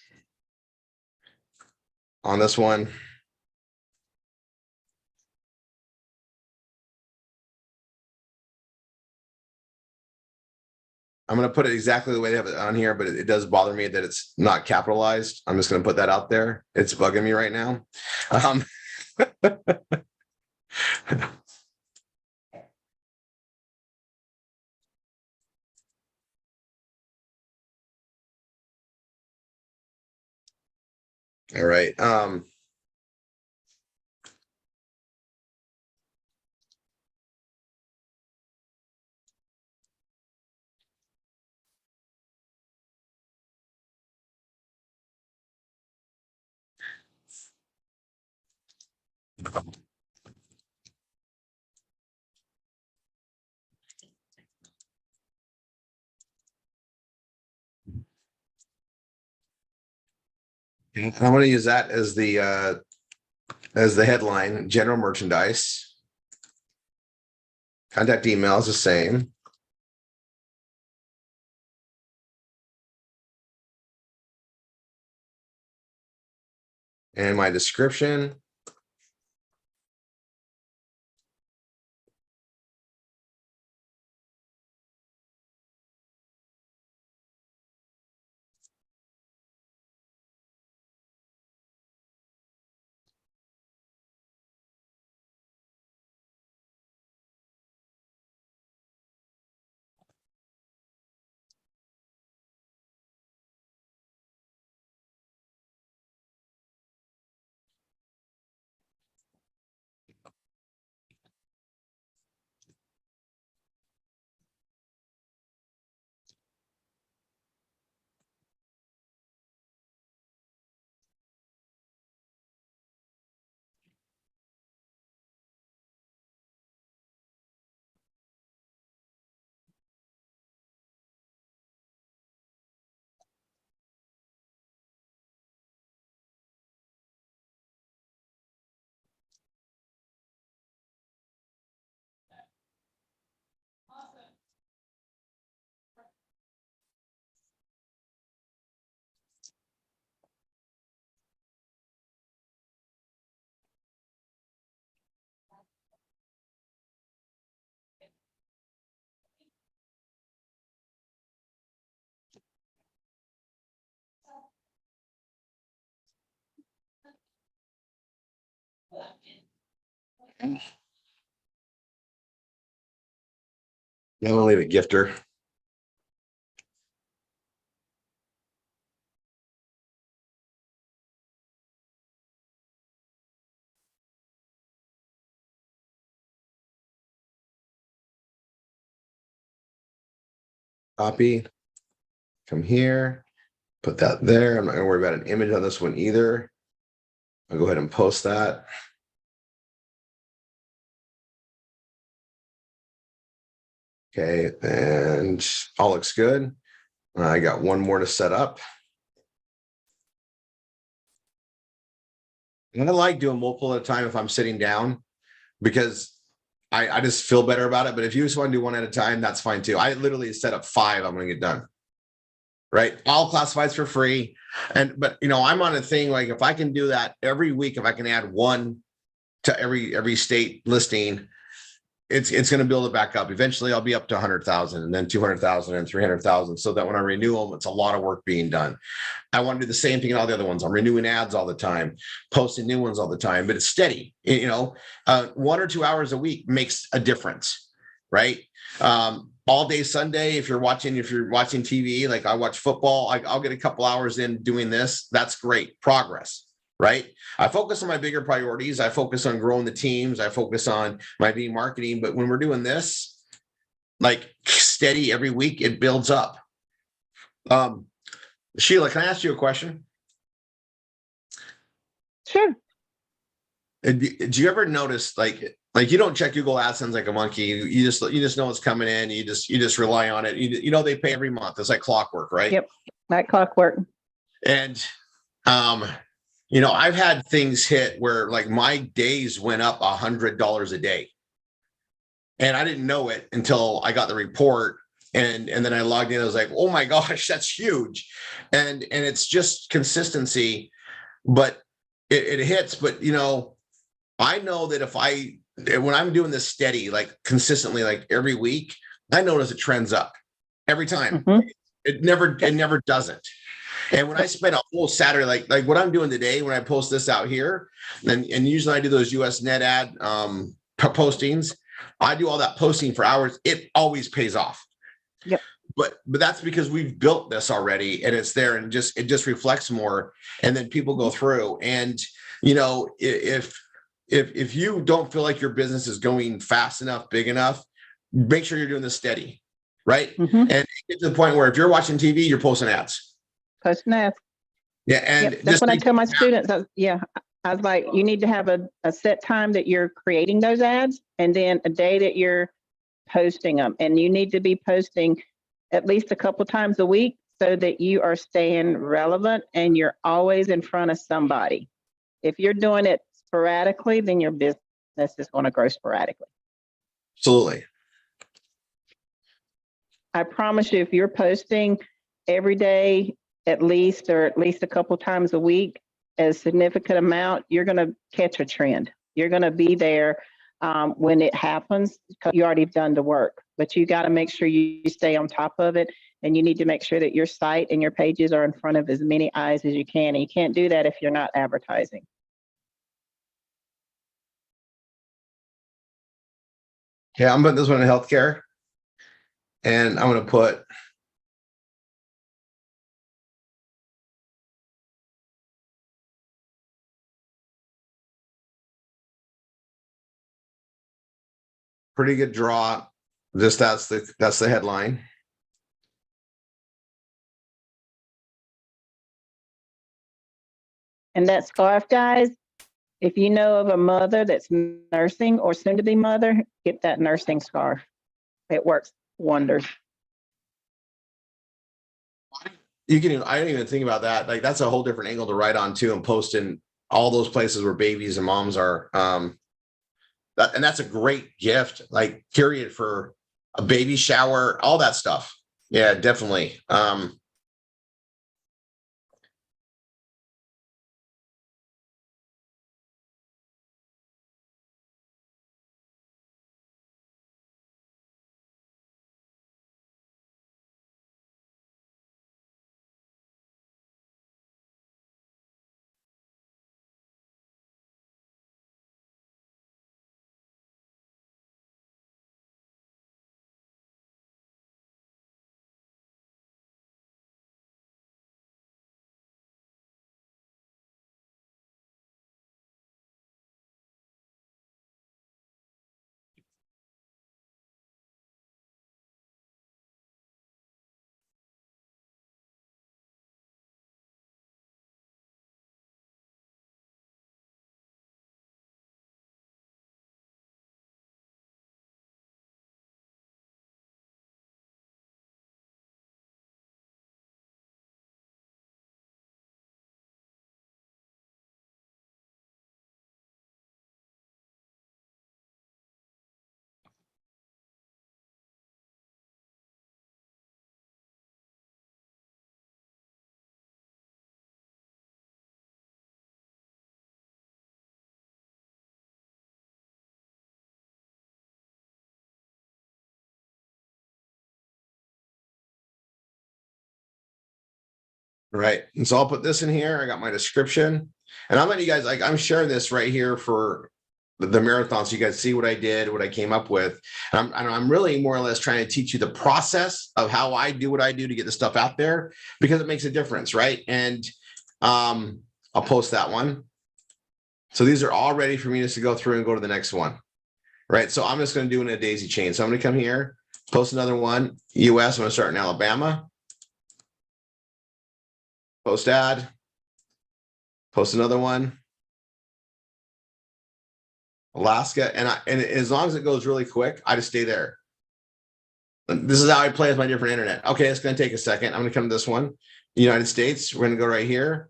on this one. I'm going to put it exactly the way they have it on here, but it does bother me that it's not capitalized. I'm just going to put that out there. It's bugging me right now. All right. I'm going to use that as the headline, general merchandise. Contact email is the same. And my description. Yeah, we'll leave it gifter. Copy. Come here. Put that there. I'm not going to worry about an image on this one either. I'll go ahead and post that. Okay, and all looks good. I got one more to set up. And I like doing multiple at a time if I'm sitting down, because I just feel better about it. But if you just want to do one at a time, that's fine too. I literally set up 5 I'm going to get done. Right. All classifieds for free. But I'm on a thing, like if I can do that every week, if I can add one to every state listing, it's going to build it back up. Eventually I'll be up to 100,000 and then 200,000 and 300,000. So that when I renew them, it's a lot of work being done. I want to do the same thing in all the other ones. I'm renewing ads all the time, posting new ones all the time, but it's steady. 1 or 2 hours a week makes a difference, right? All day Sunday, if you're watching TV, like I watch football, I'll get a couple hours in doing this. That's great progress, right? I focus on my bigger priorities. I focus on growing the teams. I focus on my marketing. But when we're doing this, like steady every week, it builds up. Sheila, can I ask you a question? Sure. Do you ever notice, like you don't check Google AdSense like a monkey? You just know what's coming in. You just rely on it. They pay every month. It's like clockwork, right? Yep, like clockwork. And I've had things hit where like my days went up $100 a day, and I didn't know it until I got the report. And then I logged in. I was like, oh my gosh, that's huge. And it's just consistency, but it hits. But I know that when I'm doing this steady, like consistently, like every week, I notice it trends up every time. Mm-hmm. It never doesn't. And when I spend a whole Saturday, like what I'm doing today, when I post this out here, and usually I do those US net ad postings, I do all that posting for hours. It always pays off. Yep. But that's because we've built this already, and it's there, and it just reflects more. And then people go through, and if you don't feel like your business is going fast enough, big enough, make sure you're doing this steady, right? Mm-hmm. And get to the point where if you're watching TV, you're posting ads. Posting ads. Yeah, and Yep. That's what I tell my students. I was like, you need to have a set time that you're creating those ads, and then a day that you're posting them. And you need to be posting at least a couple times a week so that you are staying relevant and you're always in front of somebody. If you're doing it sporadically, then your business is going to grow sporadically. Absolutely. I promise you, if you're posting every day, at least a couple times a week, a significant amount, you're going to catch a trend. You're going to be there when it happens, because you already done the work. But you got to make sure you stay on top of it, and you need to make sure that your site and your pages are in front of as many eyes as you can. And you can't do that if you're not advertising. Yeah, I'm putting this one in healthcare, and I'm going to put pretty good draw. Just that's the headline. And that scarf, guys, if you know of a mother that's nursing or soon to be mother, get that nursing scarf. It works wonders. I didn't even think about that. Like that's a whole different angle to write on too, and post in all those places where babies and moms are. And that's a great gift, like period, for a baby shower, all that stuff. Yeah, definitely. Right. And so I'll put this in here. I got my description, and I'm letting you guys, like, I'm sharing this right here for the marathon, so you guys see what I did, what I came up with. And I'm really more or less trying to teach you the process of how I do what I do to get the stuff out there, because it makes a difference, right? And I'll post that one. So these are all ready for me just to go through and go to the next one, right? So I'm just going to do it in a daisy chain. So I'm going to come here, post another one, US. I'm going to start in Alabama. Post ad, post another one, Alaska, and as long as it goes really quick, I just stay there. This is how I play with my different internet. Okay, it's going to take a second. I'm going to come to this one, United States. We're going to go right here.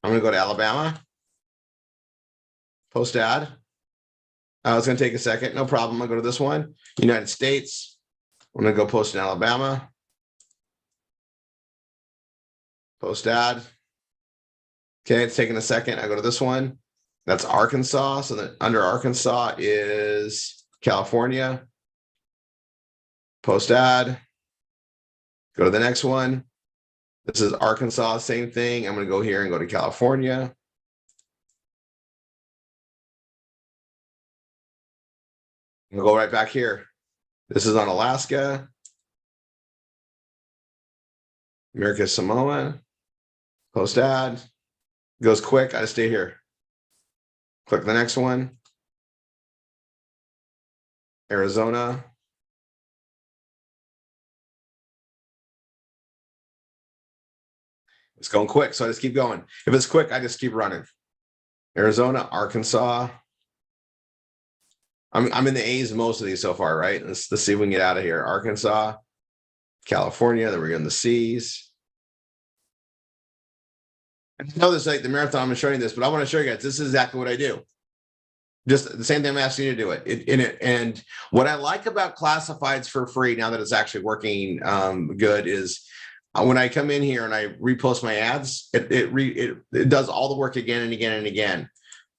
I'm going to go to Alabama. Post ad. It's going to take a second. No problem. I'll go to this one, United States. I'm going to go post in Alabama. Post ad. Okay, it's taking a second. I go to this one. That's Arkansas. So that under Arkansas is California. Post ad. Go to the next one. This is Arkansas, same thing. I'm going to go here and go to California. I'm going to go right back here. This is on Alaska. America Samoa. Post ad. Goes quick. I just stay here. Click the next one. Arizona. It's going quick, so I just keep going. If it's quick, I just keep running. Arizona, Arkansas. I'm in the A's most of these so far, right? Let's see if we can get out of here. Arkansas, California, then we're in the C's. I know this, like the marathon, I'm showing you this, but I want to show you guys, this is exactly what I do. Just the same thing I'm asking you to do it. And what I like about classifieds for free, now that it's actually working good, is when I come in here and I repost my ads, it does all the work again and again and again.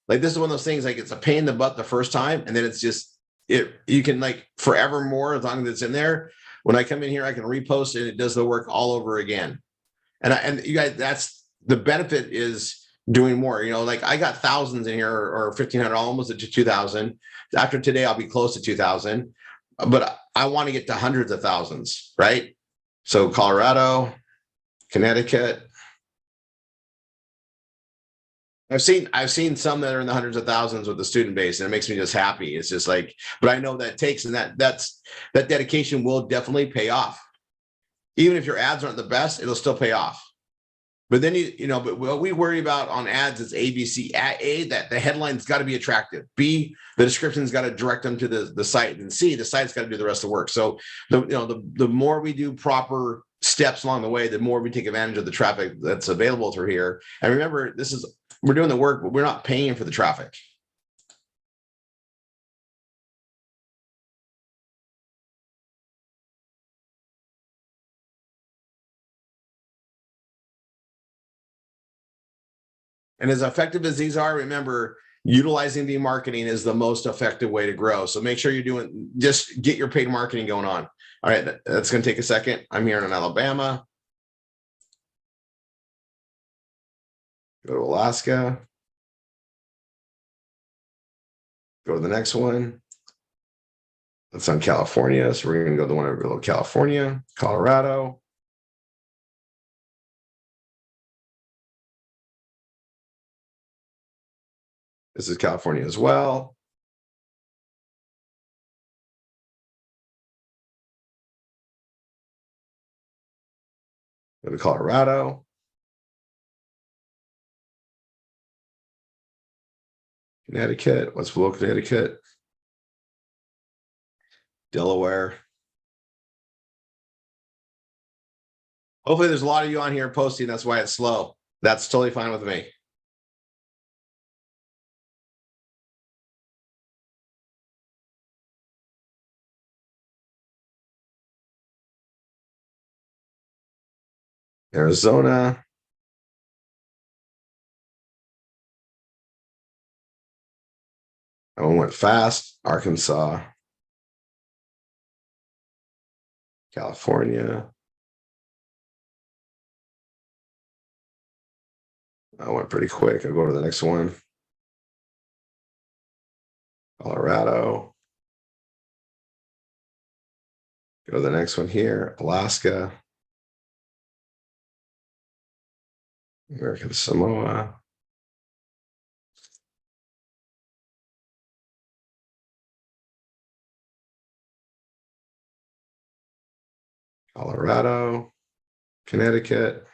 Like this is one of those things, like it's a pain in the butt the first time, and then it's just you can like forever more as long as it's in there. When I come in here, I can repost it, and it does the work all over again. And you guys, that's the benefit, is doing more. You know, like I got thousands in here, or 1,500, almost to 2,000. After today, I'll be close to 2,000, but I want to get to hundreds of thousands, right? So Colorado, Connecticut. I've seen some that are in the hundreds of thousands with the student base, and it makes me just happy. It's just like, but I know that takes, and that dedication will definitely pay off. Even if your ads aren't the best, it'll still pay off. But then but what we worry about on ads is ABC. A, that the headline's got to be attractive. B, the description's got to direct them to the site, and C, the site's got to do the rest of the work. So the more we do proper steps along the way, the more we take advantage of the traffic that's available through here. And remember, we're doing the work, but we're not paying for the traffic. And as effective as these are, remember, utilizing the marketing is the most effective way to grow. So make sure just get your paid marketing going on. All right, that's going to take a second. I'm here in Alabama. Go to Alaska. Go to the next one. That's on California. So we're going to go to the one over California, Colorado. This is California as well. Go to Colorado. Connecticut. What's below Connecticut? Delaware. Hopefully there's a lot of you on here posting. That's why it's slow. That's totally fine with me. Arizona. That one went fast. Arkansas. California. I went pretty quick. I'll go to the next one. Colorado. Go to the next one here. Alaska. American Samoa. Colorado. Connecticut.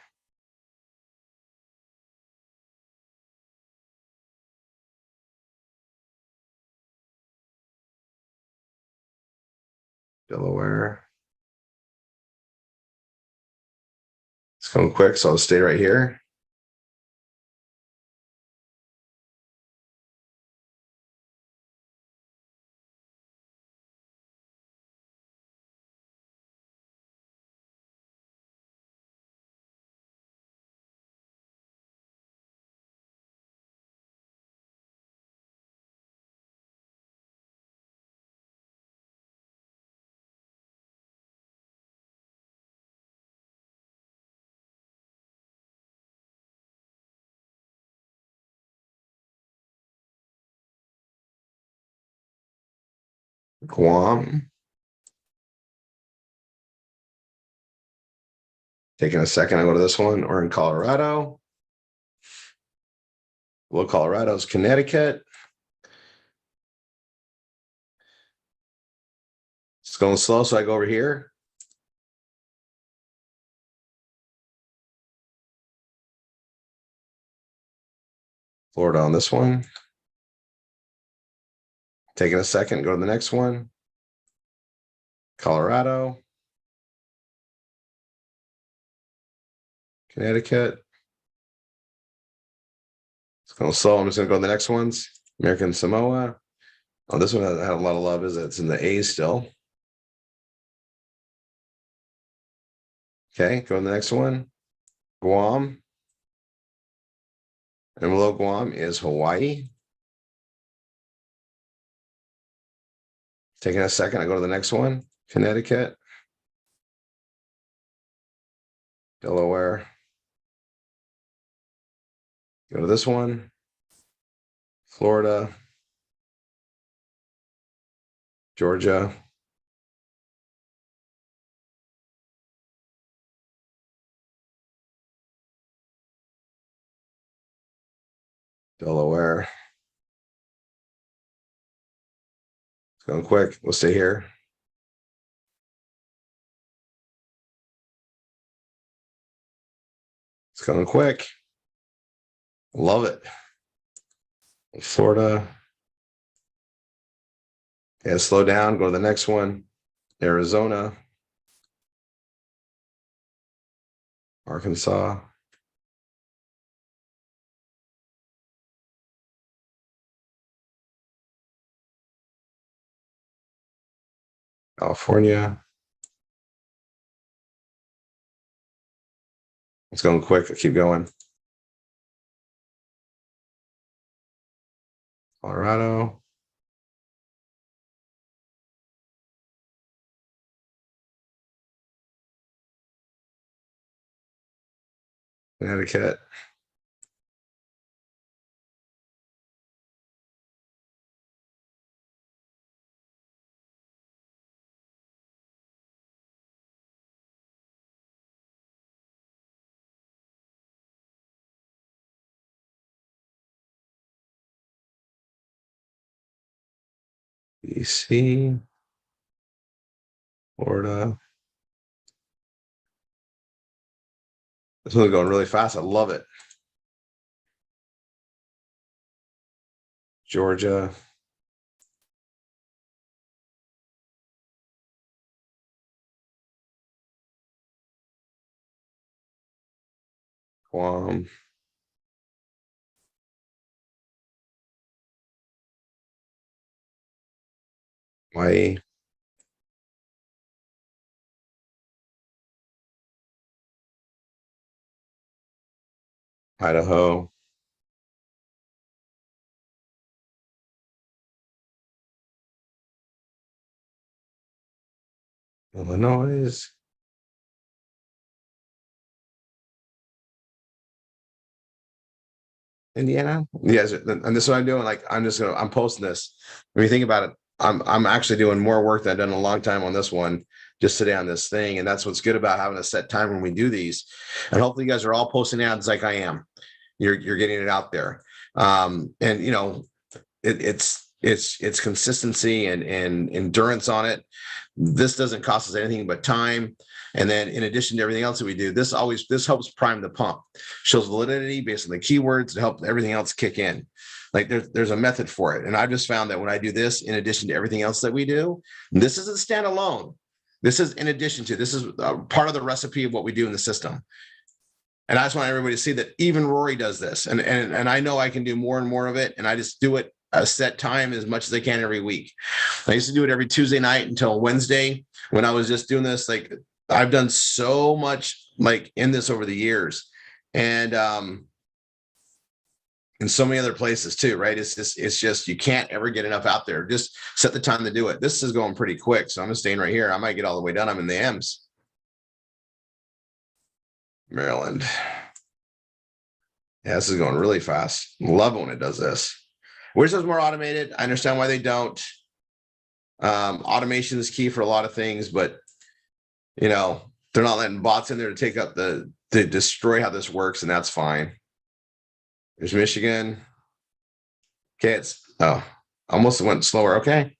Delaware. It's going quick, so I'll stay right here. Guam. Taking a second, I go to this one. Or in Colorado. Well, Colorado's Connecticut. It's going slow, so I go over here. Florida on this one. Taking a second, go to the next one. Colorado. Connecticut. It's going slow. I'm just going to go to the next ones. American Samoa. Oh, this one I had a lot of love. Is it's in the A's still. Okay, go to the next one. Guam. And below Guam is Hawaii. Taking a second, I go to the next one. Connecticut. Delaware. Go to this one. Florida. Georgia. Delaware. It's going quick. We'll stay here. It's going quick. Love it. Florida. Yeah, slow down. Go to the next one. Arizona. Arkansas. California. It's going quick. I'll keep going. Colorado. Connecticut. BC. Florida. This one's going really fast. I love it. Georgia. Guam. Hawaii. Idaho. Illinois. Indiana. Yes, and this is what I'm doing. Like I'm posting this. When you think about it, I'm actually doing more work than I've done in a long time on this one, just today on this thing. And that's what's good about having a set time when we do these. And hopefully you guys are all posting ads like I am. You're getting it out there. And you know, it's consistency and endurance on it. This doesn't cost us anything but time. And then in addition to everything else that we do, this helps prime the pump, shows validity based on the keywords to help everything else kick in. Like there's a method for it. And I've just found that when I do this, in addition to everything else that we do, this isn't standalone. This is in addition to, this is part of the recipe of what we do in the system. And I just want everybody to see that even Rory does this. And I know I can do more and more of it. And I just do it a set time as much as I can every week. I used to do it every Tuesday night until Wednesday when I was just doing this. Like I've done so much like in this over the years. And in so many other places too, right? It's just you can't ever get enough out there. Just set the time to do it. This is going pretty quick. So I'm just staying right here. I might get all the way done. I'm in the M's. Maryland. Yeah, this is going really fast. Love when it does this. Wish it was more automated. I understand why they don't. Automation is key for a lot of things, but you know, they're not letting bots in there to take up to destroy how this works, and that's fine. There's Michigan. Okay, almost went slower. Okay.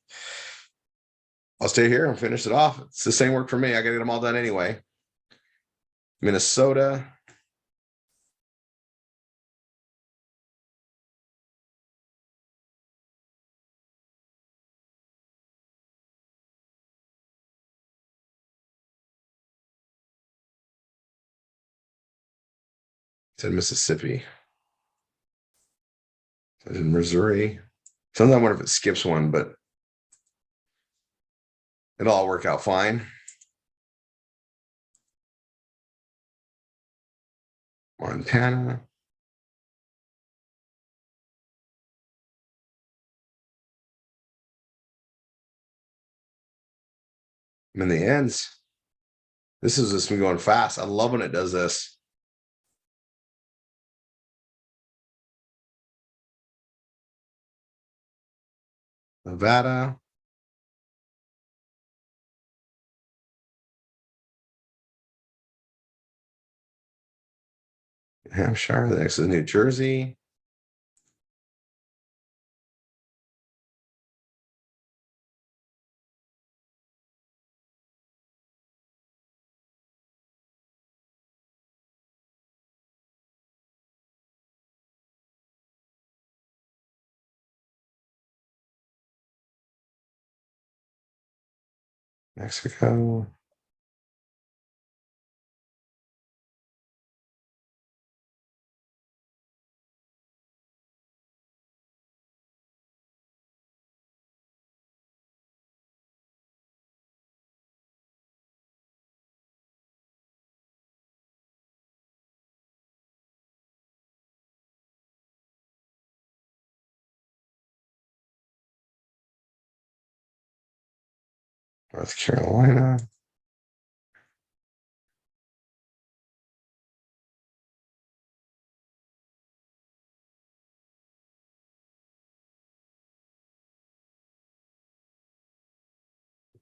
I'll stay here and finish it off. It's the same work for me. I gotta get them all done anyway. Minnesota. It's in Mississippi. It's in Missouri. Sometimes I wonder if it skips one, but it'll all work out fine. Montana. I'm in the ends. This is just me going fast. I love when it does this. Nevada. New Hampshire. The next is New Jersey. Mexico. North Carolina.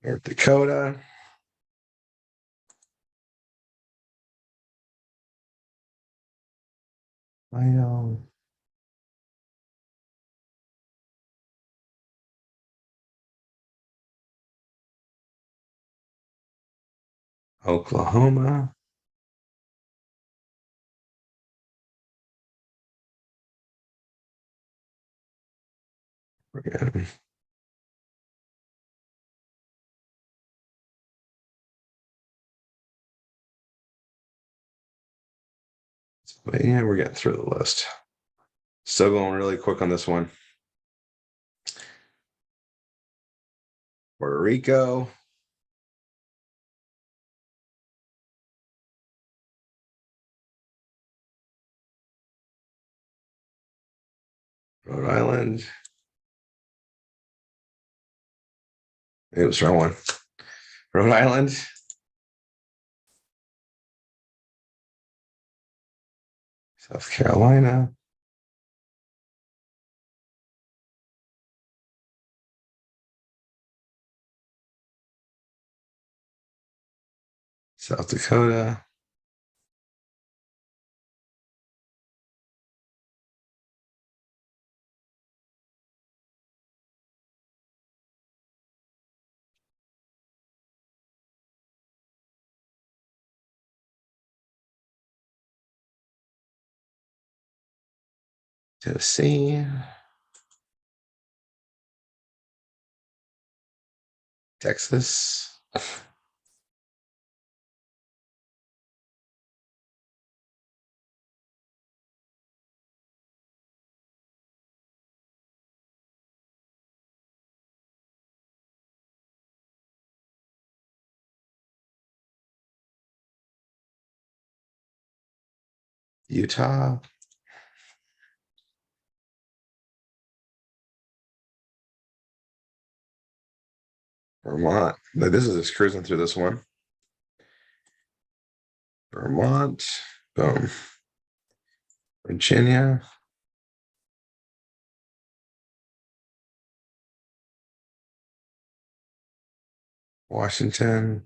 North Dakota. Ohio. Oklahoma. Oregon. But yeah, we're getting through the list. Still going really quick on this one. Puerto Rico. Rhode Island. It was wrong one. Rhode Island. South Carolina. South Dakota. Tennessee. Texas. Utah. Vermont. This is just cruising through this one. Vermont. Boom. Virginia. Washington.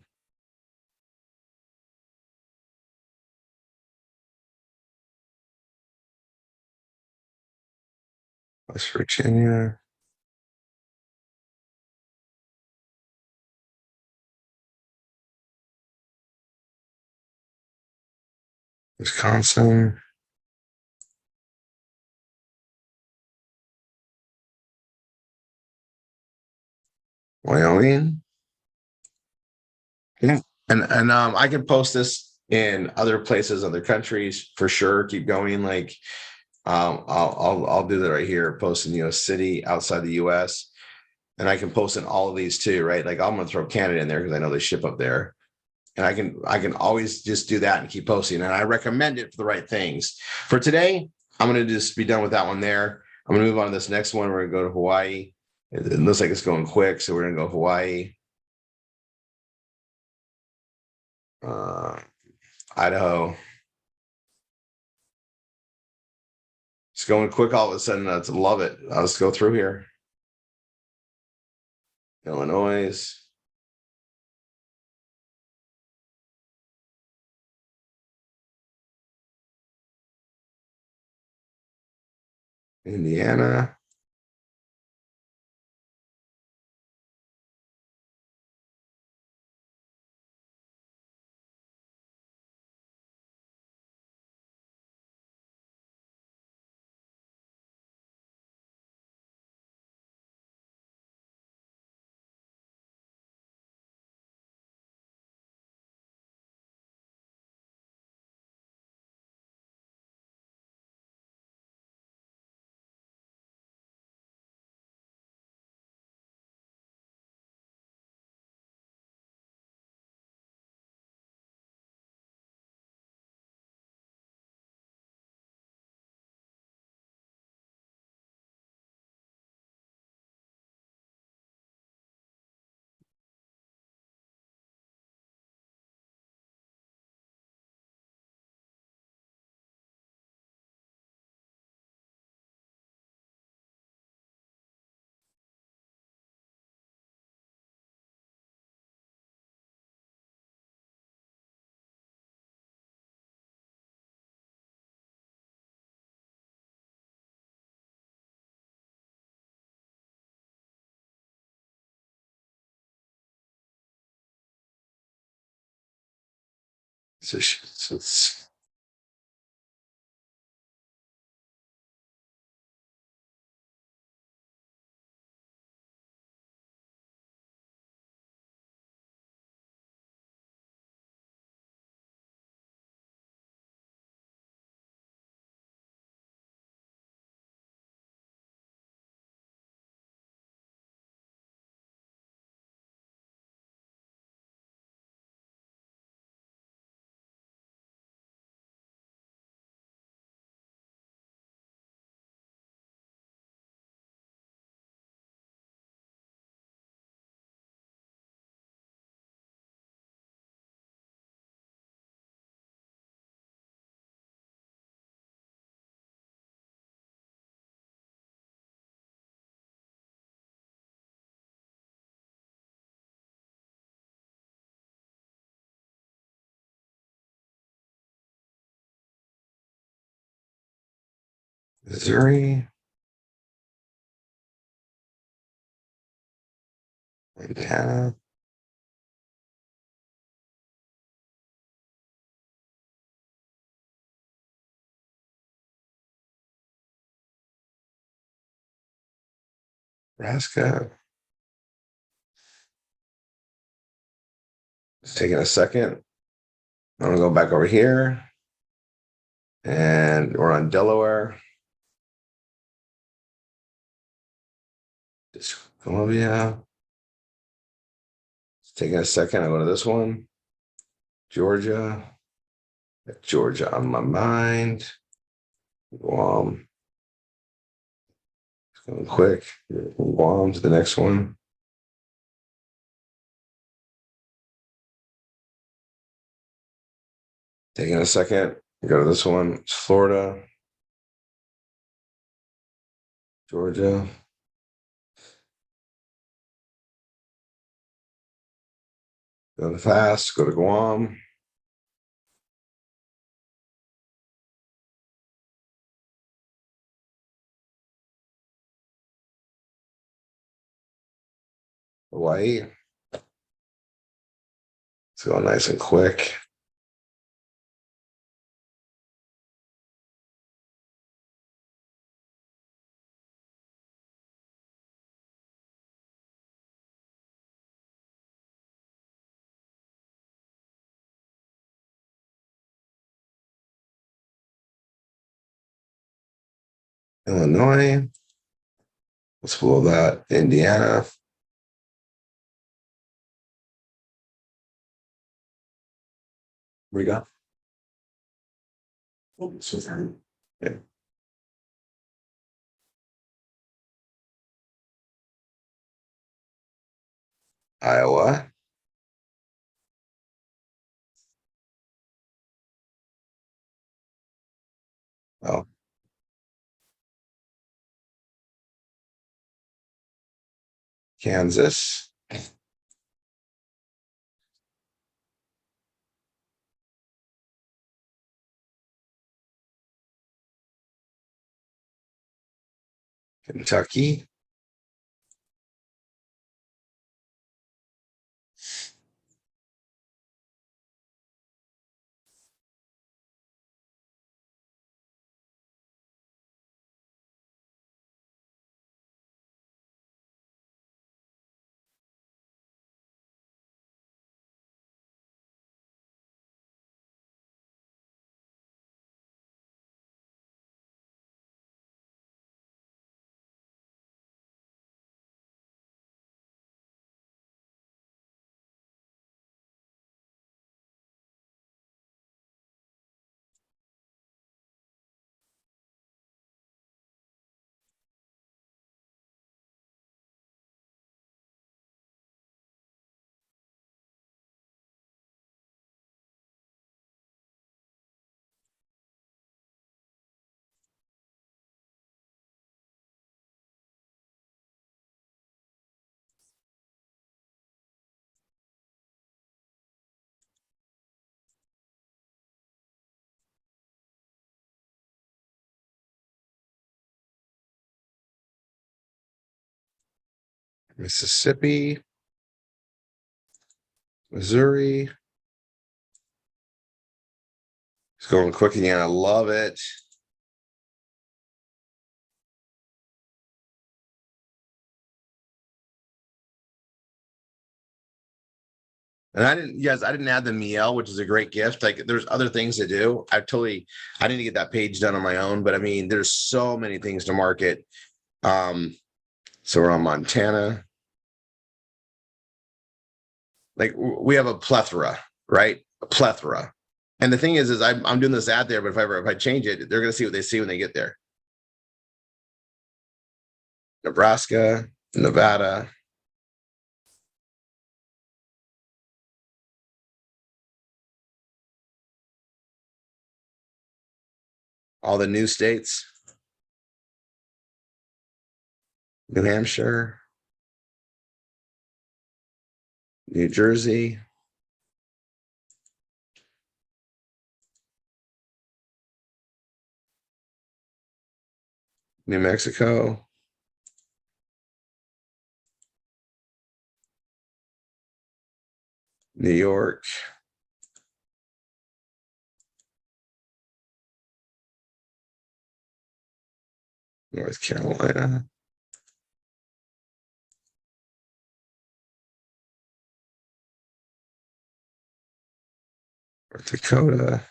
West Virginia. Wisconsin. Wyoming. Yeah. And I can post this in other places, other countries for sure. Keep going. Like I'll do that right here. Post in US city outside the US. And I can post in all of these too, right? Like I'm gonna throw Canada in there because I know they ship up there. And I can always just do that and keep posting. And I recommend it for the right things. For today, I'm gonna just be done with that one there. I'm gonna move on to this next one. We're gonna go to Hawaii. It looks like it's going quick, so we're gonna go Hawaii. Idaho. It's going quick all of a sudden. I love it. Let's go through here. Illinois. Indiana. It's Missouri. Montana. Nebraska. It's taking a second. I'm gonna go back over here. And we're on Delaware. Columbia. It's taking a second. I go to this one. Georgia. Georgia on my mind. Guam. It's going quick. Guam to the next one. Taking a second. Go to this one. It's Florida. Georgia. Go fast. Go to Guam. Hawaii. It's going nice and quick. Illinois. What's below that? Indiana. Where you got? Yeah. Iowa. Oh, Kansas. Kentucky. Mississippi. Missouri. It's going quick again. I love it. And I didn't add the Miel, which is a great gift. Like there's other things to do. I need to get that page done on my own, but I mean, there's so many things to market. So we're on Montana. Like we have a plethora, right? A plethora. And the thing is I'm doing this ad there, but if I change it, they're going to see what they see when they get there. Nebraska, Nevada. All the new states. New Hampshire. New Jersey. New Mexico. New York. North Carolina. North Dakota.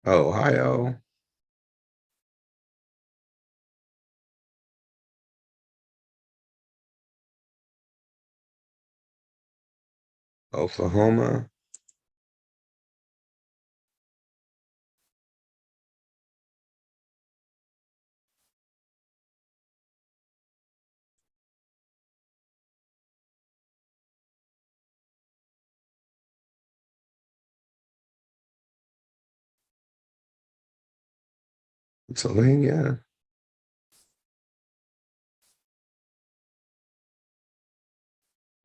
Ohio. Oklahoma. Pennsylvania.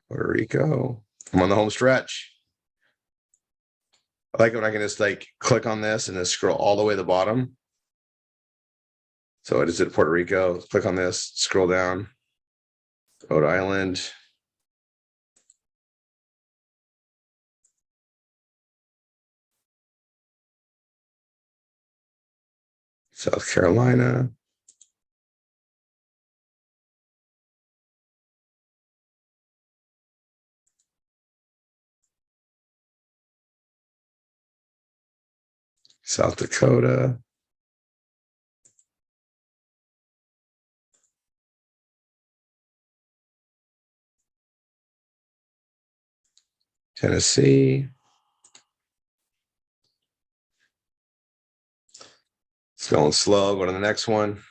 Puerto Rico. I'm on the home stretch. I like when I can just like click on this and then scroll all the way to the bottom. So I just did Puerto Rico. Click on this, scroll down. Rhode Island. South Carolina. South Dakota. Tennessee. It's going slow. Go to the next one.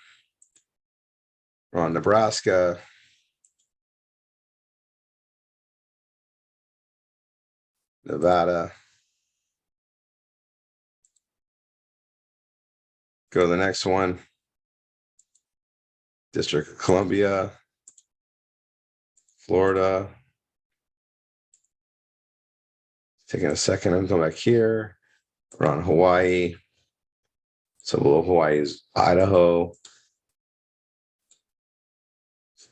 We're on Nebraska. Nevada. Go to the next one. District of Columbia. Florida. Taking a second. I'm going back here. We're on Hawaii. So below Hawaii is Idaho.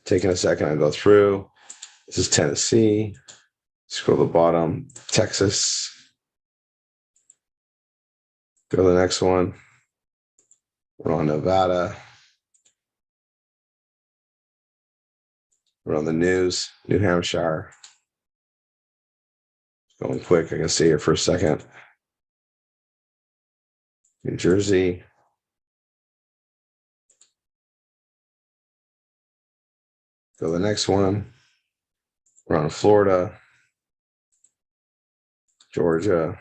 Taking a second. I go through. This is Tennessee. Scroll to the bottom. Texas. Go to the next one. We're on Nevada. We're on the news. New Hampshire. Going quick. I can stay here for a second. New Jersey. Go to the next one. We're on Florida. Georgia.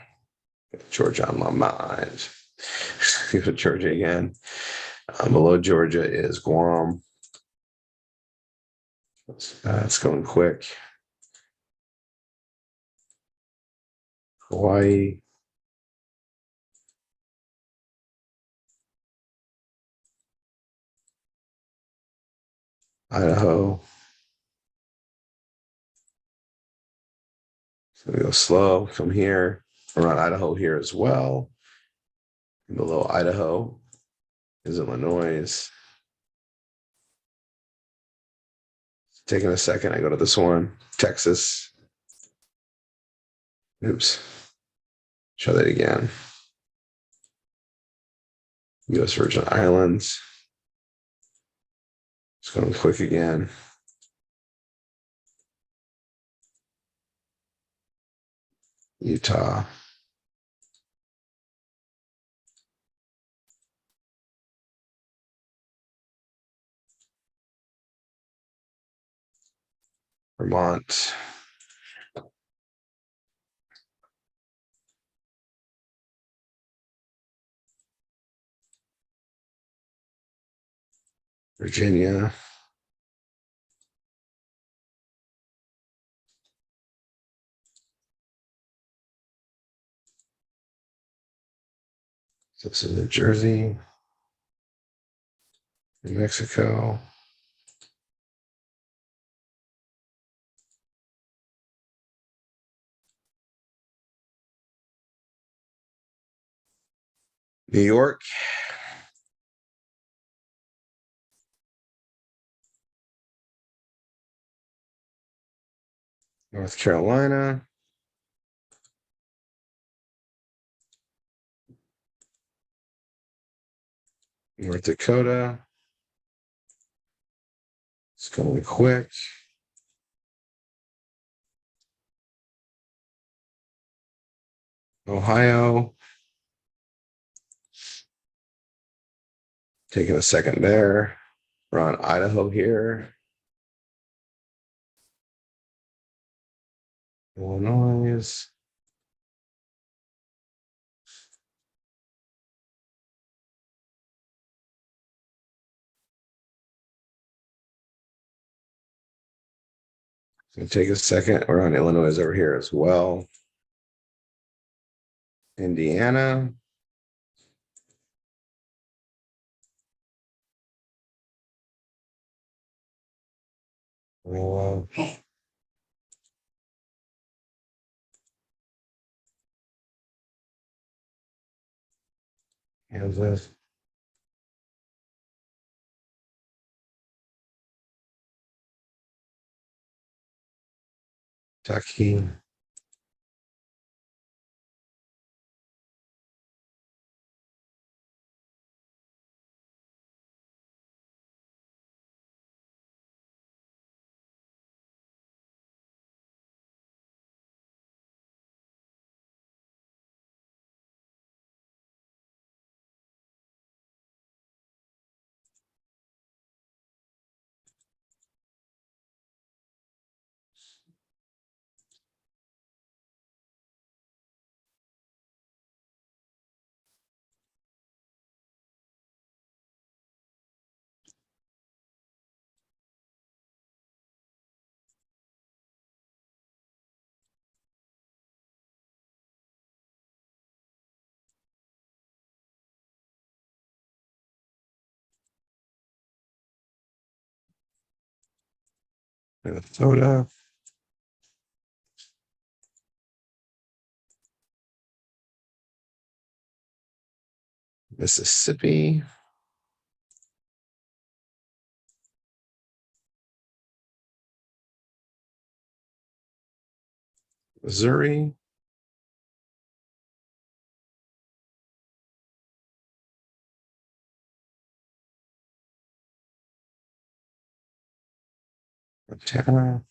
Georgia on my mind. Go to Georgia again. Below Georgia is Guam. It's going quick. Hawaii. Idaho. So we go slow from here. We're on Idaho here as well. And below Idaho is Illinois. Taking a second, I go to this one. Texas. Oops. Show that again. U.S. Virgin Islands. It's going quick again. Utah. Vermont. Virginia. So this is New Jersey. New Mexico. New York. North Carolina. North Dakota. It's going quick. Ohio. Taking a second there. We're on Idaho here. Illinois. It's going to take a second. We're on Illinois over here as well. Indiana. Iowa. Kansas. Kentucky. Minnesota. Mississippi. Missouri. Montana.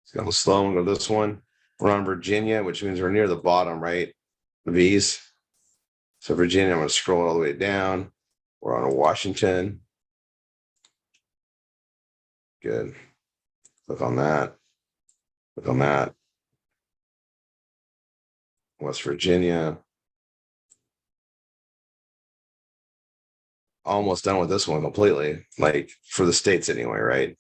It's going to slow and go this one. We're on Virginia, which means we're near the bottom, right? The V's. So Virginia, I'm going to scroll all the way down. We're on Washington. Good. Click on that. Click on that. West Virginia. Almost done with this one completely, like for the states anyway, right?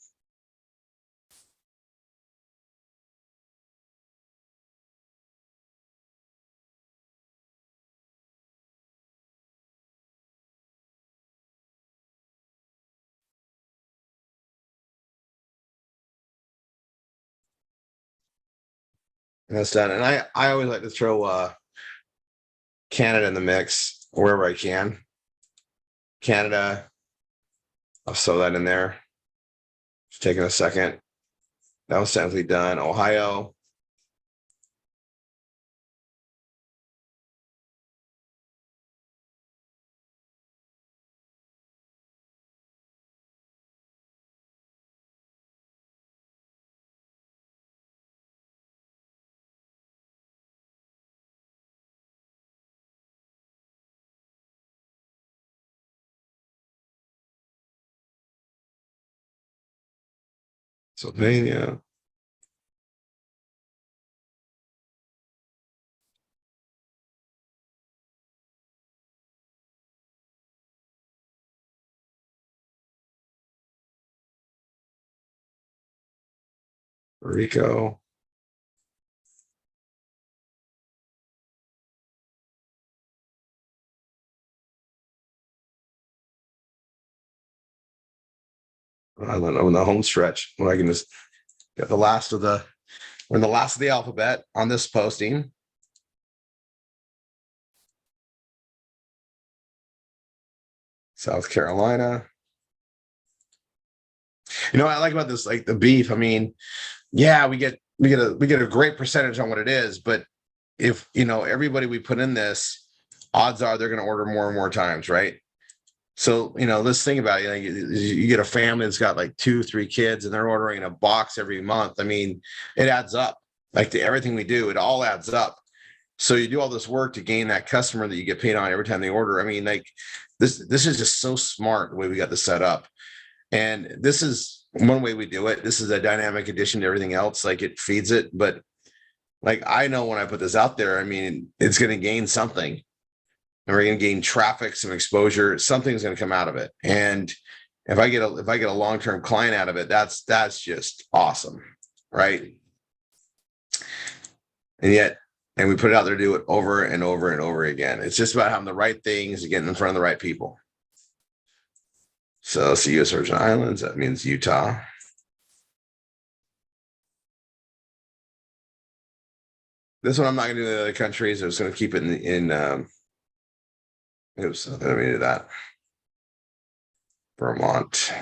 And that's done. And I always like to throw Canada in the mix wherever I can. Canada, I'll throw that in there. Just taking a second. That was technically done. Ohio. Pennsylvania. Puerto Rico. Island on the home stretch when I can just get the last of the, we're in the last of the alphabet on this posting. South Carolina. You know what I like about this, like the beef. I mean, yeah, we get a great percentage on what it is, but if everybody we put in this, odds are they're going to order more and more times, right? So let's think about it. You get a family that's got like 2-3 kids, and they're ordering a box every month. I mean, it adds up. Like to everything we do, it all adds up. So you do all this work to gain that customer that you get paid on every time they order. I mean, like this is just so smart the way we got this set up. And this is one way we do it. This is a dynamic addition to everything else. Like it feeds it. But like I know when I put this out there, I mean, it's going to gain something. And we're going to gain traffic, some exposure. Something's going to come out of it. And if I get a long-term client out of it, that's just awesome. Right. And we put it out there to do it over and over and over again. It's just about having the right things, getting in front of the right people. So it's the U.S. Virgin Islands. That means Utah. This one I'm not going to do the other countries. I'm just going to keep it in oops, let me do that. Vermont.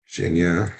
Virginia.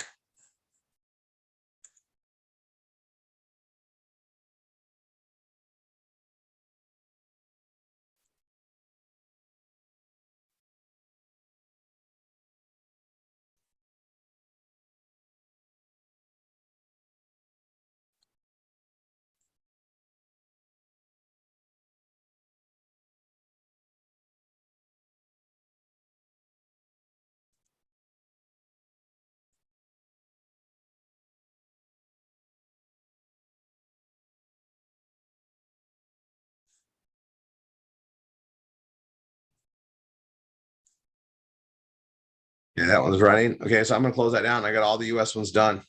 Yeah, that one's running. Okay, so I'm going to close that down. I got all the US ones done.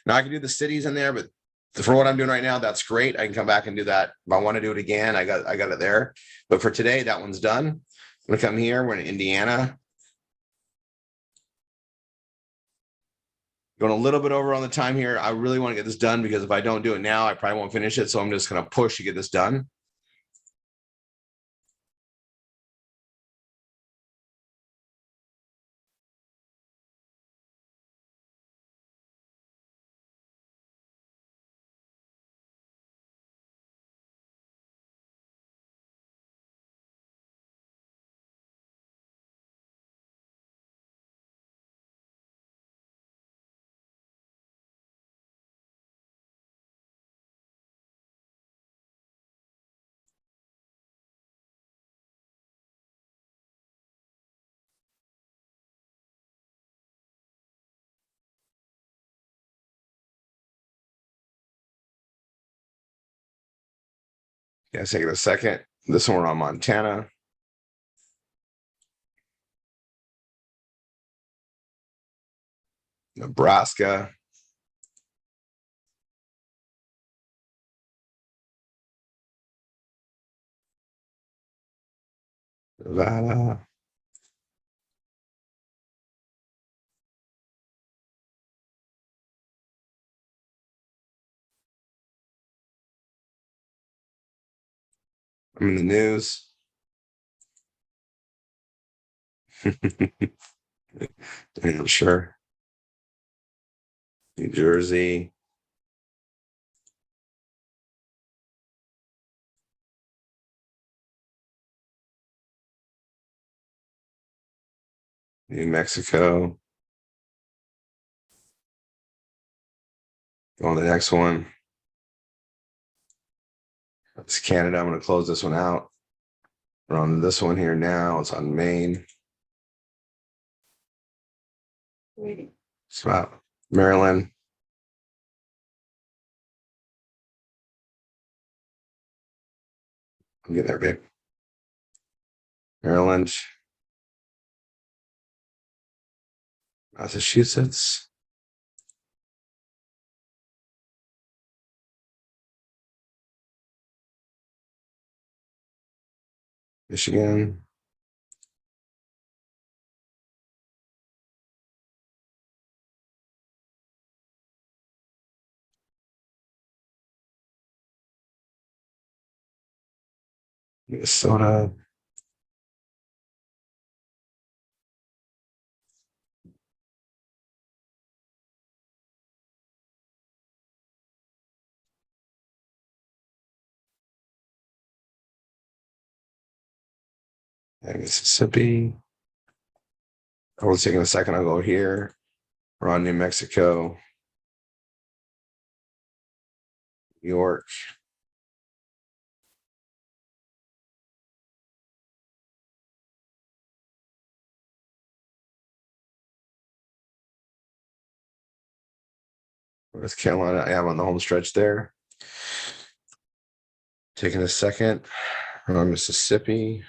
Now I can do the cities in there, but for what I'm doing right now, that's great. I can come back and do that. If I want to do it again, I got it there. But for today, that one's done. I'm going to come here. We're in Indiana. Going a little bit over on the time here. I really want to get this done because if I don't do it now, I probably won't finish it. So I'm just going to push to get this done. Yeah, take it a second. This one we're on Montana. Nebraska. Nevada. I'm in the news. I'm sure. New Jersey. New Mexico. Go on to the next one. That's Canada. I'm going to close this one out. We're on this one here now. It's on Maine. It's about Maryland. I'm getting there, babe. Maryland. Massachusetts. Michigan. Minnesota. And Mississippi. Hold on a second. I'll go here. We're on New Mexico. New York. North Carolina. I am on the home stretch there. Taking a second. We're on Mississippi.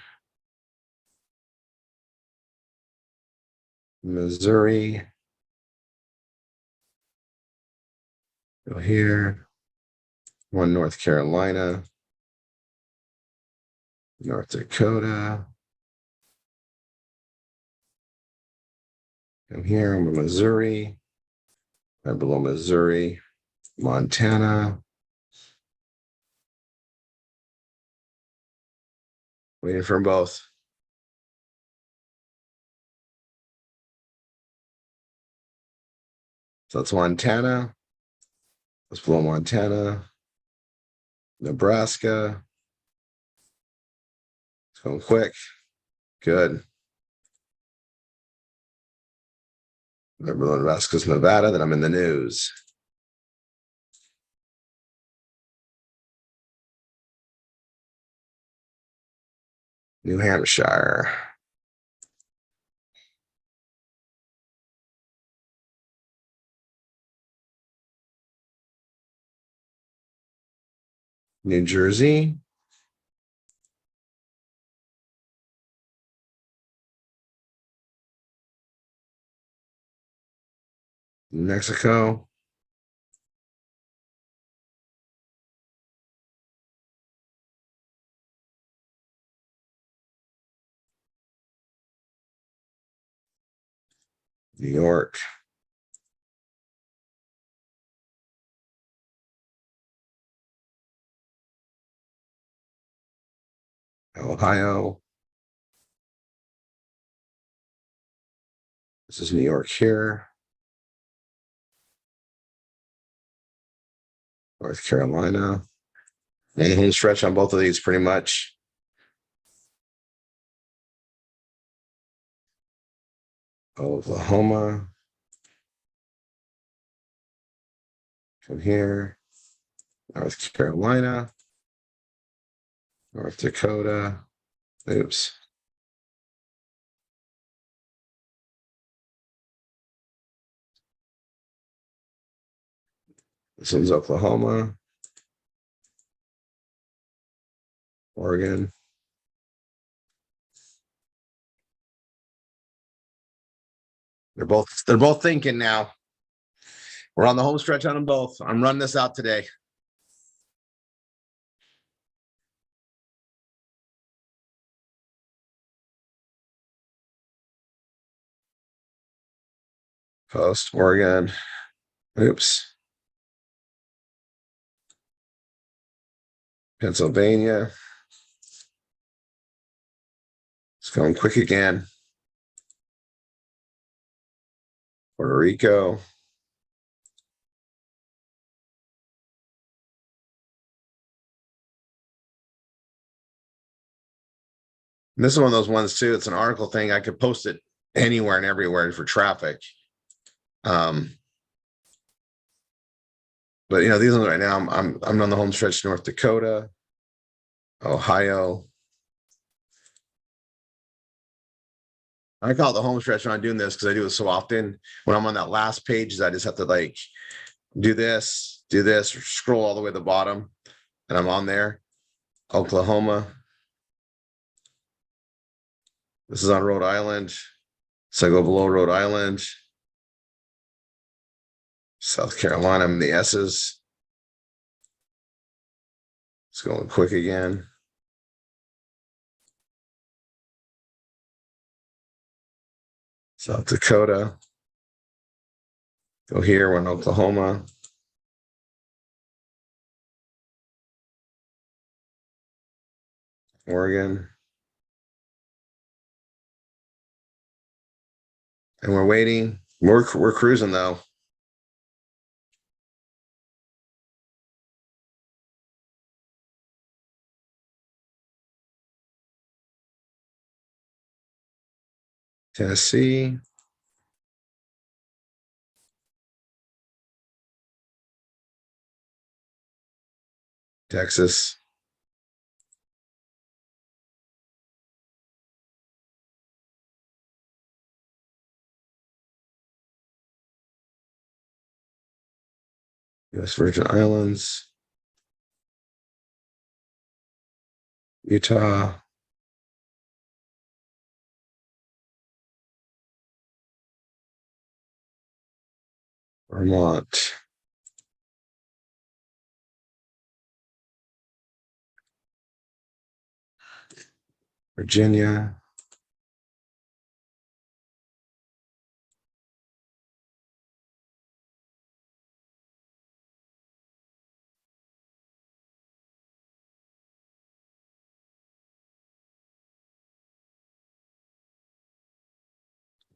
Missouri. Go here. One North Carolina. North Dakota. Come here. I'm in Missouri. Right below Missouri. Montana. Waiting for them both. So that's Montana. Let's below Montana. Nebraska. It's going quick. Good. Remember Nebraska's Nevada, then I'm in the news. New Hampshire. New Jersey. New Mexico. New York. Ohio. This is New York here. North Carolina. And home stretch on both of these pretty much. Oklahoma. Come here. North Carolina. North Dakota. Oops. This one's Oklahoma. Oregon. They're both thinking now. We're on the home stretch on them both. I'm running this out today. Post Oregon. Oops. Pennsylvania. It's going quick again. Puerto Rico. And this is one of those ones too. It's an article thing. I could post it anywhere and everywhere for traffic. But you know, these ones right now, I'm on the home stretch, North Dakota, Ohio. I call it the home stretch when I'm doing this because I do it so often. When I'm on that last page, I just have to like do this, scroll all the way to the bottom, and I'm on there. Oklahoma. This is on Rhode Island. So I go below Rhode Island. South Carolina, I'm in the S's. It's going quick again. South Dakota. Go here, we're in Oklahoma. Oregon. And we're waiting. We're cruising though. Tennessee. Texas. U.S. Virgin Islands. Utah. Vermont. Virginia.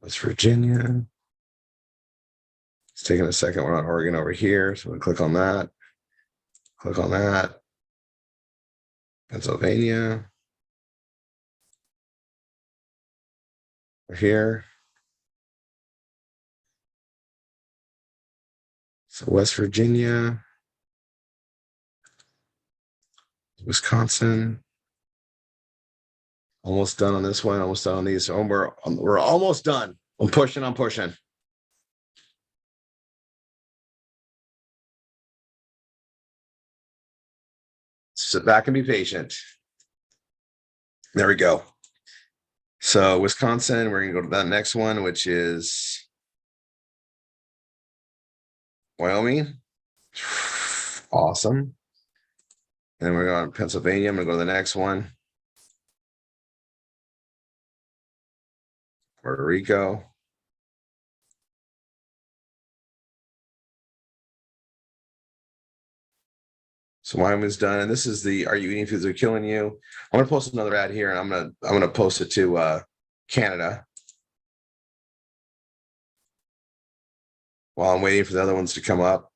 West Virginia. It's taking a second. We're on Oregon over here. So we click on that. Click on that. Pennsylvania. We're here. So West Virginia. Wisconsin. Almost done on this one. Almost done on these. So we're almost done. I'm pushing. Sit back and be patient. There we go. So Wisconsin, we're going to go to that next one, which is Wyoming. Awesome. And we're going to Pennsylvania. I'm going to go to the next one. Puerto Rico. So Wyoming's done. And this is the Are You Eating Foods That Are Killing You? I'm gonna post another ad here and I'm gonna post it to Canada. While I'm waiting for the other ones to come up.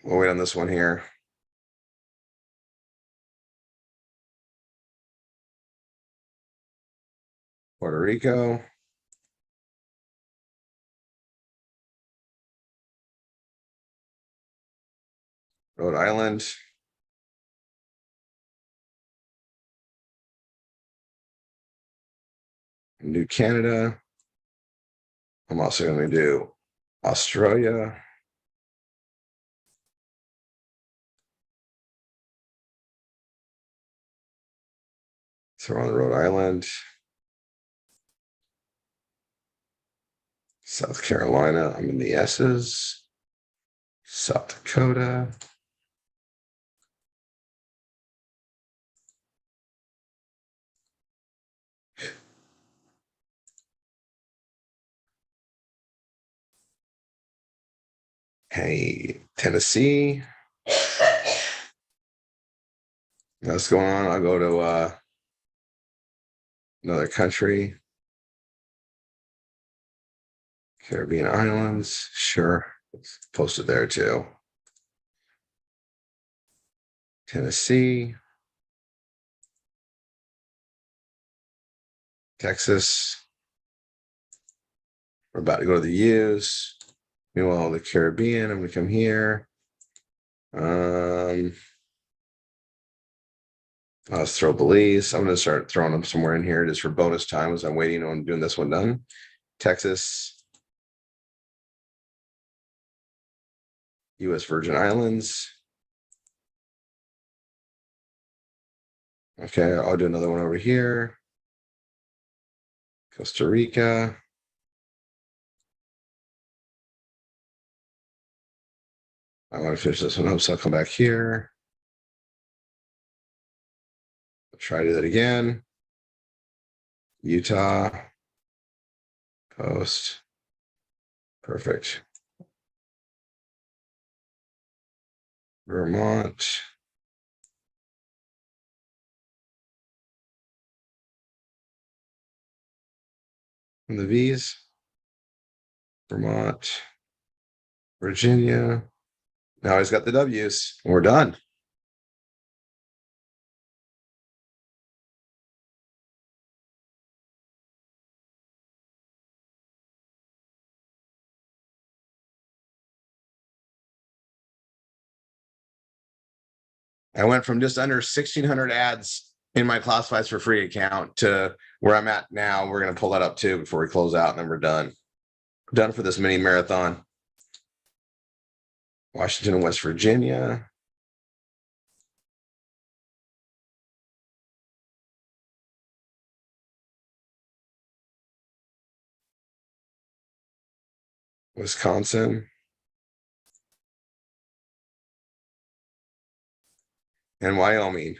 We'll wait on this one here. Puerto Rico. Rhode Island. New Canada. I'm also going to do Australia. So we're on Rhode Island. South Carolina. I'm in the S's. South Dakota. Hey, Tennessee. What's going on? I'll go to another country. Caribbean islands. Sure. Let's post it there too. Tennessee. Texas. We're about to go to the U's. Meanwhile, the Caribbean, I'm going to come here. Let's throw Belize. I'm going to start throwing them somewhere in here just for bonus time as I'm waiting on doing this one done. Texas. U.S. Virgin Islands. Okay, I'll do another one over here. Costa Rica. I want to finish this one up, so I'll come back here. I'll try to do that again. Utah. Post. Perfect. Vermont. And the V's. Vermont, Virginia. Now he's got the W's. We're done. I went from just under 1,600 ads in my classifieds for free account to where I'm at now. We're going to pull that up too before we close out, and then we're done. Done for this mini marathon. Washington and West Virginia. Wisconsin. And Wyoming.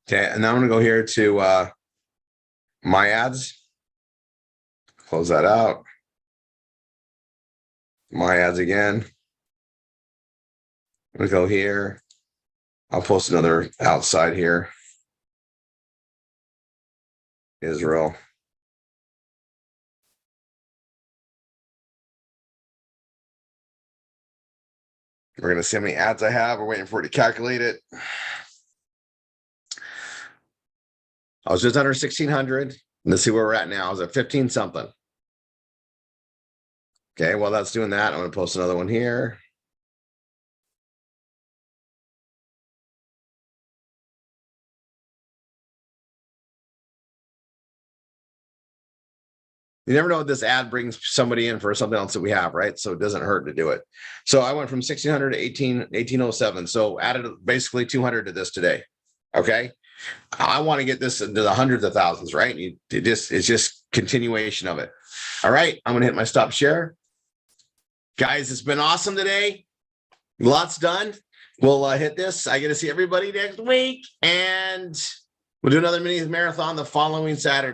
Okay, and now I'm going to go here to my ads. Close that out. My ads again. We go here. I'll post another outside here. Israel. We're going to see how many ads I have. We're waiting for it to calculate it. I was just under 1,600. Let's see where we're at now. I was at 15 something. Okay, while that's doing that, I'm going to post another one here. You never know if this ad brings somebody in for something else that we have, right? So it doesn't hurt to do it. So I went from 1,600 to 1807. So added basically 200 to this today. Okay. I want to get this into the hundreds of thousands, right? It's just continuation of it. All right. I'm going to hit my stop share. Guys, it's been awesome today. Lots done. We'll hit this. I get to see everybody next week, and we'll do another mini marathon the following Saturday.